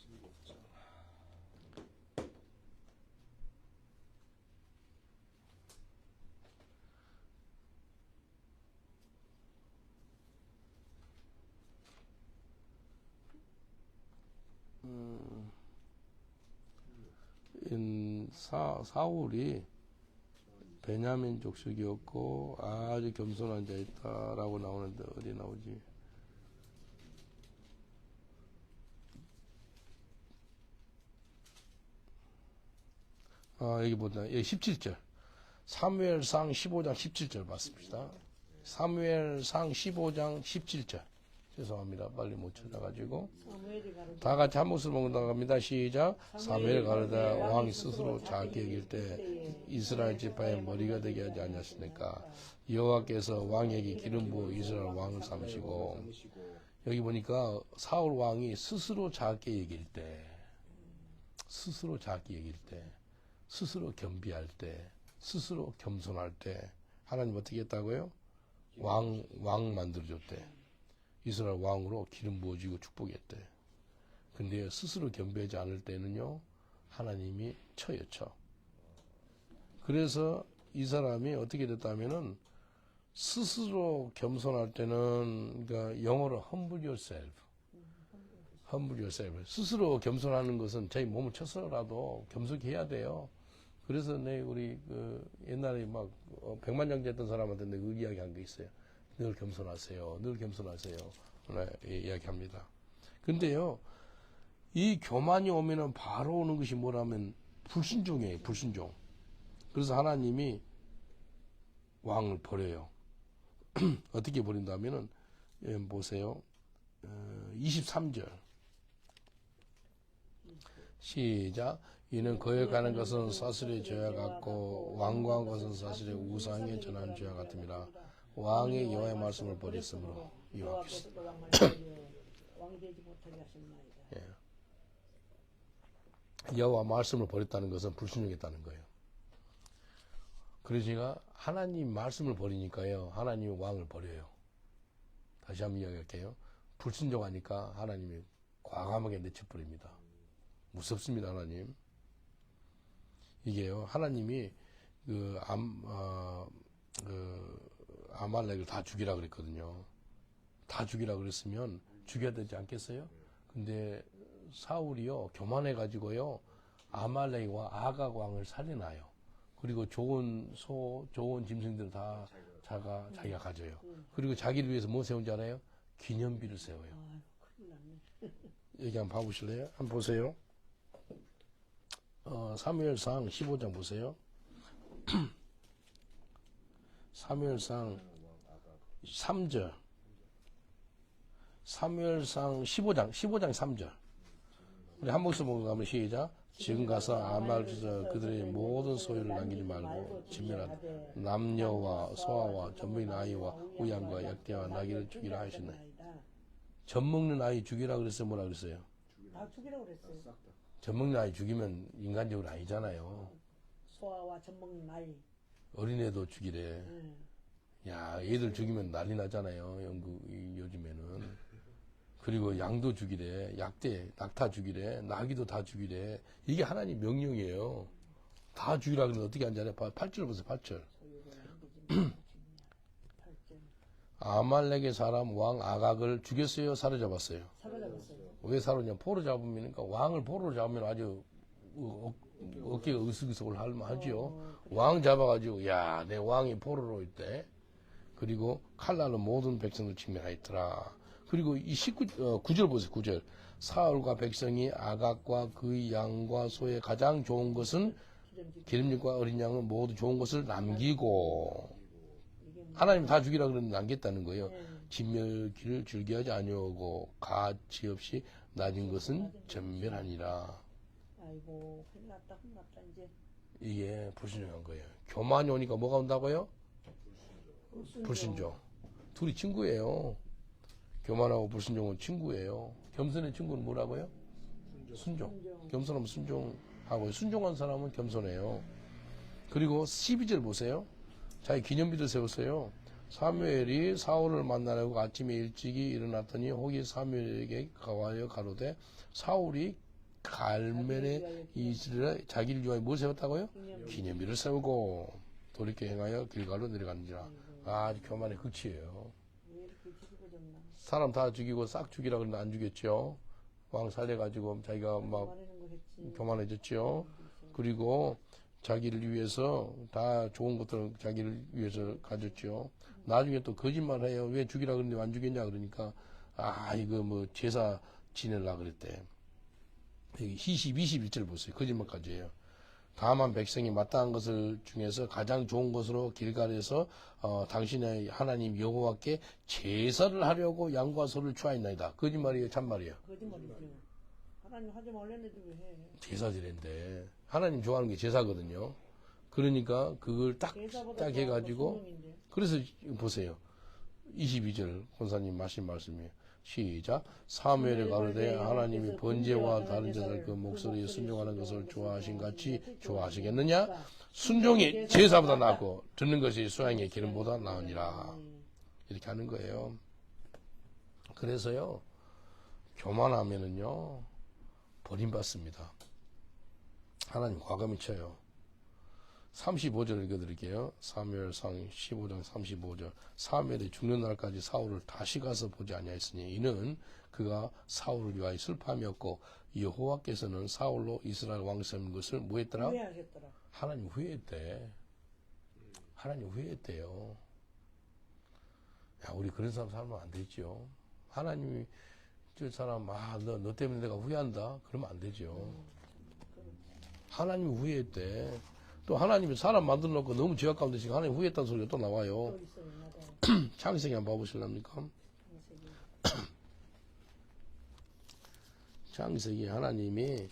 사울이 베냐민 족속이었고 아주 겸손한 자였다라고 나오는데 어디 나오지? 여기 보자. 여기 17절. 사무엘상 15장 17절 맞습니다. 사무엘상 15장 17절. 죄송합니다. 빨리 못 찾아가지고. 사무엘이 가로되 다 같이 한 목소리 먹는다고 합니다. 시작. 사무엘 가르다 왕이 스스로 작게 여길 때 이스라엘 지파의 머리가 되게 하지 않았습니까? 여호와께서 왕에게 기름 부어 이스라엘 왕을 삼으시고, 여기 보니까 사울 왕이 스스로 작게 여길 때, 스스로 작게 여길 때, 스스로 겸비할 때, 스스로 겸손할 때 하나님 어떻게 했다고요? 왕 만들어줬대. 이스라엘 왕으로 기름 부어지고 축복했대. 근데 스스로 겸비하지 않을 때는요, 하나님이 쳐요, 쳐. 그래서 이 사람이 어떻게 됐다면은 스스로 겸손할 때는, 그러니까 영어로 humble yourself. humble yourself. 스스로 겸손하는 것은 자기 몸을 쳐서라도 겸손해야 돼요. 그래서 우리 옛날에 막 백만장者했던 사람한테 내가 그 이야기 한 게 있어요. 늘 겸손하세요. 늘 겸손하세요. 이야기합니다. 근데요, 이 교만이 오면은 바로 오는 것이 뭐라면 불순종이에요. 불순종. 그래서 하나님이 왕을 버려요. 어떻게 버린다면은 보세요. 23절. 시작. 이는 거역하는 것은 사슬의 죄와 같고 완고한 것은 사슬의 우상에 전하는 죄와 같습니다. 왕의 여호와의 말씀을 버렸으므로 여호와께서 왕이 되지 못하게 하셨나이다. 여호와 말씀을 버렸다는 것은 불순종했다는 거예요. 그러니까 하나님 말씀을 버리니까요, 하나님이 왕을 버려요. 다시 한번 이야기할게요. 불순종하니까 하나님이 과감하게 내쳐버립니다. 무섭습니다, 하나님. 이게요, 하나님이 아말렉을 다 죽이라 그랬거든요. 다 죽이라 그랬으면 죽여야 되지 않겠어요? 근데 사울이요, 교만해가지고요, 아말렉과 아각 왕을 살려놔요. 그리고 좋은 소, 좋은 짐승들 다 자기가 가져요. 그리고 자기를 위해서 뭐 세운 줄 알아요? 기념비를 세워요. 아유, 큰일 났네. 여기 한번 봐보실래요? 한번 보세요. 사무엘상 15장 보세요. 사무엘상 3절. 사무엘상 15장 3절. 우리 한 목소리 보고 가면 시작. 지금 가서 아말에서 그들의 모든 소유를 남기지 말고 진멸하되 남녀와 소아와 젖먹는 아이와 우양과 약대와 나귀를 죽이라 하시네. 젖 먹는 아이 죽이라 그랬어요? 뭐라 그랬어요? 다 죽이라고 그랬어요. 젖 먹는 아이 죽이면 인간적으로 아니잖아요. 소아와 젖 먹는 아이. 어린애도 죽이래. 야, 애들 죽이면 난리 나잖아요. 요즘에는. 그리고 양도 죽이래. 약대, 낙타 죽이래. 나귀도 다 죽이래. 이게 하나님 명령이에요. 다 죽이라 그러면 어떻게 하는지 알아요? 8절 보세요, 8절. 아말렉의 사람 왕 아각을 죽였어요? 사로잡았어요? 사로잡았어요. 왜 사로잡냐? 포로 잡으면, 왕을 포로로 잡으면 아주 어깨가 으쓱으쓱을 하지요. 왕 잡아가지고, 야, 내 왕이 포로로 있대. 그리고 칼날로 모든 백성을 직면하였더라. 그리고 이 9절 보세요, 9절. 사울과 백성이 아각과 그의 양과 소의 가장 좋은 것은 기름육과 어린 양은 모두 좋은 것을 남기고, 하나님 다 죽이라 그러는데 남겼다는 거예요. 진멸기를 즐겨하지 아니하고 가치 없이 낮은 것은 전멸하니라. 아이고, 혼났다 이제. 이게 불순종한 거예요. 교만이 오니까 뭐가 온다고요? 불순종. 둘이 친구예요. 교만하고 불순종은 친구예요. 겸손의 친구는 뭐라고요? 순종. 겸손하면 순종하고, 순종한 사람은 겸손해요. 그리고 12절 보세요. 자기 기념비를 세웠어요. 사무엘이 사울을 만나려고 아침에 일찍이 일어났더니 혹이 사무엘에게 가와여 가로되, 사울이 갈멜에 이스라엘 자기를 위하여 뭘 세웠다고요? 기념비를 세우고 돌이켜 행하여 길갈로 내려가는지라. 아주 교만의 극치예요. 사람 다 죽이고 싹 죽이라 그러는데 안 죽였죠. 왕 살려가지고 자기가 막 교만해졌죠. 그리고 자기를 위해서 다 좋은 것들을 자기를 위해서 가졌죠. 나중에 또 거짓말해요. 왜 죽이라 그러는데 안 죽였냐 그러니까 이거 뭐 제사 지내려 그랬대. 여기 21절 보세요. 거짓말까지 해요. 다만 백성이 마땅한 것을 중에서 가장 좋은 것으로 길갈에서 당신의 하나님 여호와께 제사를 하려고 양과 소를 취하였나이다. 거짓말이에요, 참말이에요? 거짓말이죠. 하나님 하지 말랬는데 왜 해? 제사 지낸데 하나님 좋아하는 게 제사거든요. 그러니까 그걸 딱 해가지고 성령인데. 그래서 보세요. 22절 권사님 말씀이에요. 시작. 사무엘에 가로되 하나님이 번제와 다른 제사를 그 목소리에 순종하는 것을 좋아하신 같이 좋아하시겠느냐? 순종이 제사보다 낫고 듣는 것이 수양의 기름보다 나으니라. 이렇게 하는 거예요. 그래서요, 교만하면은요 버림받습니다. 하나님 과감히 쳐요. 35절 읽어드릴게요. 사무엘상 15장 35절. 사무엘이 죽는 날까지 사울을 다시 가서 보지 아니하였으니 이는 그가 사울을 위하여 슬픔이었고 여호와께서는 사울로 이스라엘 왕 세운 것을 뭐 했더라? 후회하셨더라. 하나님 후회했대. 하나님 후회했대요. 야, 우리 그런 사람 살면 안 되죠. 하나님이 저 사람 너 때문에 내가 후회한다. 그러면 안 되죠. 하나님이 후회했대. 또 하나님이 사람 만들어 놓고 너무 죄악 가운데 지금 하나님 후회했다는 소리가 또 나와요. 또 있어 있나봐. 창세기 한번 봐보실랍니까? 창세기 하나님이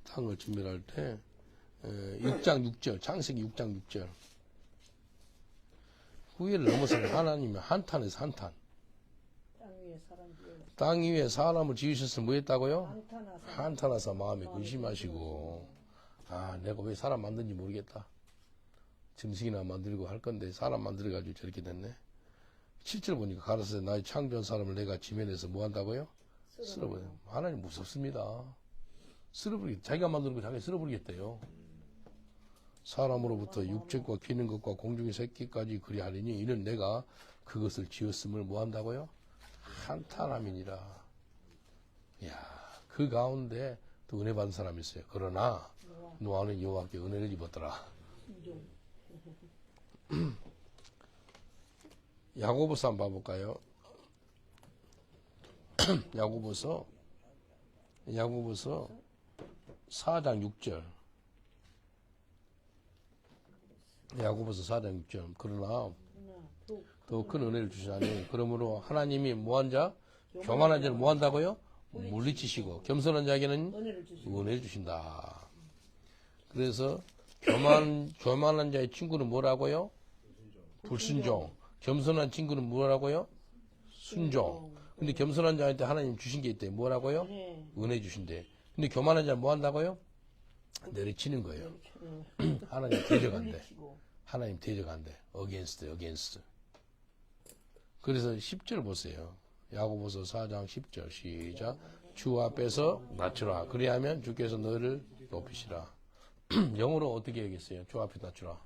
땅을 준비할 때 6장 6절 창세기 6장 6절 후회를 넘어서는 하나님이 한탄에서 한탄 땅 위에 사람을 지으셨으면 뭐 했다고요? 한탄하사 마음에 근심하시고 내가 왜 사람 만든지 모르겠다. 짐승이나 만들고 할 건데 사람 만들어가지고 저렇게 됐네. 7절 보니까 가라사대 나의 창조한 사람을 내가 지면에서 뭐 한다고요? 쓸어버려. 하나님 무섭습니다. 자기가 만드는 거 자기가 쓸어버리겠대요. 사람으로부터 육적과 기는 것과 공중의 새끼까지 그리하리니 이는 내가 그것을 지었음을 뭐 한다고요? 한탄함이니라. 그 가운데 또 은혜 받은 사람이 있어요. 그러나 노아는 여호와께 은혜를 입었더라. 야고보서 한번 봐볼까요? 야고보서 4장 6절. 야고보서 4장 6절. 그러나 더 큰 은혜를 주시나니 그러므로 하나님이 뭐한 자? 교만한 자를 뭐 한다고요? 물리치시고 겸손한 자에게는 은혜를 주신다. 그래서 교만한 자의 친구는 뭐라고요? 불순종. 겸손한 친구는 뭐라고요? 순종. 근데 겸손한 자한테 하나님 주신 게 있대. 뭐라고요? 은혜 주신대. 근데 교만한 자는 뭐 한다고요? 내리치는 거예요. 하나님 대적한대. 하나님 대적한대. against. 그래서 10절 보세요. 야고보서 4장 10절 시작. 주 앞에서 낮추라. 그리하면 주께서 너를 높이시라. 영어로 어떻게 얘기했어요? 주 앞에 낮추라.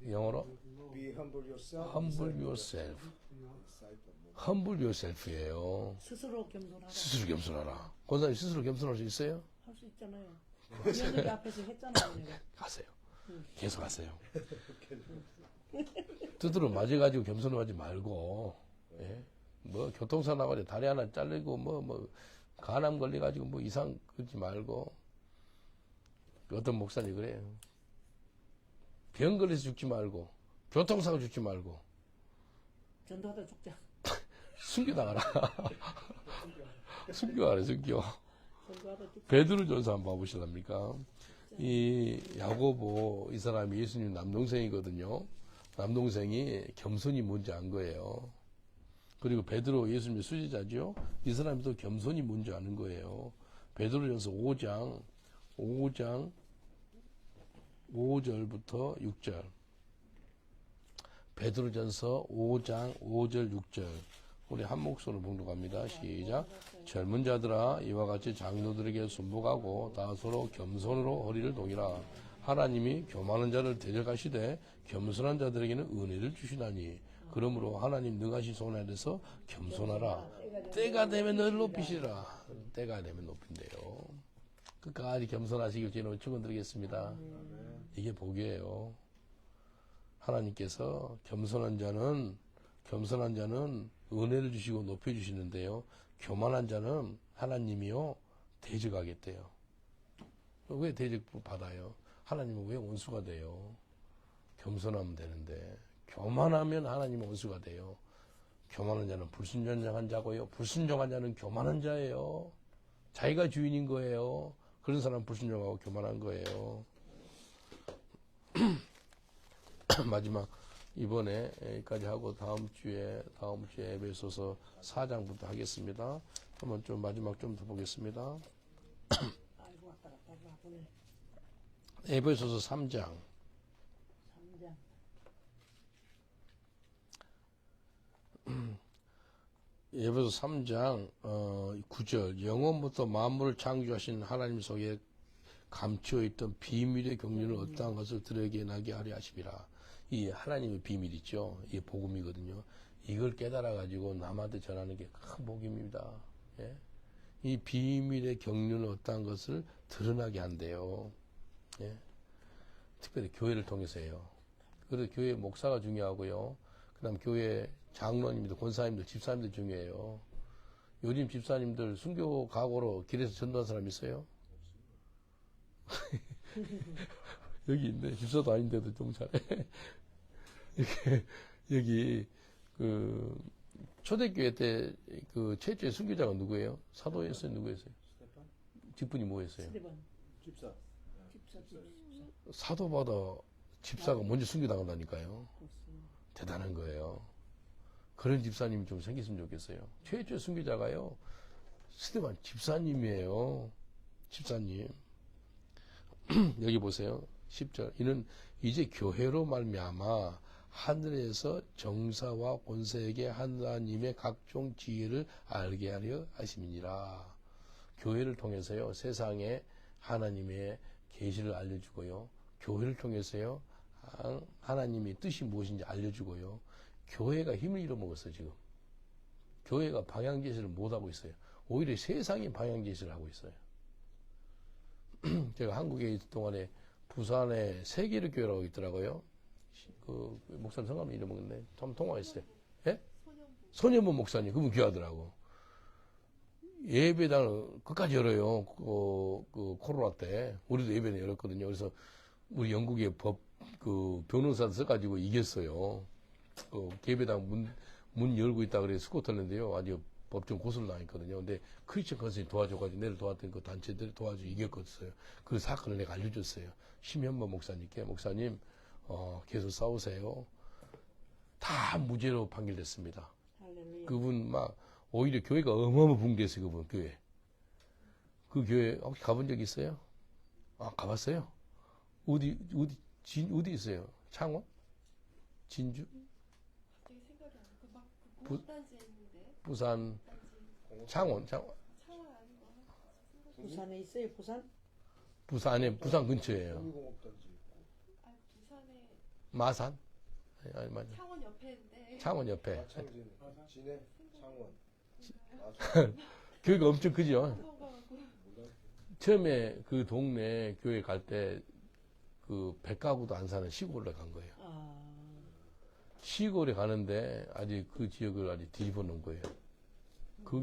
영어로 humble yourself. humble yourself예요. 스스로 겸손하라. 스스로 겸손하라. 권사님 스스로 겸손할 수 있어요? 할 수 있잖아요. 며느리 앞에서 했잖아요. 내가. 가세요. 계속 하세요. 두드러 맞아가지고 겸손하지 말고, 뭐 교통사 나가지고 다리 하나 잘리고 뭐 간암 걸려가지고 뭐 이상 그러지 말고. 어떤 목사님이 그래요. 병 걸려서 죽지 말고 교통사고 죽지 말고 전도하다 죽자. 순교당하라. 순교하라 순교. 전도하다 죽자. 베드로전서 한번 봐보실랍니까? 이 야고보 이 사람이 예수님 남동생이거든요. 남동생이 겸손이 뭔지 안 거예요. 그리고 베드로 예수님의 수제자죠. 이 사람이 또 겸손이 뭔지 아는 거예요. 베드로전서 5장 5절부터 6절. 베드로전서 5장 5절 6절. 우리 한 목소리로 봉독합니다. 시작. 젊은 자들아 이와 같이 장로들에게 순복하고 다 서로 겸손으로 허리를 동이라. 하나님이 교만한 자를 대적하시되 겸손한 자들에게는 은혜를 주시나니 그러므로 하나님 능하시 손안에서 겸손하라. 때가 되면 너를 높이시라. 때가 되면 높인대요. 끝까지 겸손하시길 주님으로 축원드리겠습니다. 이게 복이에요. 하나님께서 겸손한 자는 은혜를 주시고 높여주시는데요. 교만한 자는 하나님이요 대적하겠대요. 왜 대적 받아요? 하나님은 왜 원수가 돼요? 겸손하면 되는데 교만하면 하나님은 원수가 돼요. 교만한 자는 불순종한 자고요. 불순종한 자는 교만한 자예요. 자기가 주인인 거예요. 그런 사람은 불순종하고 교만한 거예요. 마지막 이번에 여기까지 하고 다음 주에 에베소서 4장부터 하겠습니다. 한번 좀 마지막 좀 더 보겠습니다. 아이고 왔다 갔다 하고 보내. 에베소서 3장 3장. 에베소서 3장 9절 영원부터 만물을 창조하신 하나님 속에 감추어 있던 비밀의 경륜을 어떠한 것을 들에게 나게 하려 하심이라. 이 하나님의 비밀 있죠. 이게 복음이거든요. 이걸 깨달아 가지고 남한테 전하는 게 큰 복음입니다. 예? 이 비밀의 경륜을 어떠한 것을 드러나게 한대요. 예? 특별히 교회를 통해서요. 그래서 교회 목사가 중요하고요. 그다음 교회 장로님들, 권사님들, 집사님들 중요해요. 요즘 집사님들 순교 각오로 길에서 전도한 사람 있어요? 여기 있네. 집사도 아닌데도 좀 잘해. 여기 그 초대교회 때 그 최초의 순교자가 누구예요? 사도였어요? 누구였어요? 직분이 뭐였어요? 스테반. 집사. 집사. 사도보다 집사가 먼저 순교당한다니까요. 그렇습니다. 대단한 거예요. 그런 집사님이 좀 생겼으면 좋겠어요. 최초의 순교자가요. 스테반 집사님이에요. 집사님. 여기 보세요. 10절. 이는 이제 교회로 말미암아 하늘에서 정사와 권세에게 하나님의 각종 지혜를 알게 하려 하심이니라. 교회를 통해서요. 세상에 하나님의 계시를 알려주고요. 교회를 통해서요. 하나님의 뜻이 무엇인지 알려주고요. 교회가 힘을 잃어먹었어요. 지금. 교회가 방향 제시를 못하고 있어요. 오히려 세상이 방향 제시를 하고 있어요. 제가 한국에 있을 동안에 부산에 세계를 교회라고 있더라고요. 그 목사님 성함 잃어먹었네. 참 통화했어요. 예? 손현보 목사님. 그분 귀하더라고. 예배당을 끝까지 열어요. 그 코로나 때 우리도 예배당 열었거든요. 그래서 우리 영국의 변호사 써가지고 이겼어요. 예배당 문 열고 있다 그래 스코틀랜드요. 아주 법정 고소를 당했거든요. 근데 크리스천 컨설팅 도와줘가지고 내를 도왔던 그 단체들 도와주고 이겼었어요. 그 사건을 내가 알려줬어요. 심현보 목사님께 목사님 계속 싸우세요. 다 무죄로 판결됐습니다. 할렐루야. 그분 막 오히려 교회가 어마어마 붕괴했어요. 그분 교회. 그 교회 혹시 가본 적 있어요? 아 가봤어요? 어디 있어요? 창원? 진주? 갑자기 생각이 안 나. 그막 부- 공단지에 있는데. 부산? 단지. 창원? 창원 아닌 거. 부산에 있어요. 부산에 부산 근처예요. 국민공업단지 있고. 아 부산에 마산? 아니 맞아. 창원 옆에인데. 창원 옆에. 마창진, 진해, 창원. 교회가 엄청 크죠. 성가고. 처음에 그 동네 교회 갈 때 그 100가구도 안 사는 시골에 간 거예요. 시골에 가는데 아직 그 지역을 아직 뒤집어 놓은 거예요. 그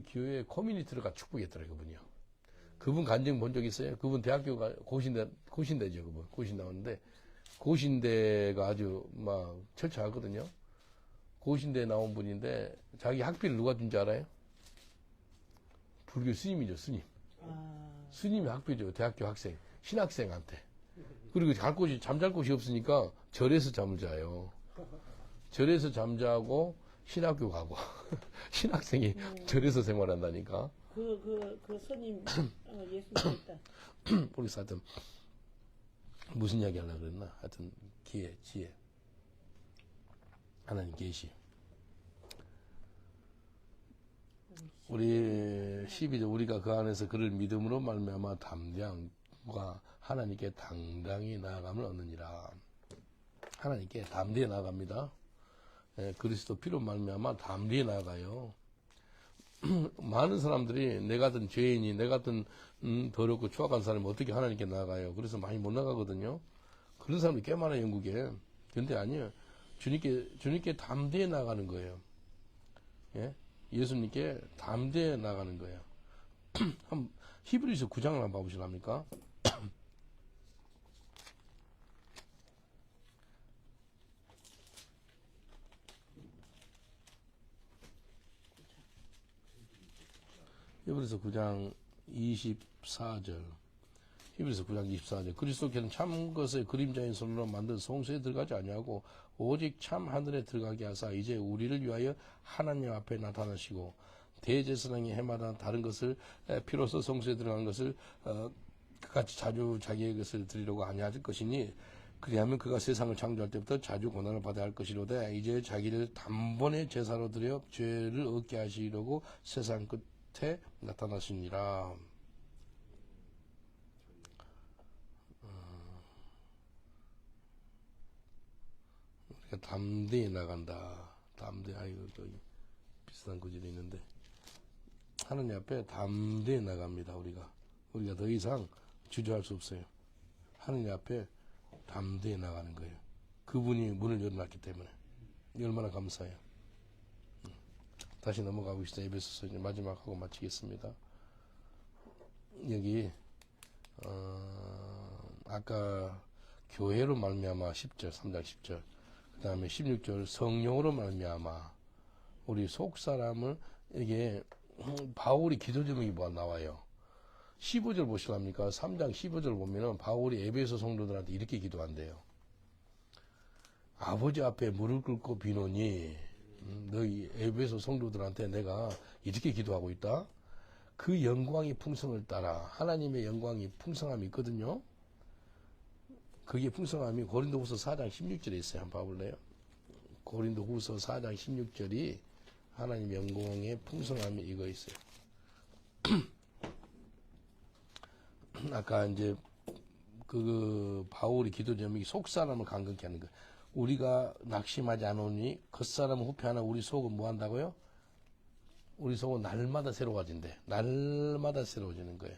교회 커뮤니티를 축복했더라고요, 그분이요. 그분 간증 본 적 있어요? 그분 대학교가 고신대죠, 그분. 고신 나왔는데, 고신대가 아주 막 철저하거든요. 고신대 나온 분인데, 자기 학비를 누가 준 줄 알아요? 불교 스님이죠, 스님. 스님이 학비죠, 대학교 학생. 신학생한테. 그리고 잠잘 곳이 없으니까 절에서 잠을 자요. 절에서 잠자고 신학교 가고 신학생이 절에서 생활한다니까. 그 스님 예수 믿다. 모르겠어. 하여튼 무슨 이야기 하려고 그랬나. 하여튼 지혜. 하나님 계시. 우리 12절 우리가 그 안에서 그를 믿음으로 말미암아 담대함과 하나님께 당당히 나아감을 얻느니라. 하나님께 담대히 나아갑니다. 예, 그리스도 피로 말미암아 담대히 나아가요. 많은 사람들이 내 같은 죄인이, 내 같은 더럽고 추악한 사람이 어떻게 하나님께 나아가요? 그래서 많이 못 나가거든요. 그런 사람이 꽤 많아요, 영국에. 근데 아니에요. 주님께 담대히 나가는 거예요. 예? 예수님께 담대히 나가는 거예요. 한번 히브리서 9장을 한번 봐보실랍니까? 히브리서 9장 24절. 히브리서 9장 24절. 그리스도께는 참 것의 그림자인 손으로 만든 성소에 들어가지 아니하고 오직 참 하늘에 들어가게 하사 이제 우리를 위하여 하나님 앞에 나타나시고 대제사장이 해마다 다른 것을 피로써 성소에 들어간 것을 그같이 자주 자기의 것을 드리려고 아니할 것이니 그리하면 그가 세상을 창조할 때부터 자주 고난을 받아야 할 것이로되 이제 자기를 단번에 제사로 드려 죄를 얻게 하시려고 세상 끝에 나타나시니라. 우리가 담대히 나간다. 담대히, 아이고, 저기 비슷한 구절이 있는데 하나님 앞에 담대히 나갑니다. 우리가 더 이상 주저할 수 없어요. 하나님 앞에 담대히 나가는 거예요. 그분이 문을 열어놨기 때문에. 얼마나 감사해요. 다시 넘어가고 있어요. 에베소서 이제 마지막하고 마치겠습니다. 여기 아까 교회로 말미암아 10절, 3장 10절, 그 다음에 16절 성령으로 말미암아 우리 속사람을 이게 바울이 기도 제목이 뭐 나와요. 15절 보시랍니까? 3장 15절 보면은 바울이 에베소 성도들한테 이렇게 기도한대요. 아버지 앞에 무릎 꿇고 비노니 너희 에베소 성도들한테 내가 이렇게 기도하고 있다. 그 영광이 풍성을 따라 하나님의 영광이 풍성함이 있거든요. 그게 풍성함이 고린도후서 4장 16절에 있어요. 한번 봐볼래요? 고린도후서 4장 16절이 하나님 영광의 풍성함이 이거 있어요. 아까 이제 그 바울이 기도 제목이 속사람을 강건케 하는 거. 우리가 낙심하지 않으니 겉사람은 후패하나 우리 속은 뭐 한다고요? 우리 속은 날마다 새로워진대. 날마다 새로워지는 거예요.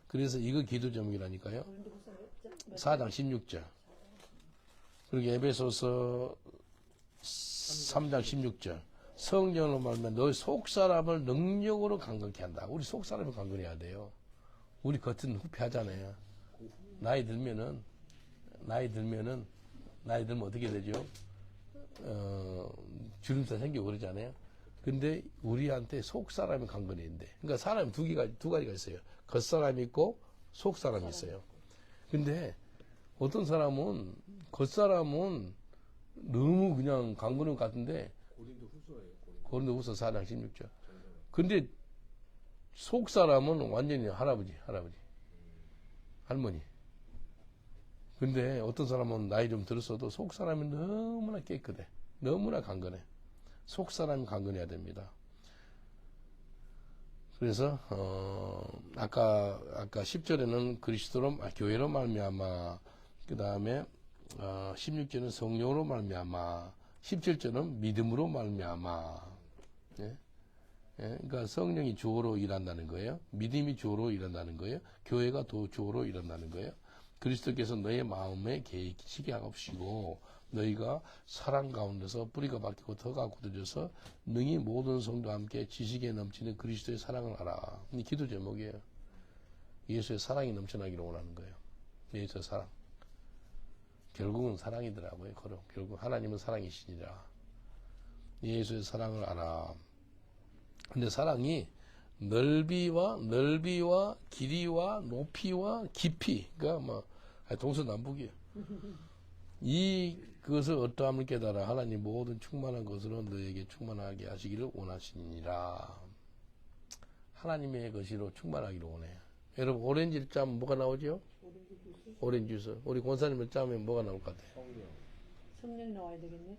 그래서 이거 기도 제목이라니까요. 4장 16절. 그리고 에베소서 3장 16절. 성령으로 말하면 너희 속사람을 능력으로 강건케 한다. 우리 속사람을 강건해야 돼요. 우리 겉은 후패하잖아요. 나이 들면 어떻게 되죠? 주름살 생기고 그러잖아요. 근데 우리한테 속사람이 강건해야 돼. 그러니까 사람이 두 가지가 있어요. 겉사람이 있고 속사람이 있어요. 근데 어떤 사람은 겉사람은 너무 그냥 강건한 것 같은데 고린도후서 4장 16절. 근데 속사람은 완전히 할아버지, 할머니. 근데 어떤 사람은 나이 좀 들었어도 속사람이 너무나 깨끗해. 너무나 강건해. 속사람이 강건해야 됩니다. 그래서 아까 10절에는 그리스도로 교회로 말미암아, 그 다음에 16절은 성령으로 말미암아, 17절은 믿음으로 말미암아. 예? 예? 그러니까 성령이 주어로 일한다는 거예요. 믿음이 주어로 일한다는 거예요. 교회가 또 주어로 일한다는 거예요. 그리스도께서 너의 마음에 계시게 하옵시고 너희가 사랑 가운데서 뿌리가 박히고 터가 굳어져서 능히 모든 성도와 함께 지식에 넘치는 그리스도의 사랑을 알아. 이 기도 제목이에요. 예수의 사랑이 넘쳐나기를 원하는 거예요. 예수의 사랑. 결국은 사랑이더라고요. 결국 하나님은 사랑이시니라. 예수의 사랑을 알아. 근데 사랑이 넓이와 길이와 높이와 깊이, 그러니까 뭐 동서남북이에요. 그것을 어떠함을 깨달아 하나님 모든 충만한 것으로 너에게 충만하게 하시기를 원하시니라. 하나님의 것으로 충만하기를 원해요. 여러분 오렌지를 짜면 뭐가 나오죠? 오렌지 주스. 우리 권사님을 짜면 뭐가 나올 것 같아요? 성령 나와야 되겠네.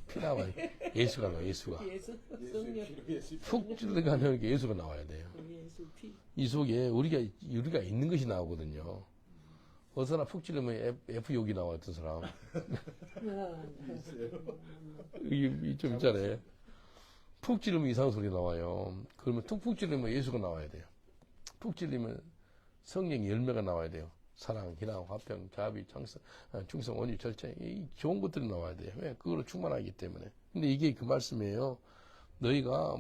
피 나와요. 예수가 나와요. 예수가. 성령. 푹 찔러가는 게 예수가 나와야 돼요. 예수 피. 이 이 속에 우리가 있는 것이 나오거든요. 어느 사람 푹 찌르면 F욕이 나와, 어떤 사람. 이게 좀 있잖아요. 푹 찌르면 이상한 소리 나와요. 그러면 툭푹 찌르면 예수가 나와야 돼요. 푹 찌르면 성령 열매가 나와야 돼요. 사랑, 희랑, 화평, 자비, 충성, 온유, 절제. 이 좋은 것들이 나와야 돼요. 왜? 그걸로 충만하기 때문에. 근데 이게 그 말씀이에요. 너희가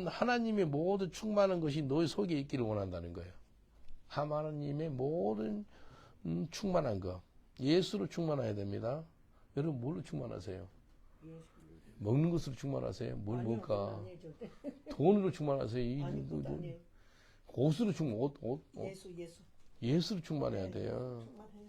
하나님의 모든 충만한 것이 너희 속에 있기를 원한다는 거예요. 하나님의 모든 충만한 거. 예수로 충만해야 됩니다. 여러분 뭘로 충만하세요? 먹는 것으로 충만하세요? 뭘 아니요, 먹을까? 그건 아니에요, 절대. 돈으로 충만하세요? 아니, 그것도 아니에요. 옷으로 충만, 예수로 충만해야 네, 돼요. 충만해요.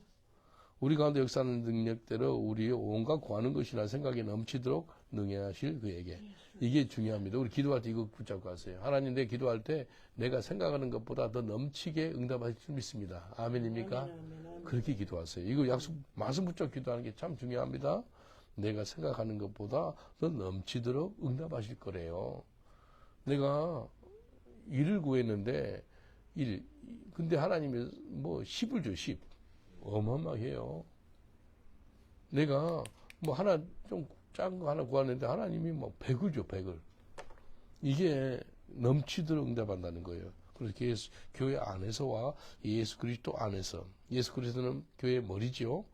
우리 가운데 역사하는 능력대로 우리의 온갖 구하는 것이나 생각이 넘치도록 능해하실 그에게. 이게 중요합니다. 우리 기도할 때 이거 붙잡고 하세요. 하나님, 내 기도할 때 내가 생각하는 것보다 더 넘치게 응답하실 줄 믿습니다. 아멘입니까? 아멘. 그렇게 기도하세요. 이거 약속, 말씀 붙잡고 기도하는 게 참 중요합니다. 내가 생각하는 것보다 더 넘치도록 응답하실 거래요. 내가 일을 구했는데, 근데 하나님이 10을 줘, 10. 어마어마해요. 내가 하나 좀 작은 거 하나 구하는데 하나님이 100을 줘, 100을. 이게 넘치도록 응답한다는 거예요. 그래서 교회 안에서와 예수 그리스도 안에서. 예수 그리스도는 교회의 머리지요.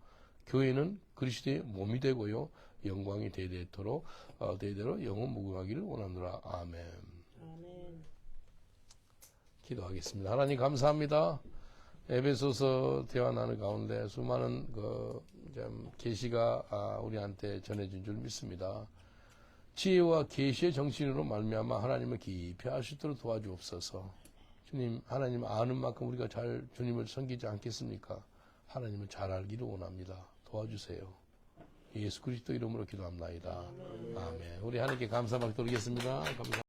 교회는 그리스도의 몸이 되고요. 영광이 대대토록 대대로 영원 무궁하기를 원하노라. 아멘. 아멘. 기도하겠습니다. 하나님 감사합니다. 에베소서 대화 나누는 가운데 수많은 계시가 우리한테 전해진 줄 믿습니다. 지혜와 계시의 정신으로 말미암아 하나님을 깊이 알 수 있도록 도와주옵소서. 주님, 하나님 아는 만큼 우리가 잘 주님을 섬기지 않겠습니까? 하나님을 잘 알기를 원합니다. 도와주세요. 예수 그리스도 이름으로 기도합나이다. 아멘. 우리 하나님께 감사 받도록 하겠습니다. 감사.